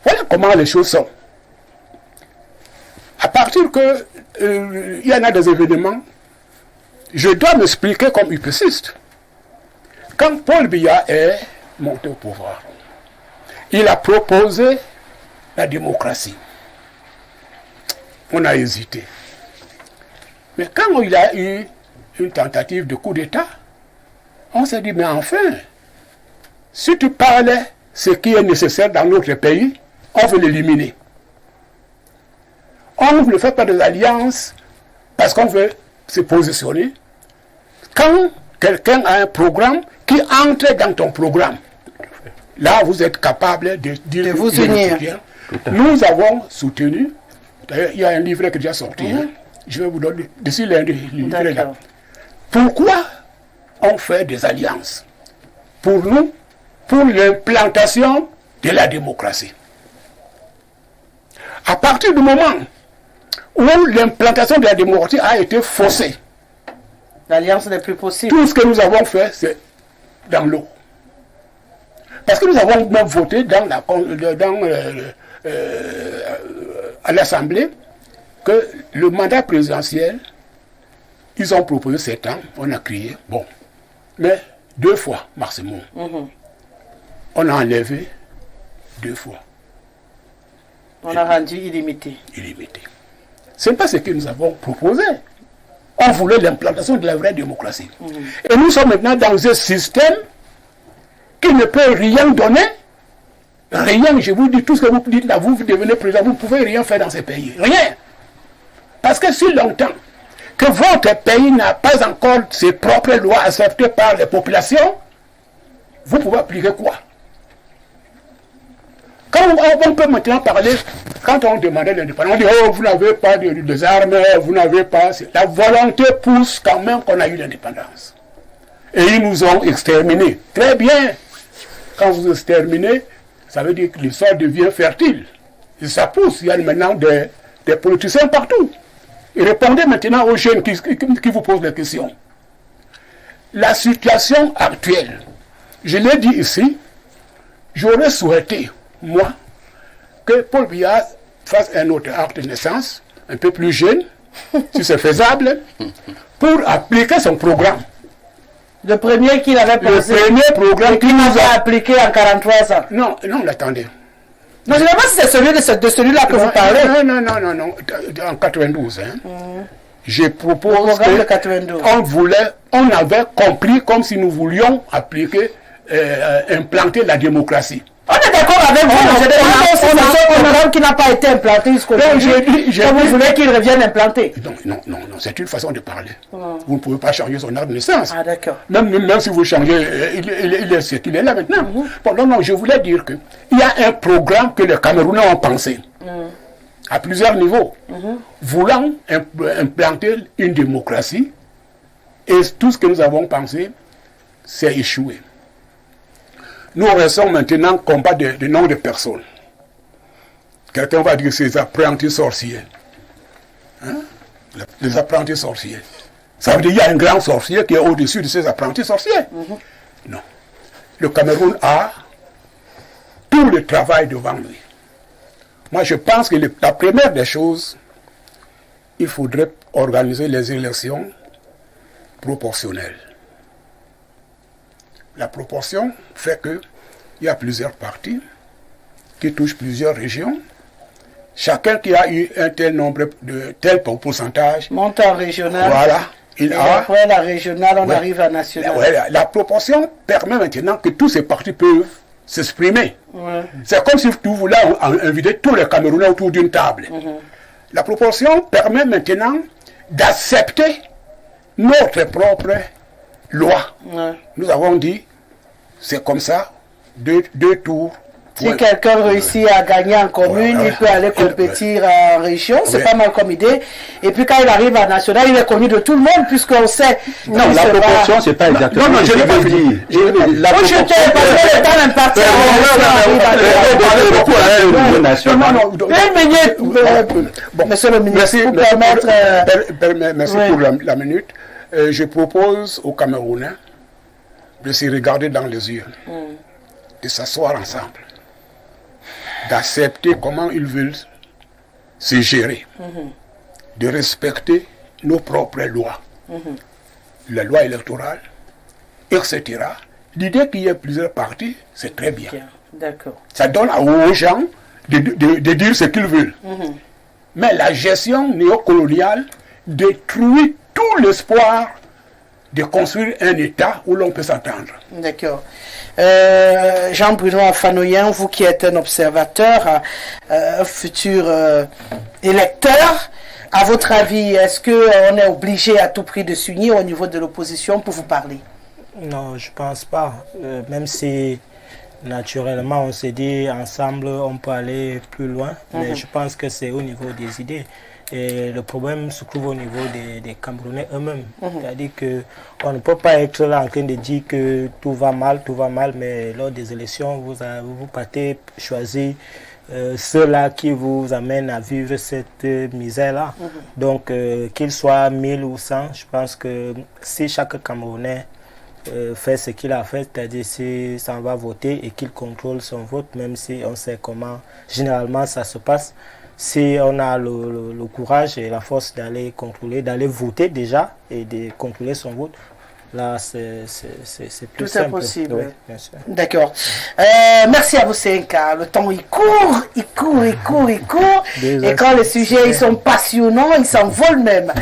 Voilà comment les choses sont. À partir que il y en a des événements, je dois m'expliquer comme upéciste. Quand Paul Biya est monté au pouvoir, il a proposé la démocratie. On a hésité. Mais quand il a eu une tentative de coup d'État, on s'est dit, mais enfin, si tu parlais ce qui est nécessaire dans notre pays, on veut l'éliminer. On ne fait pas des alliances parce qu'on veut se positionner. Quand quelqu'un a un programme qui entre dans ton programme, là, vous êtes capable de dire... De vous unir. Nous avons soutenu, d'ailleurs, il y a un livret qui est déjà sorti, hein. Je vais vous donner, d'ici lundi, le livret là. Pourquoi on fait des alliances? Pour nous, pour l'implantation de la démocratie. À partir du moment où l'implantation de la démocratie a été faussée, l'alliance n'est plus possible. Tout ce que nous avons fait, c'est dans l'eau. Parce que nous avons même voté à l'Assemblée que le mandat présidentiel, ils ont proposé 7 ans, on a crié, bon. Mais 2 fois, maximum. On a enlevé 2 fois. On a rendu illimité. Illimité. Ce n'est pas ce que nous avons proposé. On voulait l'implantation de la vraie démocratie. Et nous sommes maintenant dans un système qui ne peut rien donner. Rien, je vous dis, tout ce que vous dites là, vous devenez président, vous ne pouvez rien faire dans ces pays. Rien. Parce que si longtemps que votre pays n'a pas encore ses propres lois acceptées par les populations, vous pouvez appliquer quoi? Quand on peut maintenant parler, quand on demandait l'indépendance, on dit, oh, vous n'avez pas des armes, vous n'avez pas... La volonté pousse quand même qu'on a eu l'indépendance. Et ils nous ont exterminés. Très bien. Quand vous exterminez, ça veut dire que le sol devient fertile. Et ça pousse. Il y a maintenant des politiciens partout. Et répondez maintenant aux jeunes qui vous posent des questions. La situation actuelle, je l'ai dit ici, j'aurais souhaité, moi, que Paul Biya fasse un autre acte de naissance, un peu plus jeune, si c'est faisable, pour appliquer son programme. Le premier qu'il avait pensé. Le premier programme qu'il nous a appliqué en 43 ans. Non, attendez. Non, je ne sais pas si c'est celui-là que vous parlez. Non. En 92, je propose on avait compris comme si nous voulions appliquer, implanter la démocratie. On est d'accord avec vous, c'est un programme qui n'a pas été implanté jusqu'au bout. Vous voulez qu'il revienne implanté? Non, c'est une façon de parler. Vous ne pouvez pas changer son art de naissance. Ah, d'accord. Même si vous changez, il est là maintenant. Bon, non, je voulais dire qu'il y a un programme que les Camerounais ont pensé, à plusieurs niveaux, voulant implanter une démocratie, et tout ce que nous avons pensé, c'est échoué. Nous restons maintenant combat de nombre de personnes. Quelqu'un va dire ces apprentis sorciers. Les apprentis sorciers. Ça veut dire qu'il y a un grand sorcier qui est au-dessus de ces apprentis sorciers. Non. Le Cameroun a tout le travail devant lui. Moi, je pense que la première des choses, il faudrait organiser les élections proportionnelles. La proportion fait qu'il y a plusieurs partis qui touchent plusieurs régions. Chacun qui a eu un tel nombre de tel pourcentage. Monte en régional. Voilà. Après la régionale, on arrive à national. La proportion permet maintenant que tous ces partis peuvent s'exprimer. C'est comme si vous voulez inviter tous les Camerounais autour d'une table. La proportion permet maintenant d'accepter notre propre loi. Nous avons dit, c'est comme ça, deux tours. Si quelqu'un réussit à gagner en commune, il peut aller compétir en région, c'est pas mal comme idée. Et puis quand il arrive à national, il est connu de tout le monde, puisqu'on sait... Non, la proportion, c'est pas exactement... Non, je l'ai pas dit. La proportion... parler beaucoup au niveau national. Une minute. Bon, monsieur le ministre, pour permettre... Merci pour la minute. Je propose aux Camerounais de se regarder dans les yeux, de s'asseoir ensemble, d'accepter comment ils veulent se gérer, de respecter nos propres lois, la loi électorale, etc. L'idée qu'il y ait plusieurs partis, c'est très bien. D'accord. Ça donne aux gens de dire ce qu'ils veulent. Mais la gestion néocoloniale détruit tout l'espoir de construire un État où l'on peut s'entendre. D'accord. Jean-Bruno Afanoyen, vous qui êtes un observateur, un futur électeur, à votre avis, est-ce qu'on est obligé à tout prix de s'unir au niveau de l'opposition pour vous parler? Non, je ne pense pas. Même si naturellement on s'est dit ensemble on peut aller plus loin, mais je pense que c'est au niveau des idées. Et le problème se trouve au niveau des Camerounais eux-mêmes. C'est-à-dire qu'on ne peut pas être là en train de dire que tout va mal, mais lors des élections, vous partez choisir ceux-là qui vous amènent à vivre cette misère-là. Donc, qu'ils soient 1000 ou 100, je pense que si chaque Camerounais fait ce qu'il a fait, c'est-à-dire si ça va voter et qu'il contrôle son vote, même si on sait comment généralement ça se passe, si on a le courage et la force d'aller contrôler, d'aller voter déjà et de contrôler son vote, là c'est plus simple. Tout est possible. Oui, bien sûr. D'accord. Merci à vous, Senka. Le temps il court. Et quand les sujets ils sont passionnants, ils s'envolent même.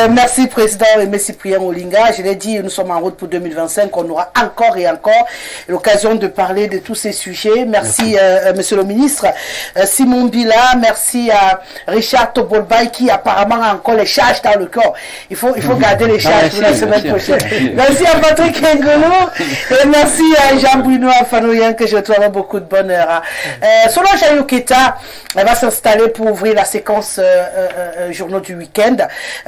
Merci Président Aimé Cyprien Olinga. Je l'ai dit, nous sommes en route pour 2025. On aura encore et encore l'occasion de parler de tous ces sujets. Merci Monsieur le Ministre Simon Bila. Merci à Richard Tobolbaï qui apparemment a encore les charges dans le corps. Il faut garder les charges pour la semaine prochaine. Merci à Patrick Ngolo et merci à Jean-Bruno Afanoyen que je trouve beaucoup de bonheur. Solange Ayoketa va s'installer pour ouvrir la séquence journaux du week-end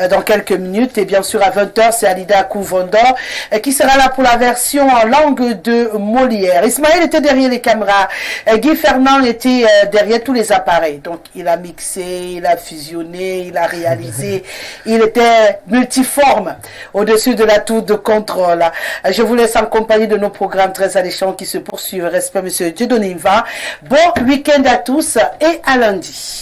dans quelques minutes et bien sûr à 20h c'est Alida Kouvondor qui sera là pour la version en langue de Molière. Ismaël était derrière les caméras, Guy Fernand était derrière tous les appareils, donc il a mixé, il a fusionné, il a réalisé, il était multiforme au-dessus de la tour de contrôle. Je vous laisse en compagnie de nos programmes très alléchants qui se poursuivent. Respect, monsieur Dieudonné. Bon week-end à tous et à lundi.